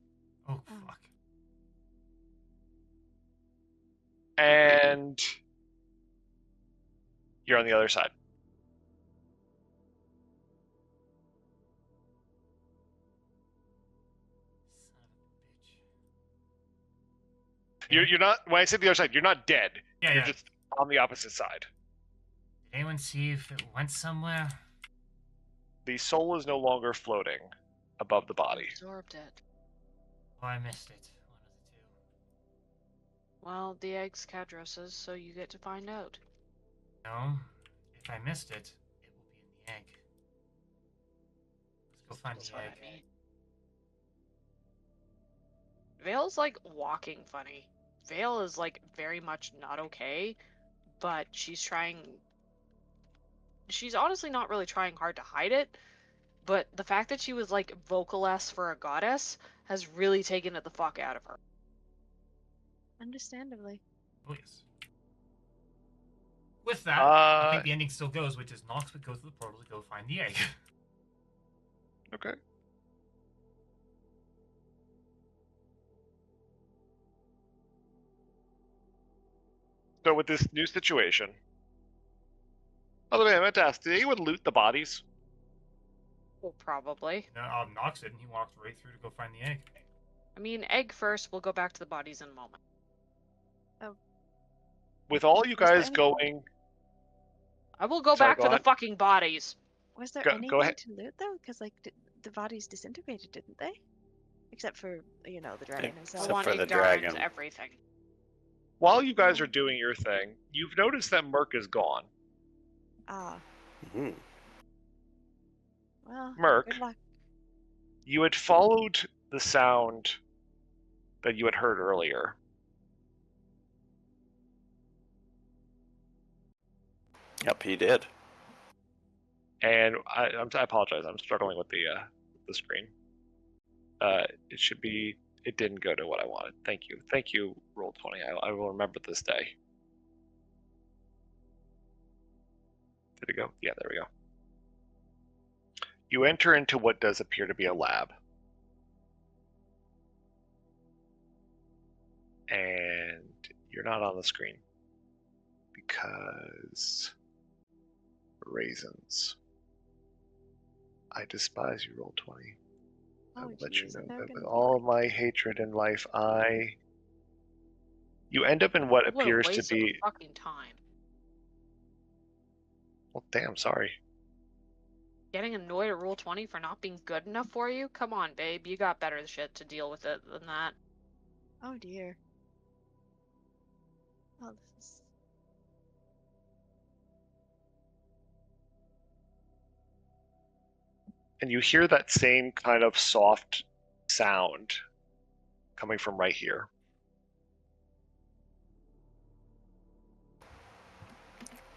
Oh, Oh. fuck. And you're on the other side. Son of a bitch. You're not, when I say the other side, you're not dead. Yeah, You're yeah. just on the opposite side. Did anyone see if it went somewhere? The soul is no longer floating above the body. Absorbed it. Oh, I missed it. One of the two. Well, the egg's Kadros's, so you get to find out. No. If I missed it, it will be in the egg. Let's go find That's the what egg. I mean. Vale's like walking funny. Vale is like very much not okay, but she's trying. She's honestly not really trying hard to hide it, but the fact that she was like vocaless for a goddess has really taken it the fuck out of her. Understandably. Oh, yes. With that, I think Uh, the ending still goes, which is Nox would go to the portal to go find the egg. Okay. So with this new situation, by the way, I meant to ask, did anyone loot the bodies? Well, probably. No, Nox didn't. He walked right through to go find the egg. I mean, egg first. We'll go back to the bodies in a moment. With all you Was there guys any- going, I will go Sorry, back go for the ahead. fucking bodies. Was there Go anything ahead. to loot though? Because like the bodies disintegrated, didn't they? Except for the dragon I himself. Except want for the Igdarin's dragon. everything. while you guys are doing your thing, you've noticed that Merc is gone. Ah, Mhm. well. Merc. Good luck. You had followed the sound that you had heard earlier. Yep, he did. And I apologize. I'm struggling with the screen. It should be. It didn't go to what I wanted. Thank you. Roll20. I will remember this day. Did it go? Yeah, there we go. You enter into what does appear to be a lab, and you're not on the screen because raisins. I despise you, Roll20. I will let you jeez, know they're that gonna with be all like- of my hatred in life, you end up in what What a appears to waste of be. fucking time. Well, damn, sorry. Getting annoyed at Rule20 for not being good enough for you? Come on, babe. You got better shit to deal with it than that. Oh dear. Oh, this is. And you hear that same kind of soft sound coming from right here.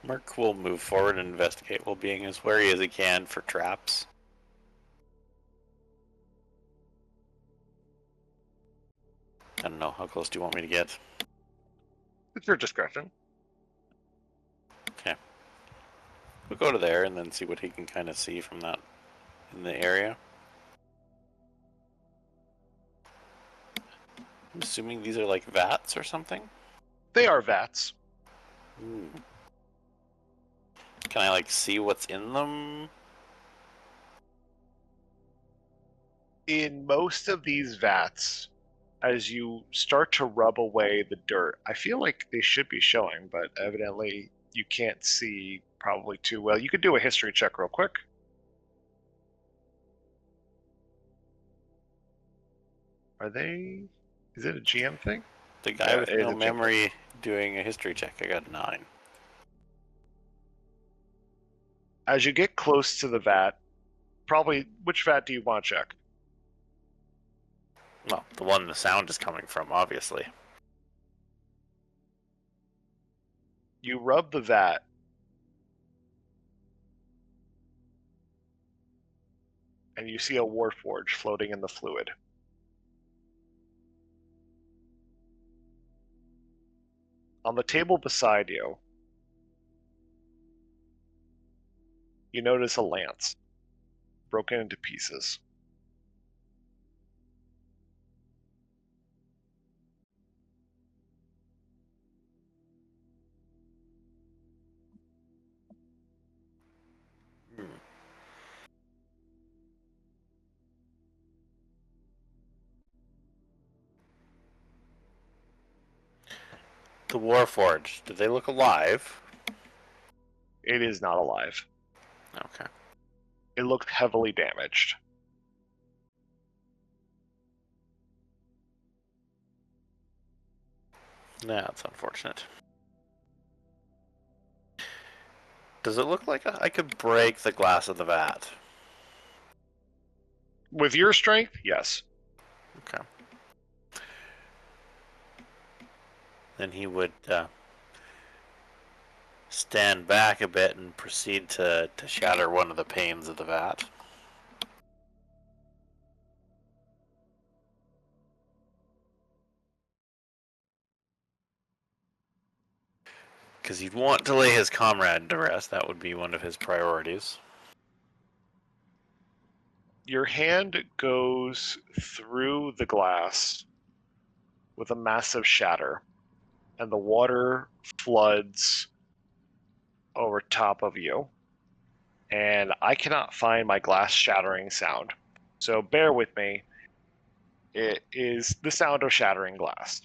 Merc will move forward and investigate while being as wary as he can for traps. I don't know, how close do you want me to get? It's your discretion. Okay. We'll go to there and then see what he can kind of see from that in the area. I'm assuming these are like vats or something? They are vats. Ooh. Can I like see what's in them? In most of these vats, as you start to rub away the dirt, I feel like they should be showing, but evidently you can't see probably too well. You could do a history check real quick. Are they? Is it a GM thing? The guy Yeah, with it is no a check. memory doing a history check. I got 9. As you get close to the vat, probably which vat do you want to check? Well, the one the sound is coming from, obviously. You rub the vat. And you see a warforge floating in the fluid. On the table beside you, you notice a lance broken into pieces. Hmm. The Warforged, do they look alive? It is not alive. Okay. It looked heavily damaged. Yeah, that's unfortunate. Does it look like I could break the glass of the vat? With your strength, yes. Okay. Then he would stand back a bit and proceed to shatter one of the panes of the vat. Because he'd want to lay his comrade to rest. That would be one of his priorities. Your hand goes through the glass with a massive shatter, and the water floods over top of you. And I cannot find my glass shattering sound. So bear with me. It is the sound of shattering glass.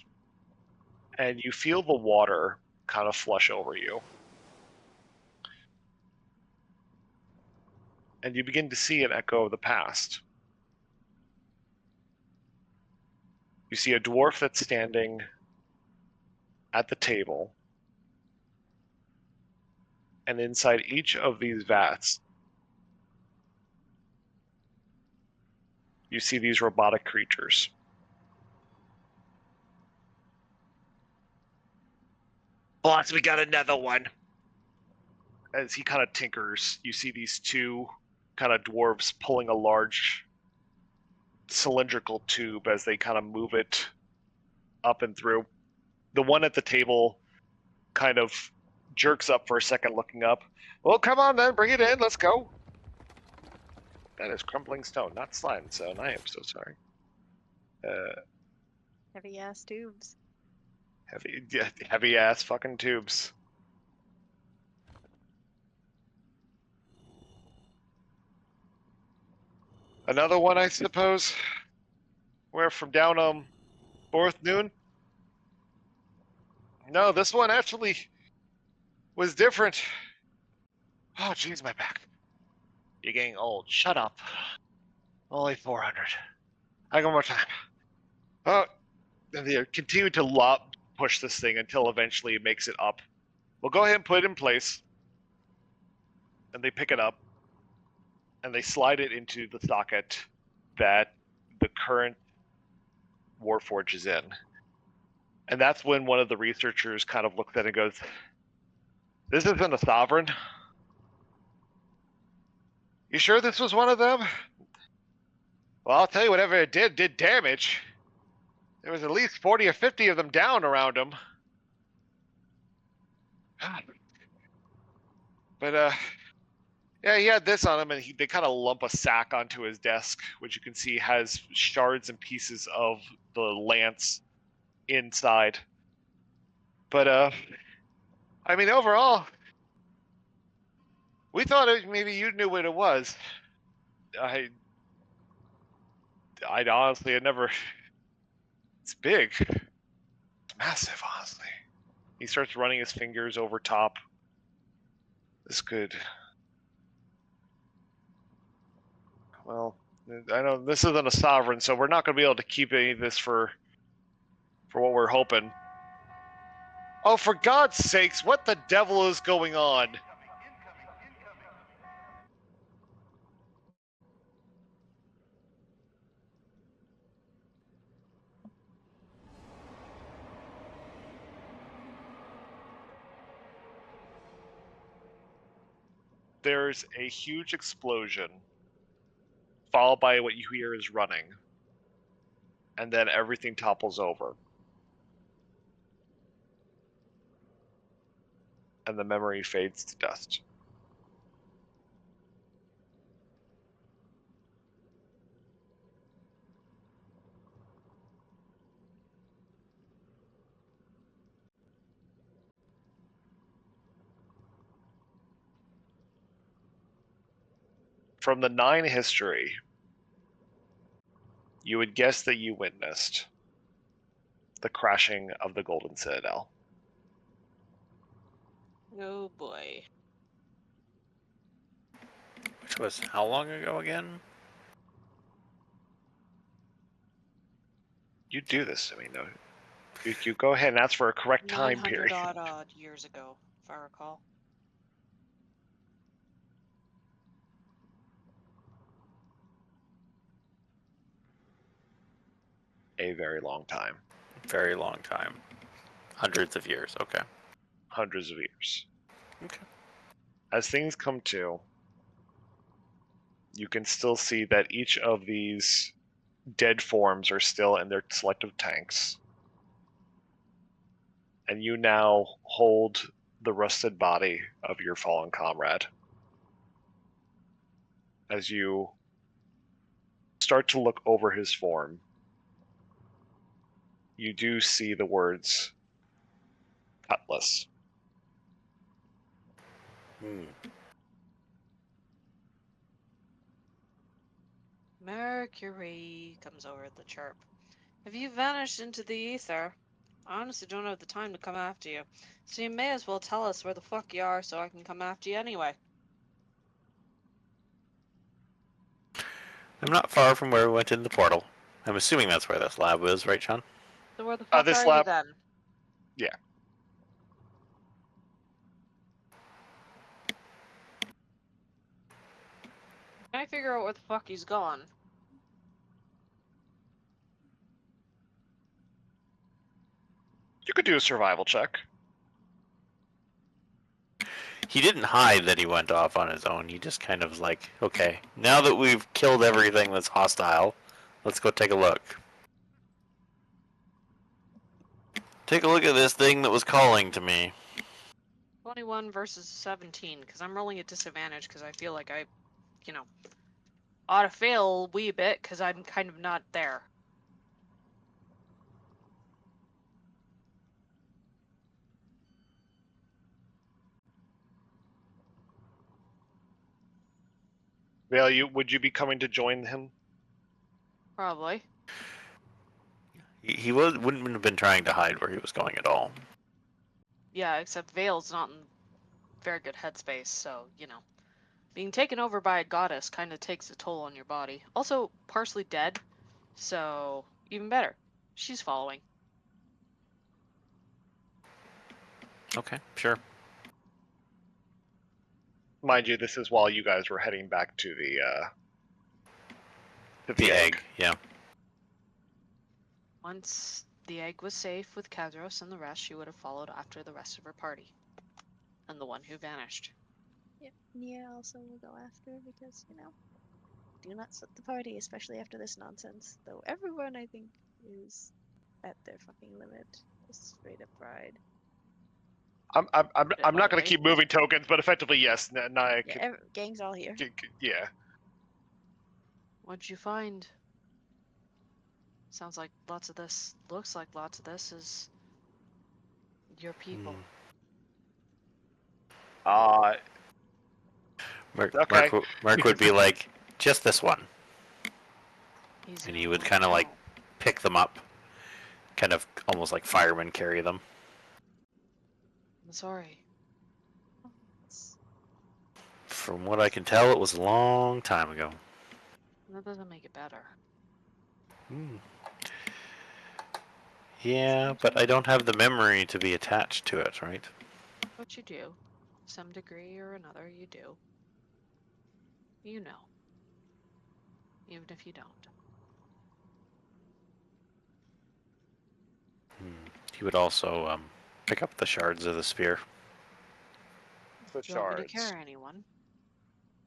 And you feel the water kind of flush over you. And you begin to see an echo of the past. You see a dwarf that's standing at the table. And inside each of these vats, you see these robotic creatures. Boss, we got another one. As he kind of tinkers, you see these two kind of dwarves pulling a large cylindrical tube as they kind of move it up and through. The one at the table kind of jerks up for a second, looking up. Well, come on then, bring it in, let's go. That is crumbling stone, not slime stone. I am so sorry. Heavy ass tubes. Heavy ass fucking tubes. Another one, I suppose. We're from down Fourth Noon. No, this one actually was different. Oh, jeez, my back. You're getting old. Shut up. Only 400. I go one more time. Oh, and they continue to push this thing until eventually it makes it up. We'll go ahead and put it in place. And they pick it up. And they slide it into the socket that the current Warforge is in. And that's when one of the researchers kind of looks at it and goes, "This isn't a sovereign. You sure this was one of them?" Well, I'll tell you, whatever it did damage. There was at least 40 or 50 of them down around him. But, yeah, he had this on him, and they kind of lump a sack onto his desk, which you can see has shards and pieces of the lance inside. But, I mean, overall, we thought maybe you knew what it was. I honestly had never... It's big. It's massive, honestly. He starts running his fingers over top. This could... Well, I know this isn't a sovereign, so we're not going to be able to keep any of this for what we're hoping. Oh, for God's sakes, what the devil is going on? there's a huge explosion, followed by what you hear is running, and then everything topples over. And the memory fades to dust. From the 9 history, you would guess that you witnessed the crashing of the Golden Citadel. Oh boy. Which was how long ago again? You do this to me, no? You go ahead and ask for a correct time 900 period. odd years ago, if I recall. A very long time. Very long time. Hundreds of years, okay. Hundreds of years. Okay. As things come to, you can still see that each of these dead forms are still in their selective tanks. And you now hold the rusted body of your fallen comrade. As you start to look over his form, you do see the words Cutlass. Mercury comes over at the chirp. If you vanished into the ether, I honestly don't have the time to come after you. So you may as well tell us where the fuck you are so I can come after you anyway. I'm not far from where we went in the portal. I'm assuming that's where this lab is, right, Sean? So where the fuck This are you lab- then? Yeah. Can I figure out where the fuck he's gone? You could do a survival check. He didn't hide that he went off on his own. He just kind of like, okay, now that we've killed everything that's hostile, let's go take a look. Take a look at this thing that was calling to me. 21 versus 17, because I'm rolling at disadvantage because I feel like I, ought to fail a wee bit because I'm kind of not there. Vale, would you be coming to join him? Probably. He wouldn't have been trying to hide where he was going at all. Yeah, except Vale's not in very good headspace, so, Being taken over by a goddess kind of takes a toll on your body. Also, partially dead, so even better. She's following. Okay, sure. Mind you, this is while you guys were heading back to The egg, yeah. Once the egg was safe with Kadros and the rest, she would have followed after the rest of her party. And the one who vanished. Yep, Nia also will go after because, do not split the party, especially after this nonsense. Though everyone, I think, is at their fucking limit. Just straight up pride. I'm not going to keep moving tokens, but effectively, yes. Naya Yeah, gang's all here. yeah. What'd you find? Sounds like lots of this, looks like lots of this is your people. Okay. Mark would be like, just this one. Easy And he on would one kind of now. like pick them up, kind of almost like firemen carry them. I'm sorry. From what I can tell, it was a long time ago. That doesn't make it better. Yeah, but I don't have the memory to be attached to it, right? But you do. Some degree or another, you do. You know. Even if you don't. He would also pick up the shards of the spear. The Do you want me to shards. carry anyone?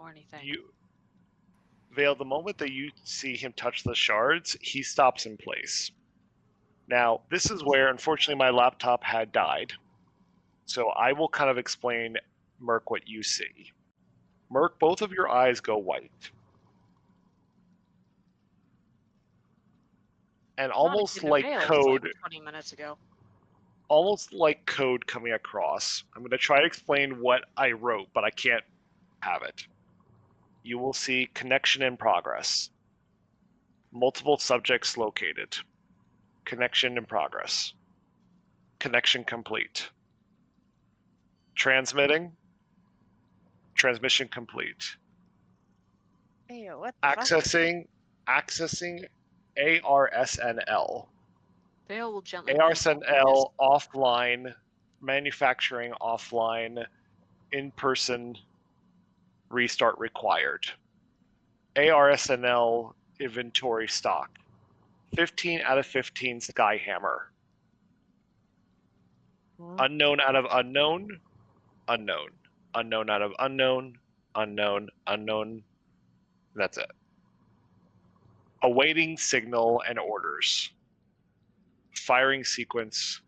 or anything. Vale, the moment that you see him touch the shards, he stops in place. Now, this is where, unfortunately, my laptop had died. So I will kind of explain, Merc, what you see. Merc, both of your eyes go white. And almost like code, 20 minutes ago. almost like code coming across. I'm going to try to explain what I wrote, but I can't have it. You will see connection in progress. Multiple subjects located. Connection in progress. Connection complete. Transmitting. Transmission complete. Hey, what the fuck? Accessing ARSNL. Vale will gently move ARSNL offline, manufacturing offline, in-person restart required. ARSNL inventory stock. 15 out of 15 Skyhammer. Unknown out of unknown, unknown. Unknown out of unknown, unknown, unknown. That's it. Awaiting signal and orders. Firing sequence.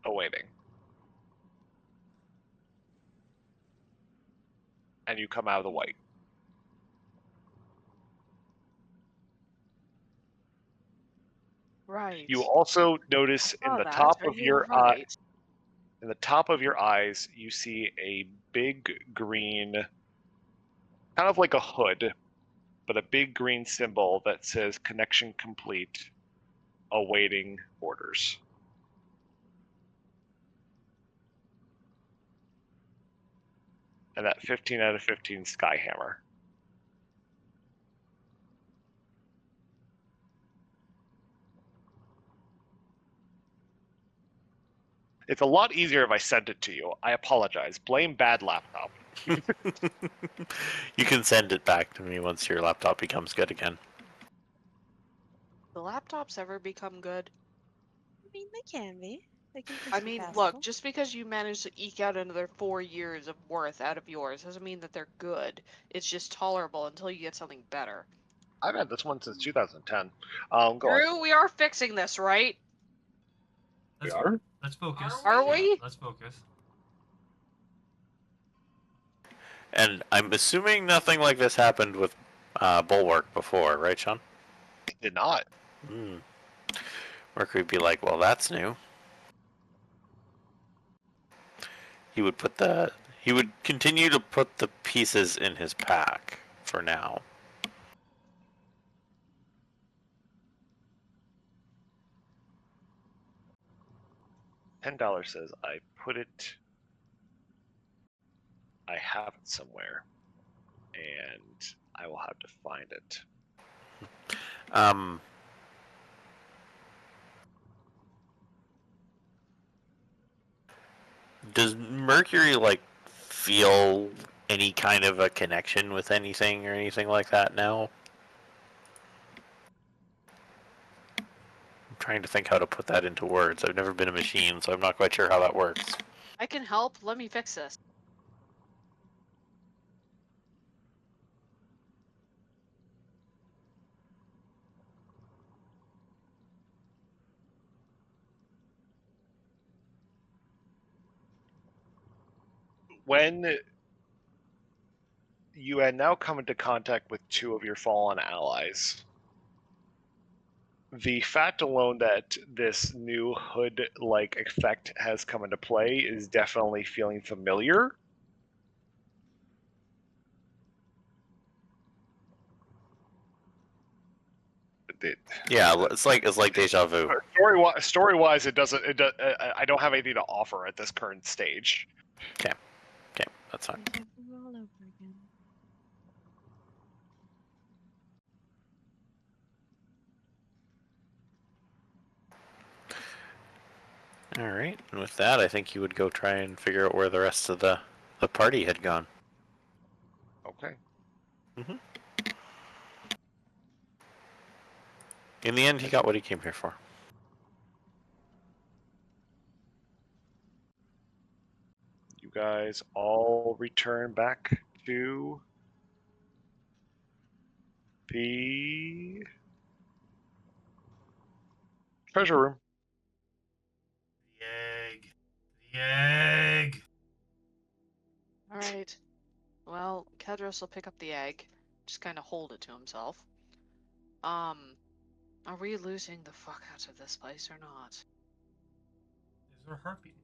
Awaiting. And you come out of the white. Right. You also notice in saw the that, top so of you're your eye, right. in the top of your eyes, you see a big green, kind of like a hood, but a big green symbol that says connection complete, awaiting orders. And that 15 out of 15 Skyhammer. It's a lot easier if I sent it to you. I apologize. Blame bad laptop. You can send it back to me once your laptop becomes good again. The laptops ever become good? I mean, they can be. They can I be mean, passable. look, just because you managed to eke out another 4 years of worth out of yours doesn't mean that they're good. It's just tolerable until you get something better. I've had this one since 2010. Go on. Drew, we are fixing this, right? We are? Let's focus. Are we? Let's focus. And I'm assuming nothing like this happened with Bulwark before, right, Sean? It did not. Mercury would be like, well, that's new. He would continue to put the pieces in his pack for now. $10 says I put it. I have it somewhere, and I will have to find it. Does Mercury like feel any kind of a connection with anything or anything like that now? I'm trying to think how to put that into words. I've never been a machine, so I'm not quite sure how that works. I can help. Let me fix this. When you had now come into contact with two of your fallen allies, the fact alone that this new hood-like effect has come into play is definitely feeling familiar. Yeah, it's like deja vu. Story-wise, it doesn't. I don't have anything to offer at this current stage. Okay, that's fine. All over again. All right, and with that, I think you would go try and figure out where the rest of the party had gone. Okay. In the end, he got what he came here for. You guys all return back to the treasure room. The egg. The egg. All right. Well, Kedros will pick up the egg, just kind of hold it to himself. Are we losing the fuck out of this place or not? Is there a heartbeat in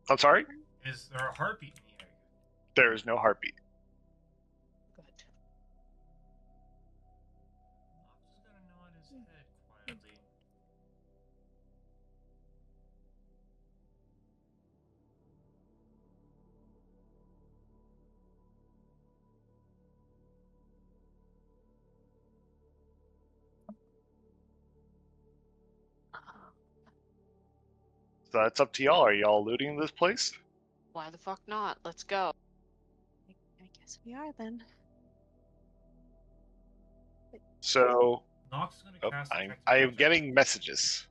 the I'm sorry? egg? Is there a heartbeat in the egg? There is no heartbeat. Good. Nox is gonna nod his head quietly. So that's up to y'all. Are y'all looting this place? Why the fuck not? Let's go. I guess we are then. So Nox is gonna oh, cast I detect am magic. getting messages.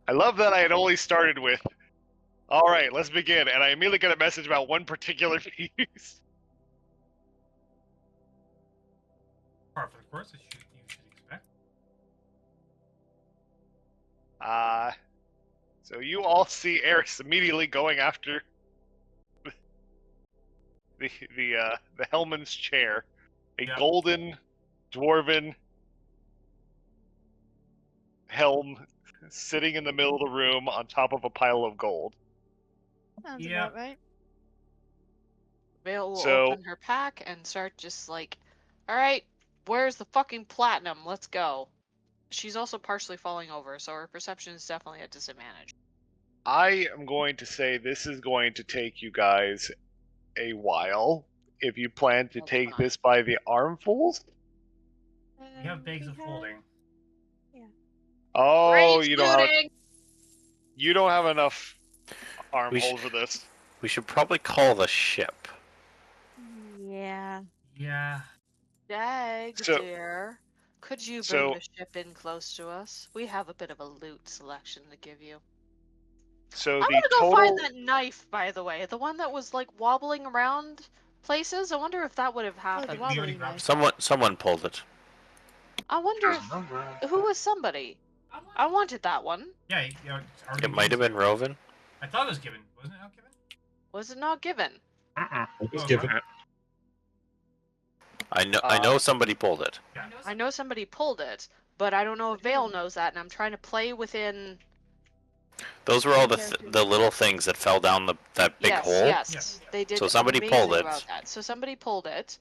I love that I had only started with, all right, let's begin, and I immediately get a message about one particular piece. Par for the course, as you should expect. So you all see Eris immediately going after the Hellman's chair, a Yep. golden dwarven helm sitting in the middle of the room on top of a pile of gold. Sounds Yeah. about right. Vale will So- open her pack and start just like, all right, where's the fucking platinum? Let's go. She's also partially falling over, so her perception is definitely at disadvantage. I am going to say this is going to take you guys a while if you plan to That's take fine. this by the armfuls. We have bags of holding. Oh, Great you don't have looting! you don't have enough arm We hold for this. We should probably call the ship. Yeah. Yeah. Dag, So- dear. Could you bring so- the ship in close to us? We have a bit of a loot selection to give you. So I the want to go total find that knife, by the way. The one that was like wobbling around places. I wonder if that would have happened. We already wobbly grabbed knife. Someone pulled it. I wonder if Remember. who was somebody. I wanted that one. Yeah, it's already It might have been given to you. Roven. I thought it was given. Wasn't it not given? Was it not given? It was Oh, given. right. I know somebody pulled it. Yeah. I know somebody pulled it, but I don't know if Vale knows that, and I'm trying to play within. Those were all the Character. the little things that fell down that big yes, hole. yes, Yes. they did. So somebody amazing pulled it. about that. So somebody pulled it.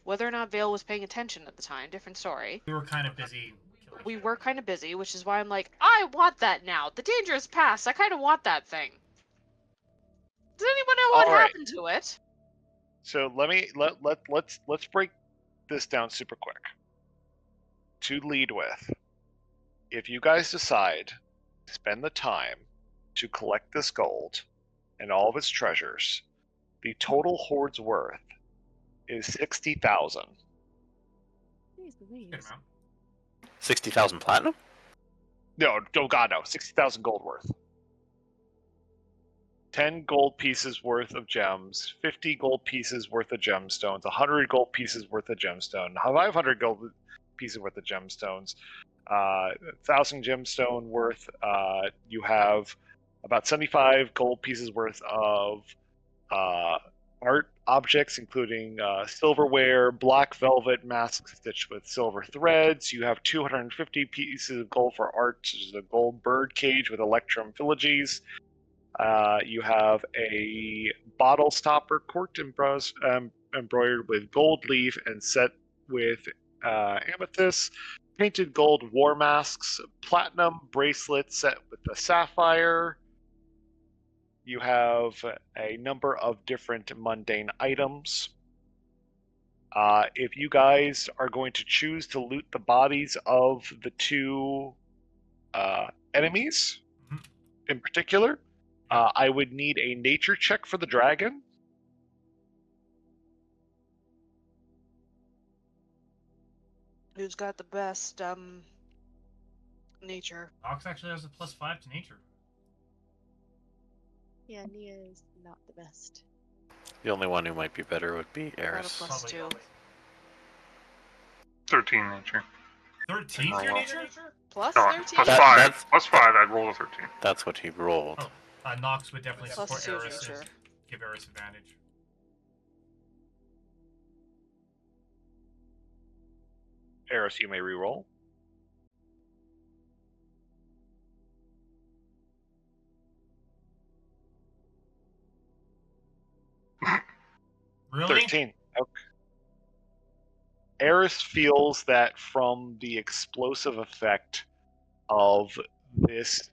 Whether or not Vale was paying attention at the time, different story. We were kind of busy killing We shit. were kind of busy, which is why I'm like, I want that now. The danger is past. I kind of want that thing. Does anyone know what All right. happened to it? So let's break this down super quick. To lead with, if you guys decide to spend the time to collect this gold and all of its treasures, the total hoard's worth is 60,000. Jeez Louise. Good amount. 60,000 platinum. No, oh god, no, 60,000 gold worth. 10 gold pieces worth of gems, 50 gold pieces worth of gemstones, 100 gold pieces worth of gemstone, 500 gold pieces worth of gemstones, 1,000 gemstone worth. You have about 75 gold pieces worth of art objects, including silverware, black velvet masks stitched with silver threads. You have 250 pieces of gold for art, such as a gold bird cage with electrum filiges. You have a bottle stopper cork embroidered with gold leaf and set with amethyst, painted gold war masks, platinum bracelet set with a sapphire. You have a number of different mundane items. If you guys are going to choose to loot the bodies of the two enemies Mhm. in particular, I would need a nature check for the dragon. Who's got the best Nature. Nox actually has a +5 to nature. Yeah, Nia is not the best. The only one who might be better would be Got a Eris. +2. 13 nature. 13 Oh, to your well. nature? Plus No, 13? plus That- 5. that's- Plus 5, I'd roll a 13. That's what he rolled. Oh, Nox would definitely Plus support 2 Eris nature. and give Eris advantage. Eris, you may reroll. Really? 13. Okay. Eris feels that from the explosive effect of this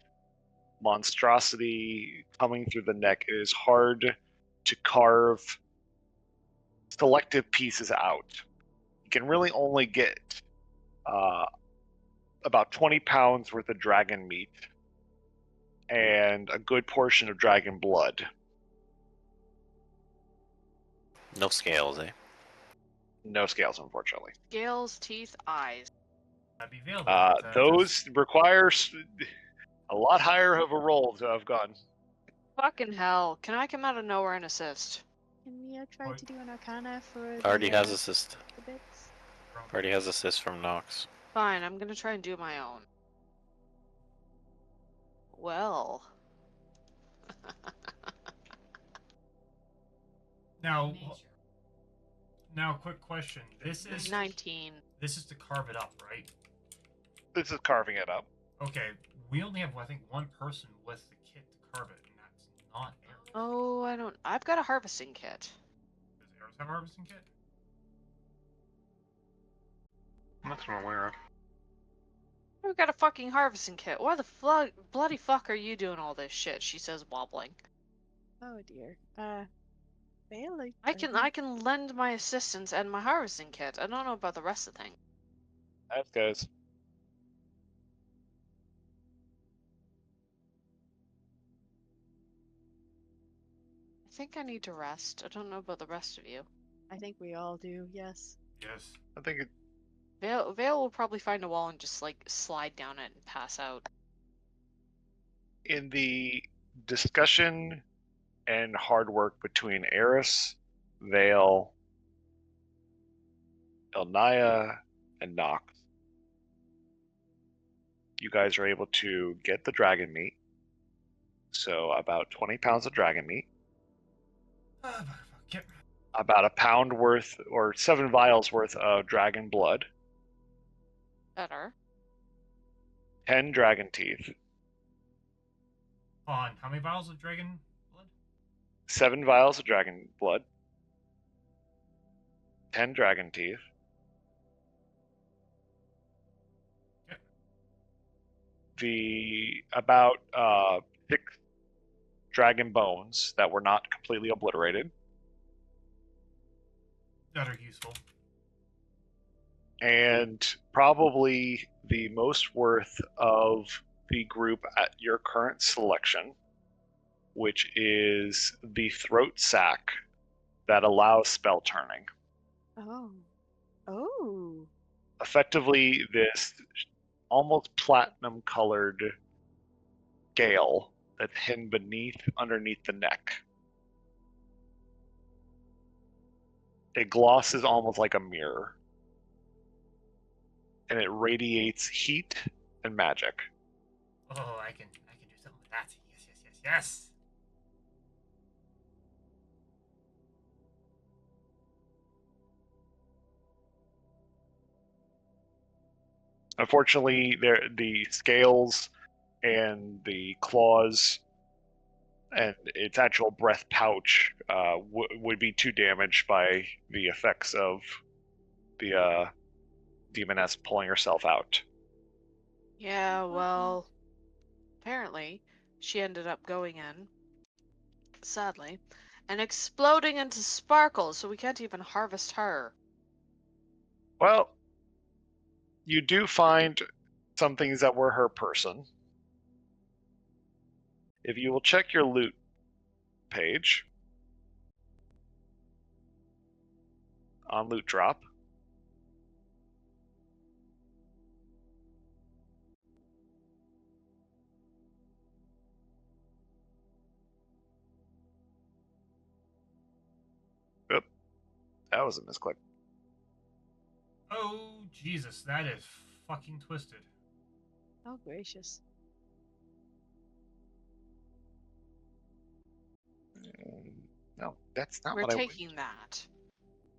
monstrosity coming through the neck, it is hard to carve selective pieces out. You can really only get about 20 pounds worth of dragon meat and a good portion of dragon blood. No scales, eh? No scales, unfortunately. Scales, teeth, eyes. That'd be Veil. then, but, Those require a lot higher of a roll to have gone. Fucking hell. Can I come out of nowhere and assist? Can Nia try What? to do an arcana for Already the, has assist. the bits? Already has assist from Nox. Fine, I'm gonna try and do my own. Well. Now, quick question. This is 19. this is to carve it up, right? This is carving it up. Okay, we only have I think one person with the kit to carve it, and that's not Eris. Oh, I don't. I've got a harvesting kit. Does Eris have a harvesting kit? That's what I'm aware of. I've got a fucking harvesting kit. Why the bloody fuck are you doing all this shit? She says, wobbling. Oh dear. Veil, I can lend my assistance and my harvesting kit. I don't know about the rest of the thing. That goes. I think I need to rest. I don't know about the rest of you. I think we all do, yes. Yes. I think it, Vale will probably find a wall and just like slide down it and pass out. in the discussion and hard work between Eris, Vale, Elnaya, and Nox, you guys are able to get the dragon meat. So about 20 pounds of dragon meat, Yep. about a pound worth or 7 vials worth of dragon blood, Better. 10 dragon teeth, On how many vials of dragon blood? 7 vials of dragon blood, 10 dragon teeth, Yep. the about 6 dragon bones that were not completely obliterated, That are useful. and probably the most worth of the group at your current selection, which is the throat sac that allows spell turning. Oh. Oh. Effectively, this almost platinum colored scale that's hidden underneath the neck. It glosses almost like a mirror, and it radiates heat and magic. Oh, I can do something with that. Yes. Unfortunately, the scales and the claws and its actual breath pouch would be too damaged by the effects of the demoness pulling herself out. Yeah, well, apparently she ended up going in, sadly, and exploding into sparkles, so we can't even harvest her. Well, you do find some things that were her person. If you will check your loot page on Loot Drop, That was a misclick. Oh, Jesus, that is fucking twisted. Oh, gracious. No, that's not We're what I would. taking that.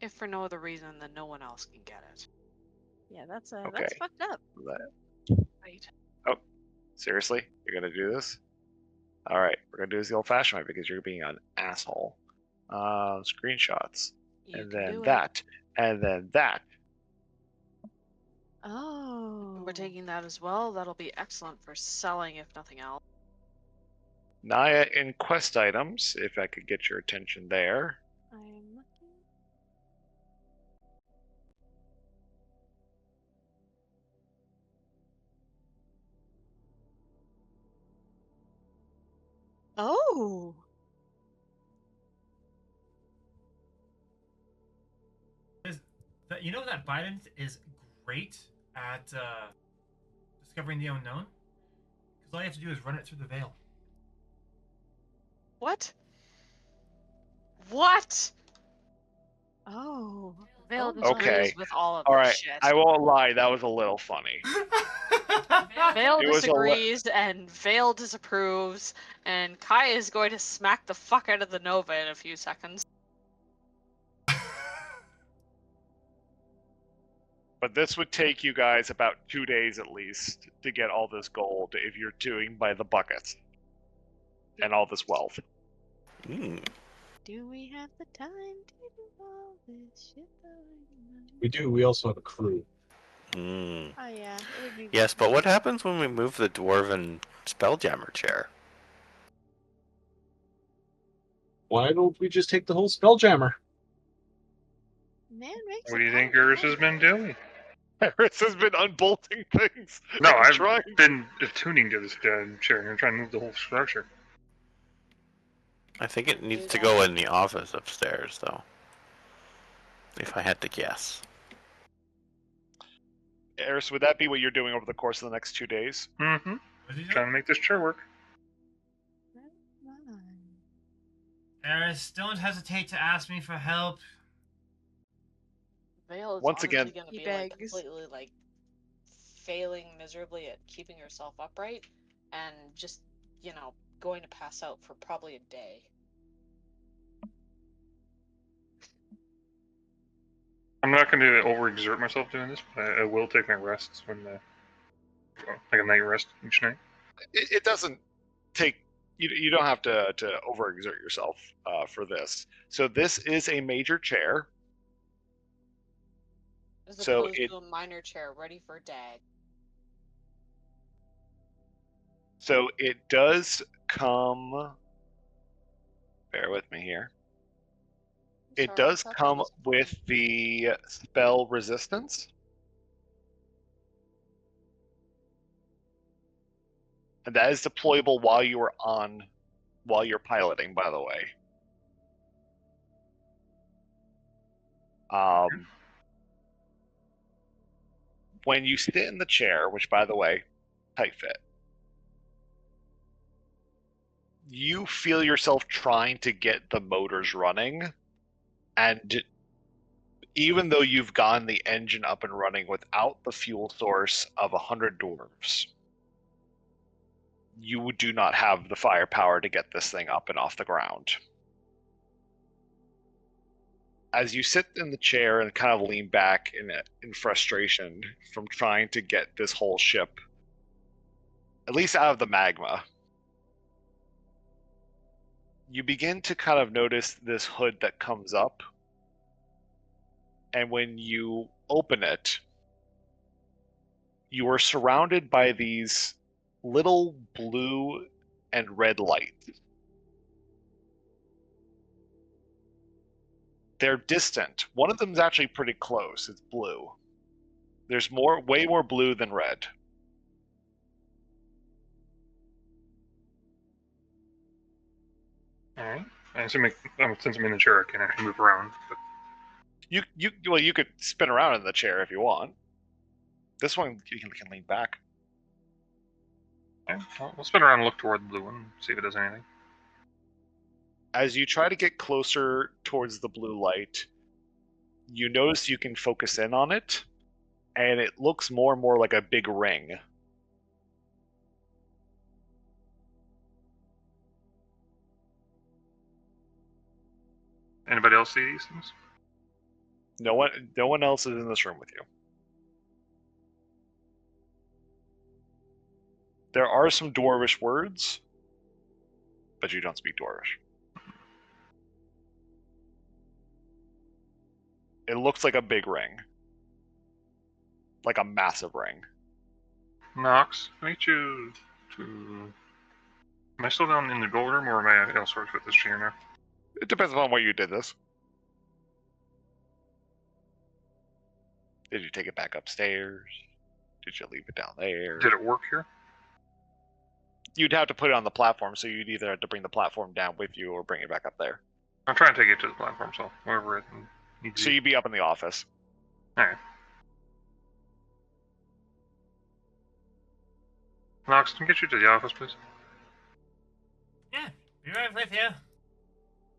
If for no other reason than no one else can get it. Yeah, that's Okay. fucked up. Right. Seriously? You're gonna do this? Alright, we're gonna do this the old-fashioned way because you're being an asshole. Screenshots. You And can then do that. And then that. Oh. We're taking that as well. That'll be excellent for selling, if nothing else. Naya in quest items, if I could get your attention there. I'm looking. Oh. You know that Biden is great at discovering the unknown? Because all you have to do is run it through the veil. What? What? Oh. Veil Oh, Okay. disagrees with all of Alright, this shit. I won't lie, that was a little funny. Veil It was disagrees and Veil disapproves, and Kai is going to smack the fuck out of the Nova in a few seconds. But this would take you guys about 2 days at least to get all this gold if you're doing by the bucket. And all this wealth. Do we have the time to do all this shit? We do. We also have a crew. Oh yeah, it would be. Yes, but what happens when we move the dwarven spelljammer chair? Why don't we just take the whole Spelljammer? Man makes What do it you think hard Iris to has been doing? Harris has been unbolting things. No, and I've trying. been attuning to this chair and trying to move the whole structure. I think it needs to go in the office upstairs, though. If I had to guess. Harris, would that be what you're doing over the course of the next 2 days? Mm-hmm. What's he Trying to make this chair work. Eris, don't hesitate to ask me for help. Veil is Once honestly again- going to He be like begs. completely like failing miserably at keeping herself upright and just, you know, going to pass out for probably a day. I'm not going to overexert myself doing this, but I will take my rests when like a night rest each night. It doesn't take. You don't have to overexert yourself for this. So this is a major chair. As So opposed it- to a minor chair ready for dag. So it does come. Bear with me here. It Sorry, does I thought that come was with fine. the spell resistance. And that is deployable while you're piloting, by the way. When you sit in the chair, which by the way, tight fit, you feel yourself trying to get the motors running, and even though you've gotten the engine up and running without the fuel source of 100 dwarves, you do not have the firepower to get this thing up and off the ground. As you sit in the chair and kind of lean back in frustration from trying to get this whole ship, at least out of the magma, you begin to kind of notice this hood that comes up. And when you open it, you are surrounded by these little blue and red lights. They're distant. One of them is actually pretty close. It's blue. There's way more blue than red. Alright. Since I'm in the chair, I can actually move around. But You could spin around in the chair if you want. This one you can lean back. yeah, I'll spin around and look toward the blue one, see if it does anything. As you try to get closer towards the blue light, you notice you can focus in on it, and it looks more and more like a big ring. Anybody else see these things? No one else is in this room with you. There are some Dwarvish words, but you don't speak Dwarvish. It looks like a big ring. Like a massive ring. Knox, can I get you to... Am I still down in the gold room, or am I elsewhere with this chair now? It depends upon where you did this. Did you take it back upstairs? Did you leave it down there? Did it work here? You'd have to put it on the platform, so you'd either have to bring the platform down with you or bring it back up there. I'm trying to take it to the platform, so wherever it needs to So be. you'd be up in the office. Alright. Knox, can I get you to the office, please? Yeah, be right with you.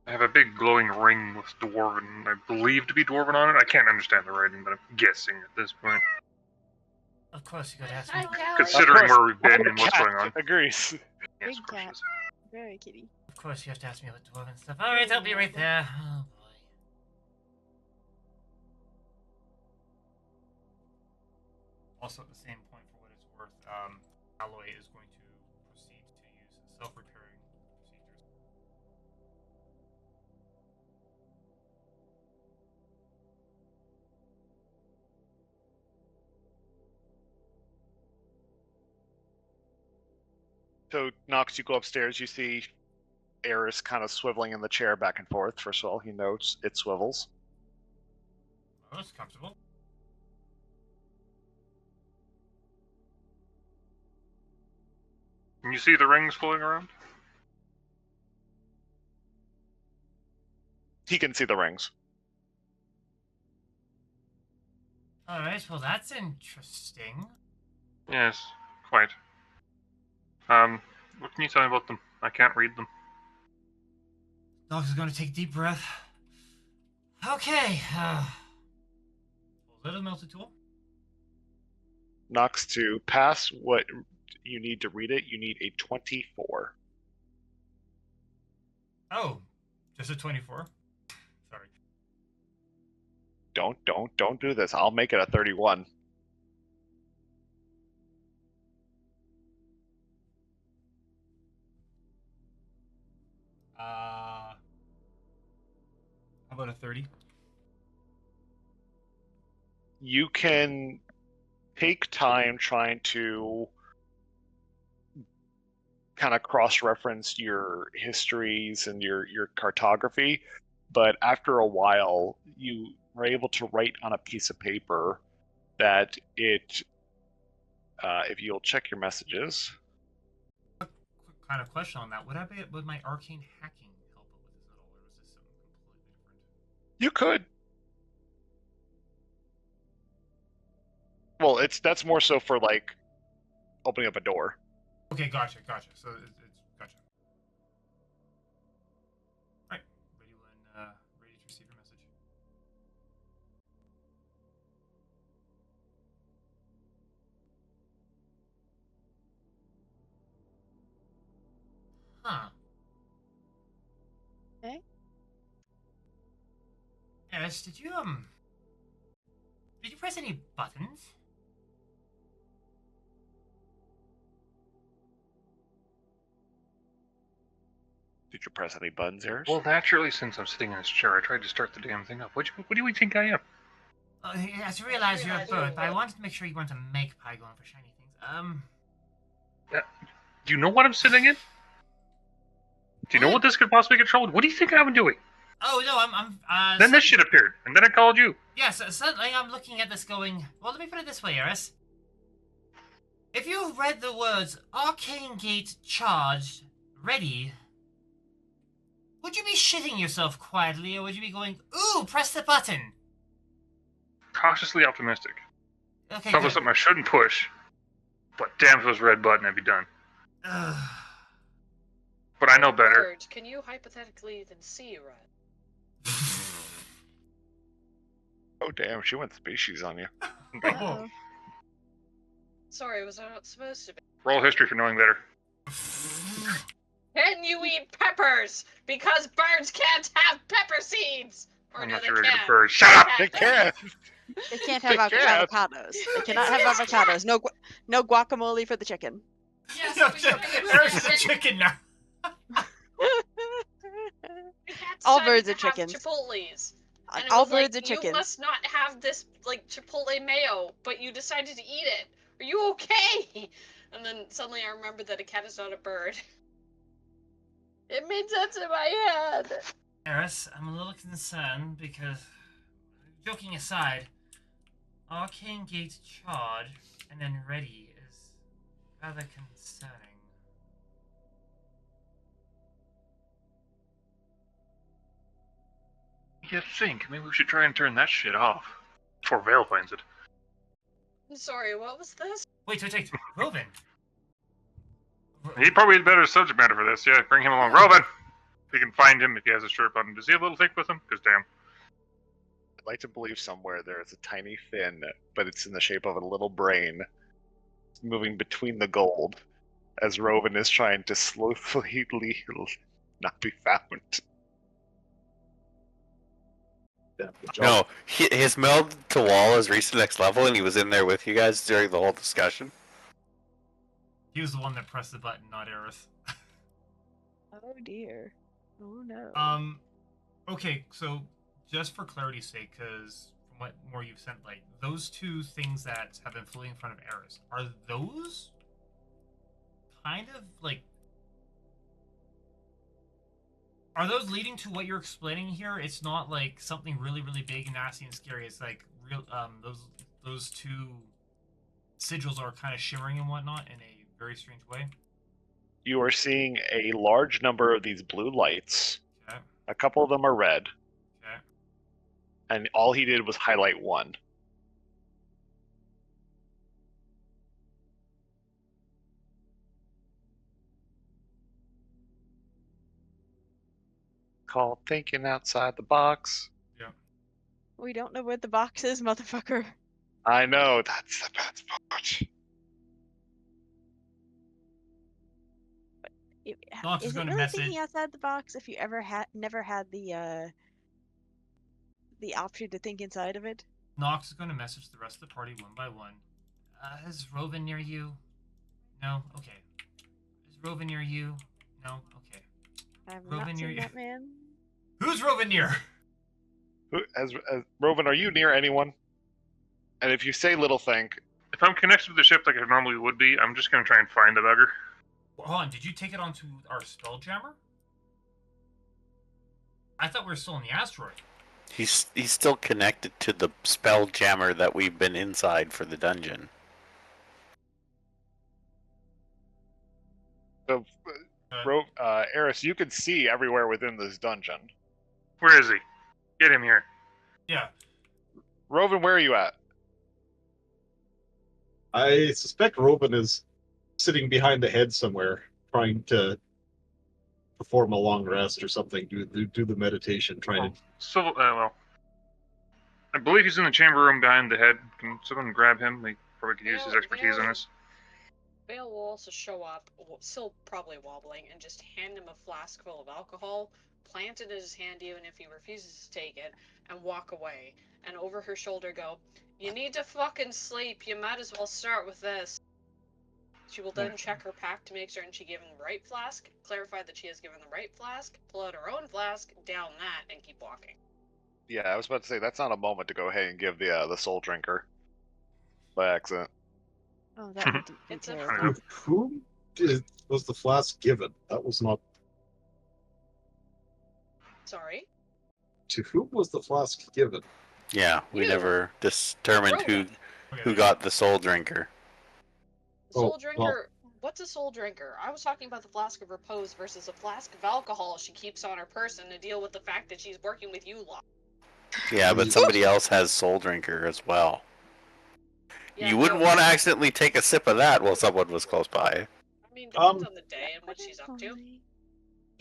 I have a big glowing ring with Dwarven, I believe to be Dwarven on it. I can't understand the writing, but I'm guessing at this point. Of course, you gotta ask me. Hi, Callie. Considering where we've been The and what's cat going on. agrees. Yes, Big of course cat. it is. Very kitty. Of course, you have to ask me about dwarven stuff. All right, I'll be right there. Oh boy. Also, at the same point, for what it's worth, Alloy is going to proceed to use self-repairing procedures. So, Knox, you go upstairs, you see Eris kind of swiveling in the chair back and forth. First of all, he notes it swivels. Oh, it's comfortable. Can you see the rings floating around? He can see the rings. All right, well, that's interesting. Yes, quite. What can you tell me about them? I can't read them. Knox is going to take a deep breath. Okay. Pulls out a melted tool. Knox, to pass what you need to read it, you need a 24. Oh, just a 24. Sorry. Don't do this. I'll make it a 31. How about a 30? You can take time trying to kind of cross-reference your histories and your cartography, but after a while, you are able to write on a piece of paper that it, if you'll check your messages. Quick kind of question on that. Would my arcane hacking help with this at all, or is this something completely different? You could. Well, that's more so for like opening up a door. Okay, gotcha. So it's gotcha. Right, ready to receive your message. Huh. Okay. Yes, did you press any buttons? Did you press any buttons, Eris? Well, naturally, since I'm sitting in this chair, I tried to start the damn thing up. What do you think I am? I realize you're a bird, but I wanted to make sure you weren't a magpie going for shiny things. Do you know what I'm sitting in? Do you know what this could possibly control? What do you think I'm doing? Oh no, I'm. Then this shit appeared, and then I called you. Yes, suddenly I'm looking at this going, well, let me put it this way, Eris. If you read the words Arcane Gate charged, ready, would you be shitting yourself quietly, or would you be going, ooh, press the button? Cautiously optimistic. Okay, Sounds like good. something I shouldn't push. But damn, if it was a red button, I'd be done. But I know better. Bird, can you hypothetically even see red? Oh damn, she went species on you. Uh-oh. Sorry, was I not supposed to be? Roll history for knowing better. Can you eat peppers? Because birds can't have pepper seeds. Or I'm no, not they sure you're can. a bird. Shut up! They can't. They can't have They can't. avocados. They cannot have avocados. No guacamole for the chicken. Yes, No, but you understand Eris is a that chicken now. we had All decided birds to are have chickens. Chipotles. And it All was birds like, are chickens. You must not have this like Chipotle mayo, but you decided to eat it. Are you okay? And then suddenly I remembered that a cat is not a bird. It made sense in my head. Eris, I'm a little concerned because, joking aside, Arcane Gate charge and then ready is rather concerning. You think maybe we should try and turn that shit off before Vale finds it. I'm sorry, what was this? Wait, Rovan. He probably had better subject matter for this. Yeah, bring him along. Rovan! If you can find him, if he has a shirt button. Does he have a little thick with him? Because damn. I'd like to believe somewhere there is a tiny fin, but it's in the shape of a little brain moving between the gold as Rovan is trying to slowly not be found. Good job. No, his meld to wall is reached the next level, and he was in there with you guys during the whole discussion. He was the one that pressed the button, not Eris. Oh dear. Oh no. Okay, so just for clarity's sake, because from what more you've sent, like those two things that have been floating in front of Eris, are those kind of like? Are those leading to what you're explaining here? It's not like something really, really big and nasty and scary. It's like real. Those two sigils are kind of shimmering and whatnot in a very strange way. You are seeing a large number of these blue lights. Okay. A couple of them are red, Okay. and all he did was highlight one. Called thinking outside the box. We don't know where the box is, motherfucker. I know, that's the best part. Nox is Is it going to really message. thinking outside the box if you never had the option to think inside of it? Nox is going to message the rest of the party one by one. Is Rovan near you? No? Okay. Is Rovan near you? No? Okay. I've Rovan not near seen you. that man. Who's Rovan near? As Rovan, are you near anyone? And if you say little think, If I'm connected to the ship like I normally would be, I'm just going to try and find the bugger. Hold on, did you take it onto our Spelljammer? I thought we were still in the asteroid. He's still connected to the Spelljammer that we've been inside for the dungeon. so Eris, you can see everywhere within this dungeon. Where is he? Get him here. Yeah. Rovan, where are you at? I suspect Robin is sitting behind the head somewhere, trying to perform a long rest or something. Do the meditation, trying to. So, well, I believe he's in the chamber room behind the head. Can someone grab him? They probably could use his expertise on this. Vale will also show up, still probably wobbling, and just hand him a flask full of alcohol, plant it in his hand even if he refuses to take it, and walk away. And over her shoulder go, "You need to fucking sleep, you might as well start with this." She will then check her pack to make certain she gave him the right flask, clarify that she has given the right flask, pull out her own flask, down that, and keep walking. Yeah, I was about to say that's not a moment to go ahead and give the soul drinker by accident. Oh, that would be It's a terrible. To whom was the flask given? That was not. Sorry? To whom was the flask given? Yeah, we You. never determined who Rowan. got the soul drinker. Soul Oh, drinker. What's a soul drinker? I was talking about the flask of repose versus a flask of alcohol she keeps on her person to deal with the fact that she's working with you lot. Yeah, but somebody else has soul drinker as well. Yeah, You wouldn't no, want to accidentally take a sip of that while someone was close by. I mean, depends on the day and what But she's it's up to. fine.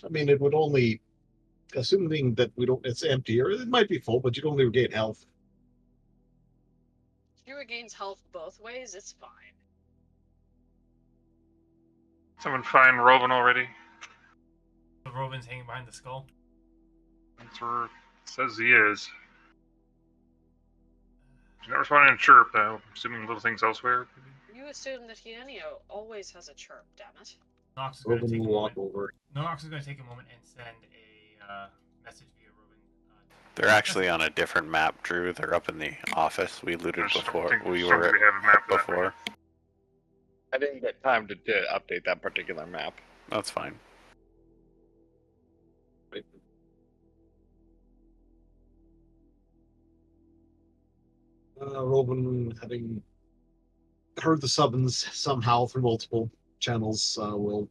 I mean, it would only, assuming that we don't, it's empty, or it might be full, but you'd only regain health. He regains health both ways, it's fine. Someone find Robin already? The Robin's hanging behind the skull. That's where it says he is. He's not responding to chirp, though. I'm assuming little things elsewhere. You assume that Hienio always has a chirp, damn it. Nox is going to Robin take a will walk moment. over. Nox is going to take a moment and send a message via Robin. They're actually on a different map, Drew. They're up in the office. We looted There's before. something- We something were we have a map of that, before. I didn't get time to update that particular map. That's fine. Robin, having heard the summons somehow through multiple channels, will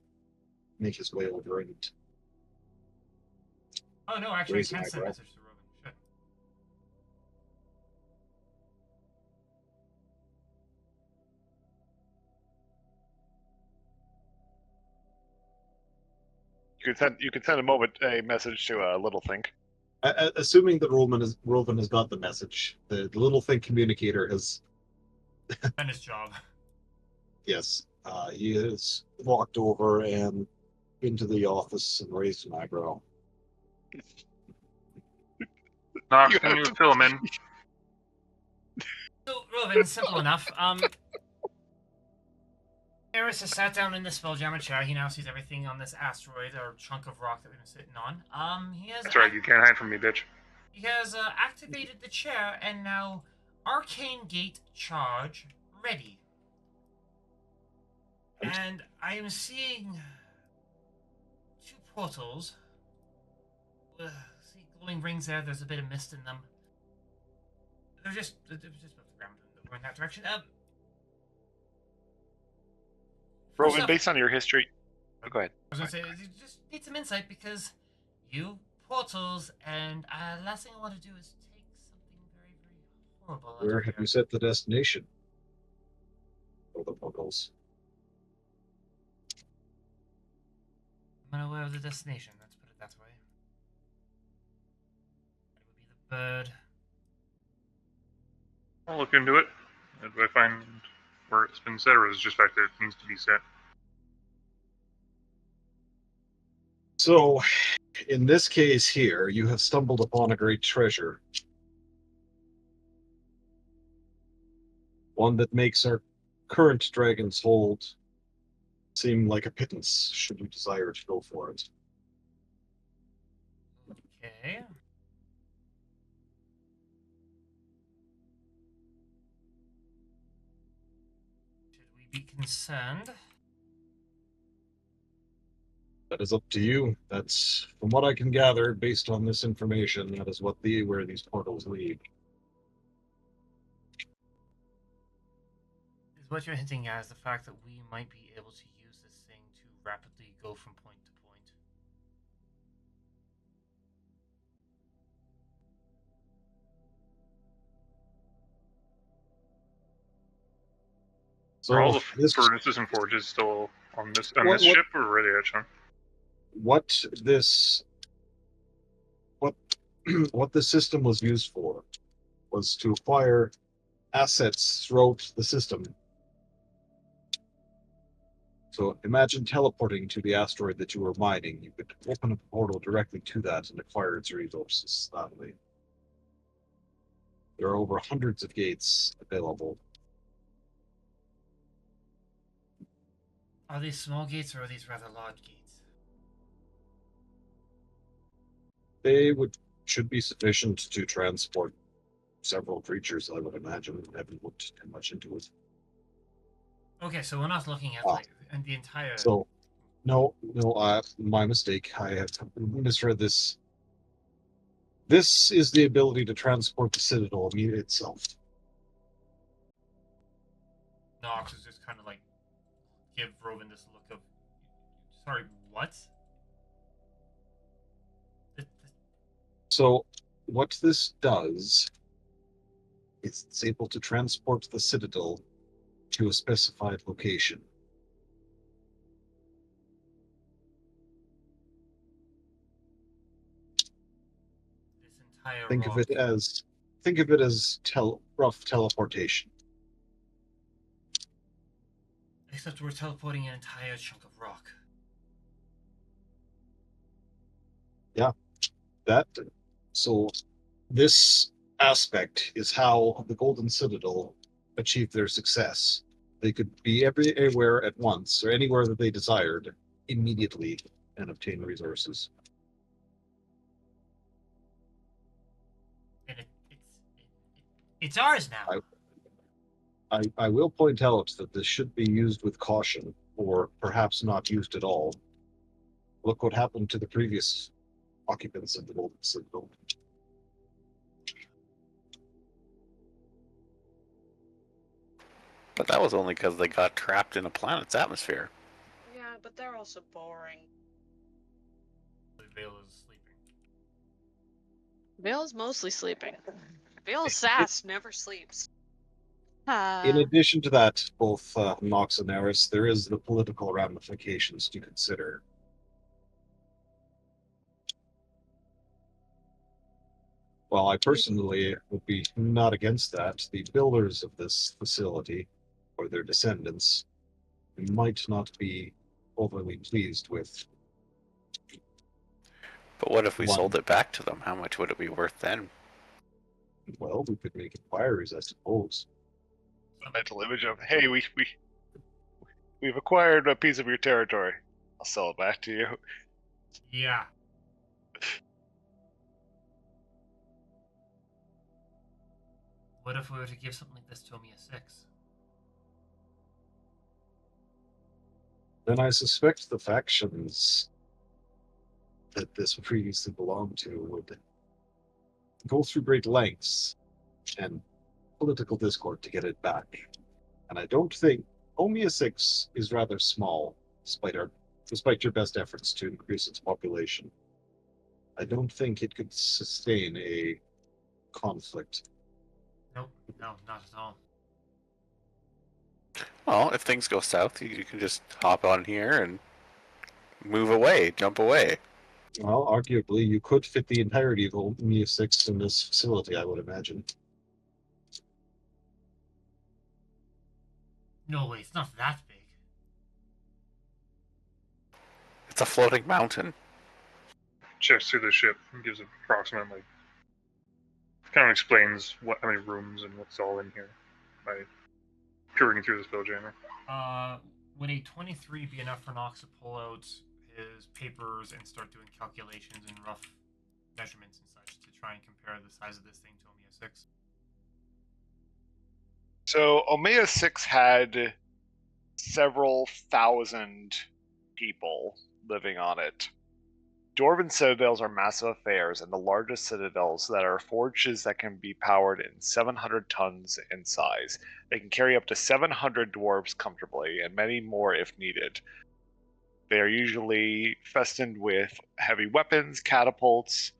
make his way over and Oh no, actually, I Raise an can't send a eyebrow. message to Robin. Shit. You could send a message to Little Think. assuming that Robin has got the message, the little thing communicator has, Done his job. yes, he has walked over and into the office and raised an eyebrow. Nox, You can have you to- fill him in? So, Robin, simple enough. Eris has sat down in the Spelljammer chair. He now sees everything on this asteroid or chunk of rock that we've been sitting on. He has That's right, you can't hide from me, bitch. He has activated the chair, and now Arcane Gate charge ready. And I am seeing two portals. See glowing rings there. There's a bit of mist in them. They're just above the ground. We're in that direction. First Robin, off, based on your history. Oh, go ahead. I was gonna say, you just need some insight because you portals, and last thing I want to do is take something very, very horrible. out Where of have your- you set the destination for the portals? I'm unaware of the destination. Let's put it that way. It would be the bird. I'll look into it. If I find where it's been set, or is it just fact that it needs to be set? So, in this case here, you have stumbled upon a great treasure. One that makes our current dragon's hold seem like a pittance, should you desire to go for it. Okay. Should we be concerned? That is up to you. That's, from what I can gather, based on this information, that is where these portals lead. Is what you're hinting at is the fact that we might be able to use this thing to rapidly go from point to point. So Are all the this, furnaces and forges still on this What- ship, or are they at Sean? what this, what what this system was used for was to acquire assets throughout the system. So imagine teleporting to the asteroid that you were mining. You could open a portal directly to that and acquire its resources that way. There are over hundreds of gates available. Are these small gates or are these rather large gates? They should be sufficient to transport several creatures, I would imagine. I haven't looked too much into it. Okay, so we're not looking at Ah. like the entire. So, no, my mistake. I have misread this. This is the ability to transport the Citadel itself. Nox is just kind of like give Robin this look of. Sorry, what? So, what this does is it's able to transport the Citadel to a specified location. This entire Think of rock. it as rough teleportation. Except we're teleporting an entire chunk of rock. So this aspect is how the Golden Citadel achieved their success. They could be everywhere at once, or anywhere that they desired, immediately, and obtain resources. And it's ours now. I will point out that this should be used with caution, or perhaps not used at all. Look what happened to the previous occupants of the Golden Citadel. But that was only because they got trapped in a planet's atmosphere. Yeah, but they're also boring. Vale is sleeping. Vale's mostly sleeping. Vale's sass never sleeps. In addition to that, both Nox and Eris, there is the political ramifications to consider. While I personally would be not against that, the builders of this facility, or their descendants, might not be overly pleased with. But what if we One. sold it back to them? How much would it be worth then? Well, we could make inquiries, I suppose. A mental image of, hey, we've acquired a piece of your territory. I'll sell it back to you. Yeah. What if we were to give something like this to Omia 6? Then I suspect the factions that this previously belonged to would go through great lengths and political discord to get it back. And I don't think Omia 6 is rather small, despite your best efforts to increase its population. I don't think it could sustain a conflict. Nope, no, not at all. Well, if things go south, you can just hop on here and move away, jump away. Well, arguably, you could fit the entirety of Omia 6 in this facility, I would imagine. No way, it's not that big. It's a floating mountain. Checks through the ship and gives approximately. Kind of explains how many rooms and what's all in here by peering through the Spelljammer. Would a 23 be enough for Nox to pull out his papers and start doing calculations and rough measurements and such to try and compare the size of this thing to Omia 6? So Omea 6 had several thousand people living on it. Dwarven citadels are massive affairs, and the largest citadels that are forges that can be powered in 700 tons in size. They can carry up to 700 dwarves comfortably, and many more if needed. They are usually festooned with heavy weapons, catapults,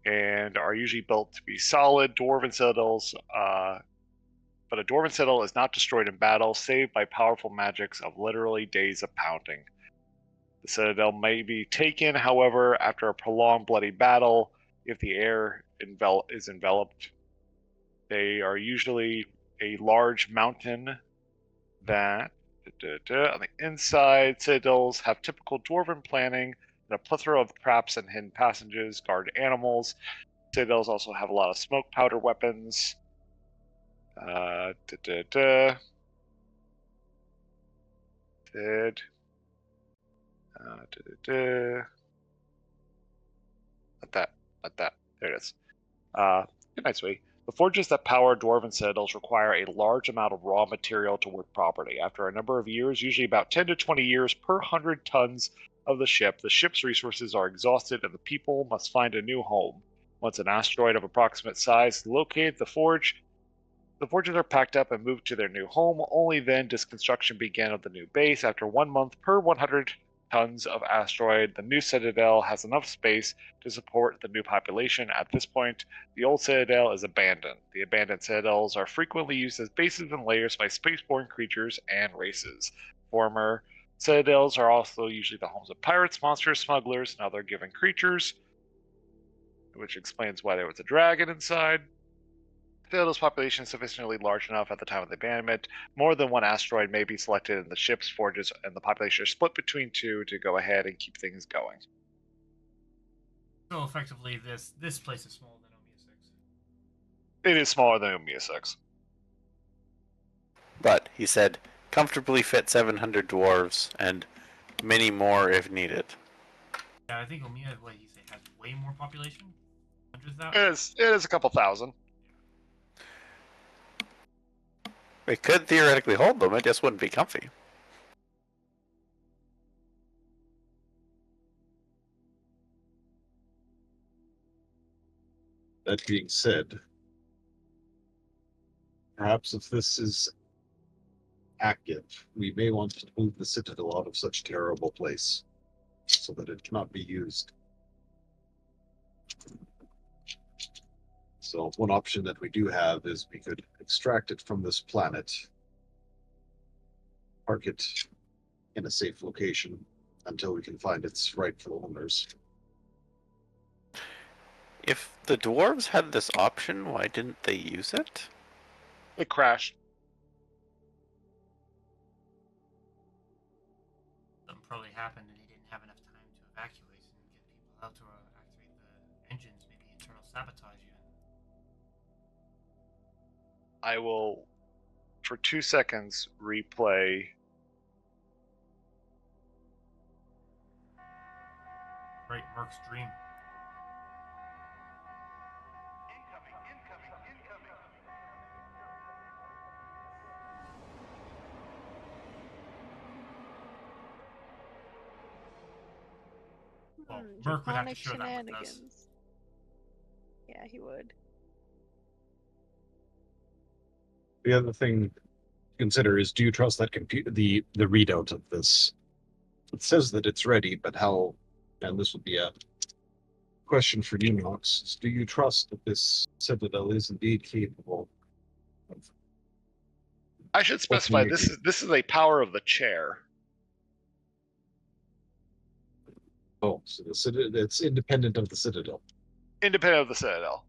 and are usually built to be solid. Dwarven citadels, but a Dwarven citadel is not destroyed in battle, save by powerful magics of literally days of pounding. The citadel may be taken, however, after a prolonged bloody battle if the air is enveloped. They are usually a large mountain that, on the inside, citadels have typical dwarven planning and a plethora of traps and hidden passages, guard animals. Citadels also have a lot of smoke powder weapons. Not that. There it is. Good night, sweetie. The forges that power dwarven citadels require a large amount of raw material to work properly. After a number of years, usually about 10 to 20 years per 100 tons of the ship's resources are exhausted and the people must find a new home. Once an asteroid of approximate size is located, the forges are packed up and moved to their new home. Only then does construction begin of the new base. After 1 month per 100 tons of asteroid, the new citadel has enough space to support the new population. At this point, the old citadel is abandoned. The abandoned citadels are frequently used as bases and layers by spaceborne creatures and races. Former citadels are also usually the homes of pirates, monsters, smugglers, and other given creatures, which explains why there was a dragon inside. Theodos' population is sufficiently large enough at the time of the abandonment. More than one asteroid may be selected in the ship's forges, and the population is split between two to go ahead and keep things going. So effectively, this place is smaller than Omea 6. It is smaller than Umia 6. But he said comfortably fit 700 dwarves and many more if needed. Yeah, I think Omea, what he say, has way more population. Hundreds of It is a couple thousand. It could theoretically hold them, it just wouldn't be comfy. That being said, perhaps if this is active, we may want to move the Citadel out of such a terrible place so that it cannot be used. So one option that we do have is we could extract it from this planet, park it in a safe location until we can find its rightful owners. If the dwarves had this option, why didn't they use it? It crashed. Something probably happened and he didn't have enough time to evacuate and get people out to activate the engines, maybe internal sabotage yet. I will, for 2 seconds, replay. Right, Merc's dream. Well, Merc would have to Draconic share that with us. shenanigans. Yeah, he would. The other thing to consider is, do you trust that the readout of this? It says that it's ready, but how? And this would be a question for you, Nox. Is, do you trust that this Citadel is indeed capable of? I should specify this is a power of the chair. Oh, so the Citadel, it's independent of the Citadel. Independent of the Citadel.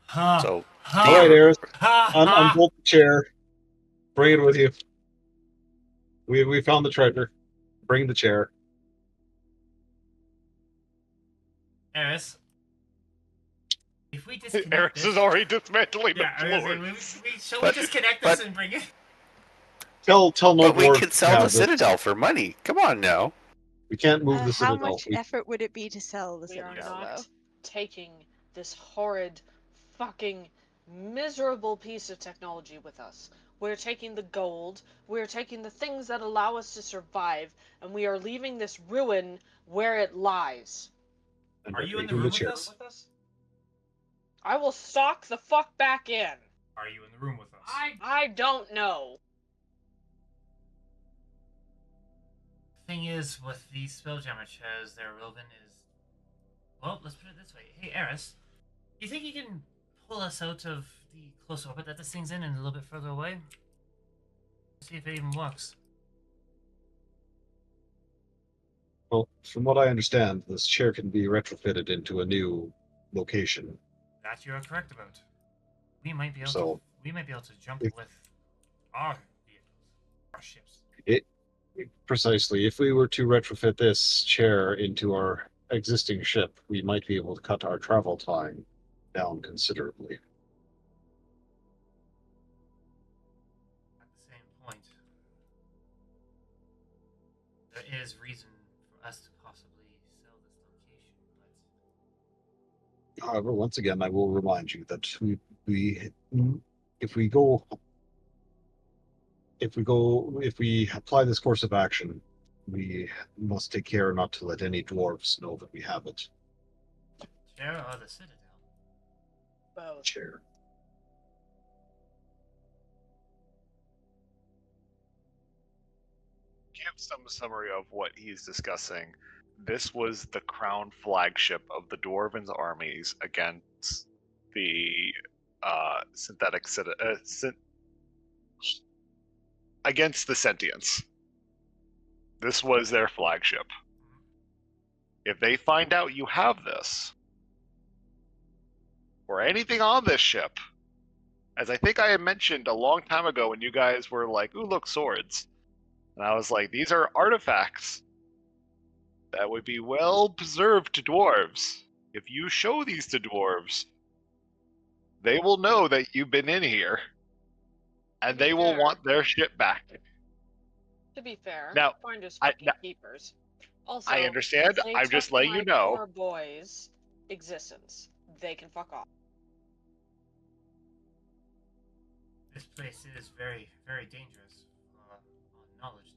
Ha! So, All right, Eris, Ha! Ha! unbolt the chair. Bring it with you. We found the treasure. Bring the chair. Eris, if we disconnect Eris this, is already dismantling yeah, the floors. floors. Shall we But- disconnect but- this and bring it? Tell no but we dwarf could to sell have the this. Citadel for money. Come on now. We can't move the How Citadel. much effort would it be to sell the We are Citadel, though? not taking this horrid, fucking, miserable piece of technology with us. We're taking the gold, we're taking the things that allow us to survive, and we are leaving this ruin where it lies. And Are we're you in the taking room with chair. us? I will stalk the fuck back in. Are you in the room with us? I don't know. Thing is, with the Spelljammer chairs, their relevant is. Well, let's put it this way. Hey, Eris, you think you can pull us out of the close orbit that this thing's in and a little bit further away? See if it even works. Well, from what I understand, this chair can be retrofitted into a new location. That you are correct about. We might be able So, to. We might be able to jump if- with our vehicles, our ships. Precisely. If we were to retrofit this chair into our existing ship, we might be able to cut our travel time down considerably. At the same point, there is reason for us to possibly sell this location, but However, once again, I will remind you that if we apply this course of action, we must take care not to let any dwarves know that we have it. chair or the Citadel. Both. Chair. Give some summary of what he's discussing. This was the crown flagship of the Dwarven's armies against the synthetic against the sentients. This was their flagship. If they find out you have this, or anything on this ship, as I think I had mentioned a long time ago when you guys were like, "Ooh, look, swords," and I was like, "These are artifacts that would be well preserved to dwarves. If you show these to dwarves, they will know that you've been in here, and they will want their ship back." To be fair, Now, finders I fucking keepers. Also, I understand. they I'm just took letting my you know. poor boy's existence. They can fuck off. This place is very, very dangerous on knowledge to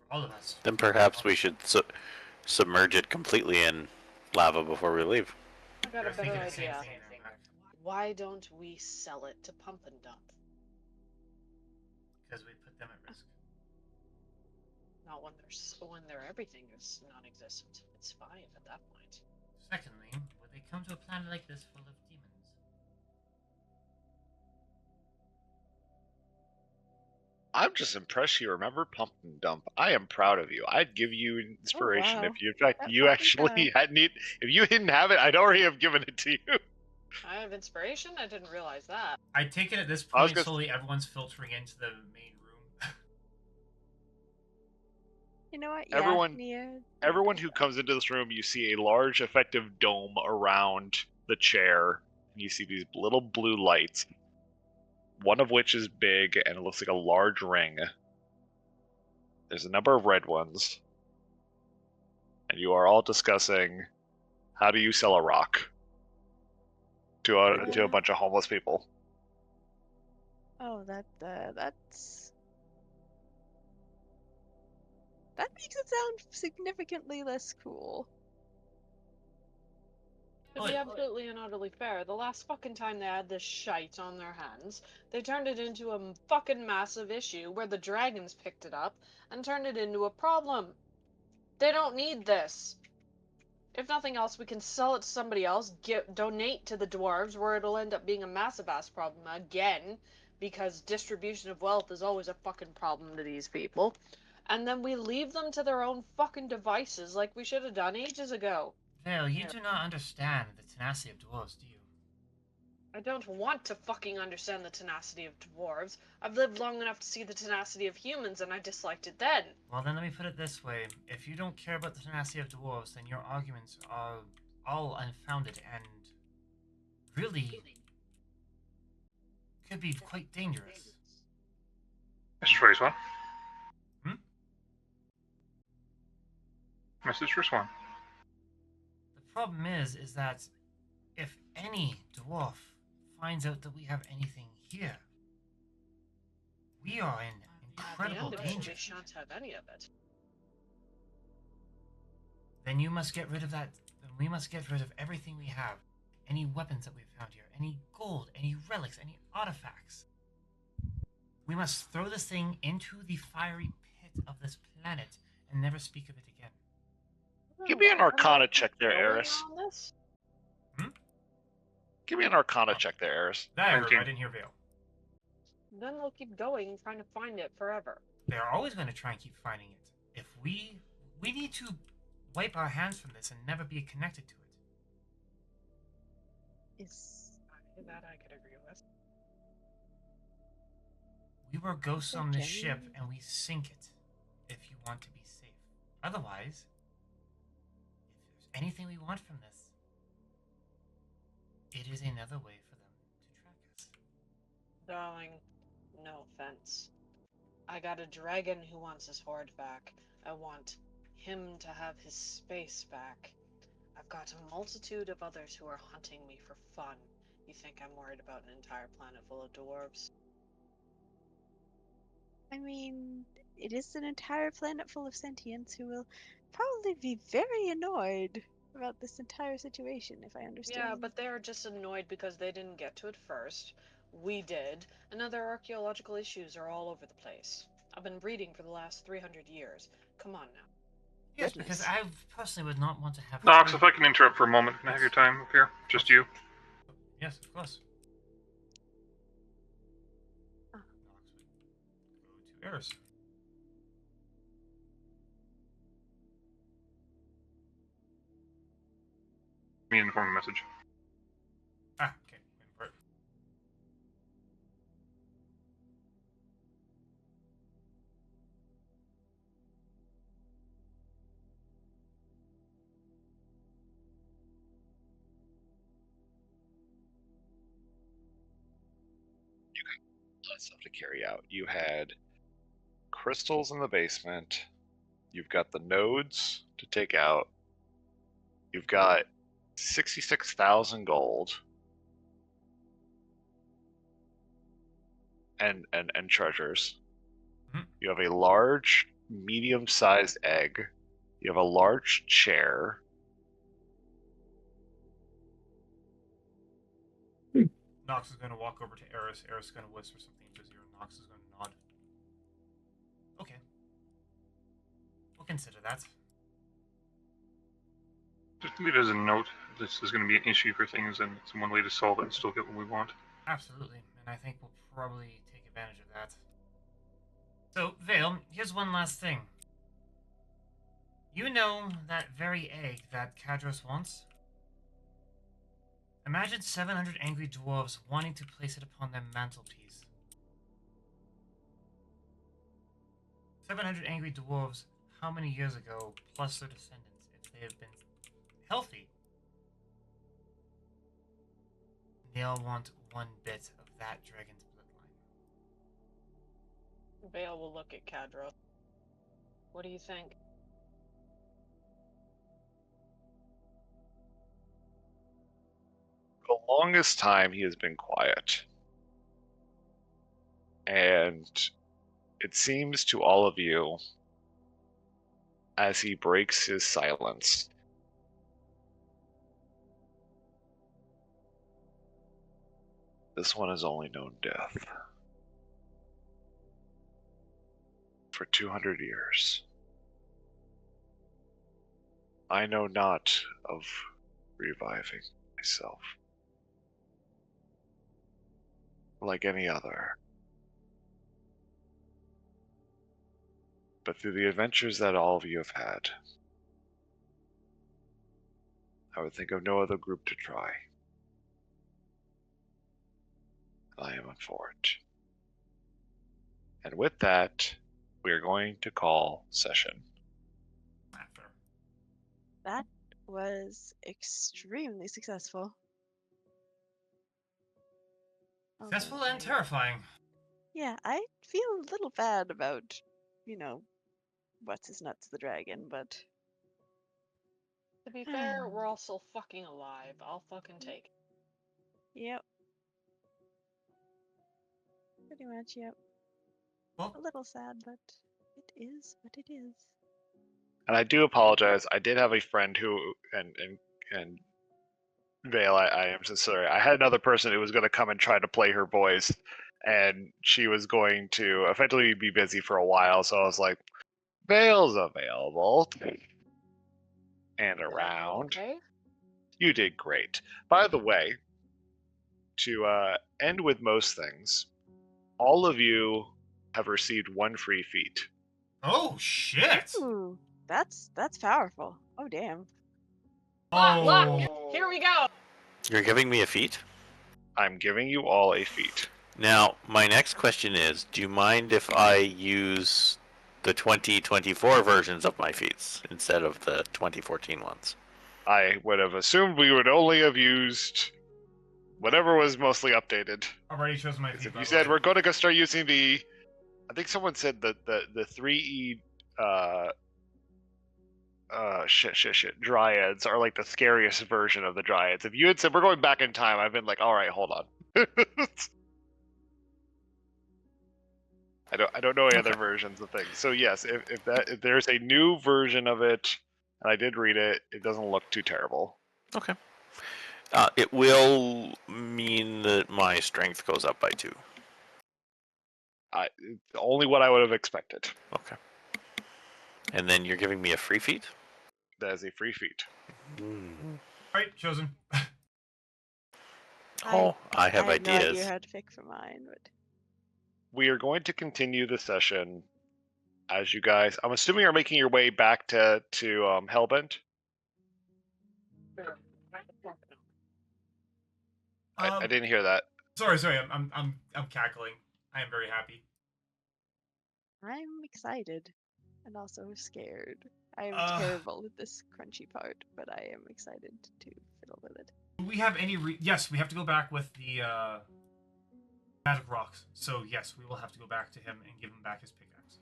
for all of us. Then perhaps we should submerge it completely in lava before we leave. I got a We're thinking better the same idea. thing, Mac, Why don't we sell it to Pump and Dump? because we put them at risk. Not when their everything is non-existent. It's fine at that point. Secondly, would they come to a planet like this full of demons? I'm just impressed you remember Pump and Dump. I am proud of you. I'd give you inspiration wow. if you, in fact, That you fucking actually guy. hadn't. If you didn't have it, I'd already have given it to you. I have inspiration? I didn't realize that. I take it at this I was point, gonna- slowly everyone's filtering into the main room. You know what? Yeah, Everyone- Nia, Everyone who comes into this room, you see a large, effective dome around the chair. You see these little blue lights, one of which is big and it looks like a large ring. There's a number of red ones, and you are all discussing how do you sell a rock to a bunch of homeless people. Oh, that's that makes it sound significantly less cool. To be absolutely and utterly fair, the last fucking time they had this shite on their hands, they turned it into a fucking massive issue where the dragons picked it up and turned it into a problem. They don't need this. If nothing else, we can sell it to somebody else, donate to the dwarves, where it'll end up being a massive ass problem again, because distribution of wealth is always a fucking problem to these people. And then we leave them to their own fucking devices like we should have done ages ago. Vale, you do not understand the tenacity of dwarves, do you? I don't want to fucking understand the tenacity of dwarves. I've lived long enough to see the tenacity of humans, and I disliked it then. Well, then let me put it this way. If you don't care about the tenacity of dwarves, then your arguments are all unfounded and really could be quite dangerous. Mr. Swan. Hmm? Mrs. Swan. The problem is that if any dwarf finds out that we have anything here, we are in incredible danger. We shan't have any of it. Then you must get rid of that. Then we must get rid of everything we have. Any weapons that we've found here, any gold, any relics, any artifacts. We must throw this thing into the fiery pit of this planet and never speak of it again. Give me an Arcana check there, Going Eris. on this? Give me an Arcana check there, Eris. That I heard, 19. I didn't hear Vale. Then we'll keep going, trying to find it forever. They're always going to try and keep finding it. If we need to wipe our hands from this and never be connected to it. That I could agree with. We were ghosts on this ship genuine. and we sink it if you want to be safe. Otherwise, if there's anything we want from this, it is another way for them to track us. Darling, no offense. I got a dragon who wants his horde back. I want him to have his space back. I've got a multitude of others who are hunting me for fun. You think I'm worried about an entire planet full of dwarves? I mean, it is an entire planet full of sentients who will probably be very annoyed about this entire situation, if I understand. Yeah, but they're just annoyed because they didn't get to it first. We did, and other archaeological issues are all over the place. I've been breeding for the last 300 years. Come on now. Yes, because I personally would not want to have. Nox, if I can interrupt for a moment, can I have your time up here? Just you. Yes, of course. Ah. Nox would go to Eris. me in the form of a message. Ah, okay. Wait for it. Stuff to carry out. You had crystals in the basement. You've got the nodes to take out. You've got 66,000 gold and treasures. Mhm. You have a large, medium-sized egg. You have a large chair. Nox is going to walk over to Eris. Eris is going to whisper something into his ear. Nox is going to nod. Okay. We'll consider that. Just leave it as a note. This is going to be an issue for things, and it's one way to solve it and still get what we want. Absolutely. And I think we'll probably take advantage of that. So, Vale, here's one last thing. You know that very egg that Kadros wants? Imagine 700 angry dwarves wanting to place it upon their mantelpiece. 700 angry dwarves, how many years ago, plus their descendants, if they have been healthy? They all want one bit of that dragon's bloodline. Vale will look at Kadros. What do you think? The longest time he has been quiet. And it seems to all of you, as he breaks his silence, this one has only known death for 200 years. I know not of reviving myself like any other. But through the adventures that all of you have had, I would think of no other group to try. I am up for it. And with that, we are going to call session. After. That was extremely successful. Successful Although and terrifying. Yeah, I feel a little bad about, what's his nuts the dragon, but To be fair, we're all still fucking alive. I'll fucking take it. yep. Pretty much, yep. Well, A little sad, but it is what it is. And I do apologize. I did have a friend who, and Vale, I am so sorry. I had another person who was going to come and try to play her voice, and she was going to effectively be busy for a while. So I was like, Vale's available and around. Okay. You did great. By the way, to end with most things, all of you have received one free feat. oh shit! Ooh, that's powerful. Oh damn. Oh, Look, here we go. You're giving me a feat? I'm giving you all a feat. Now, my next question is, do you mind if I use the 2024 versions of my feats instead of the 2014 ones? I would have assumed we would only have used whatever was mostly updated. I've already chosen my Because feet. if by you the said way. we're going to go start using the, I think someone said that the 3E dryads are like the scariest version of the dryads. If you had said we're going back in time, I've been like, all right, hold on. I don't know any other versions of things. So yes, if there's a new version of it, and I did read it, it doesn't look too terrible. Okay. It will mean that my strength goes up by 2. It's only what I would have expected. Okay. And then you're giving me a free feat? That is a free feat. Alright, chosen. Oh, I have I had no idea ideas. how to pick for mine, but We are going to continue the session as you guys. I'm assuming you're making your way back to Hellbent. I didn't hear that. Sorry. I'm cackling. I am very happy. I'm excited and also scared. I am Uh. terrible at this crunchy part, but I am excited to fiddle with it. Do we have any? Yes, we have to go back with the magic rocks. So yes, we will have to go back to him and give him back his pickaxe.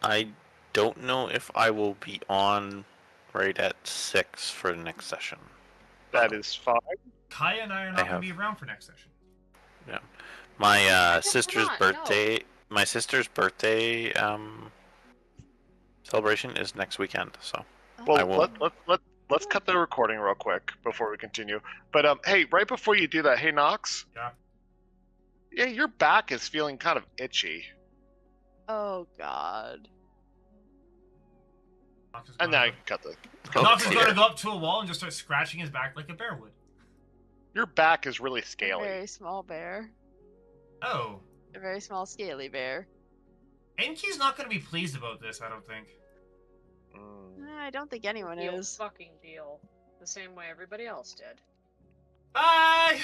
I don't know if I will be on right at 6 for the next session. That is fine. Kaya and I are not going to be around for next session. Yeah, my guess sister's not, birthday. My sister's birthday celebration is next weekend, so I Well, won't. let's cut the recording real quick before we continue. But hey, right before you do that, hey Knox. Yeah. Yeah, your back is feeling kind of itchy. Oh God. And now you can cut the. Knox is dear. going to go up to a wall and just start scratching his back like a bear would. Your back is really A scaly. very small bear. Oh. A very small scaly bear. Enki's not going to be pleased about this, I don't think. I don't think anyone Deal is. fucking deal. The same way everybody else did. Bye!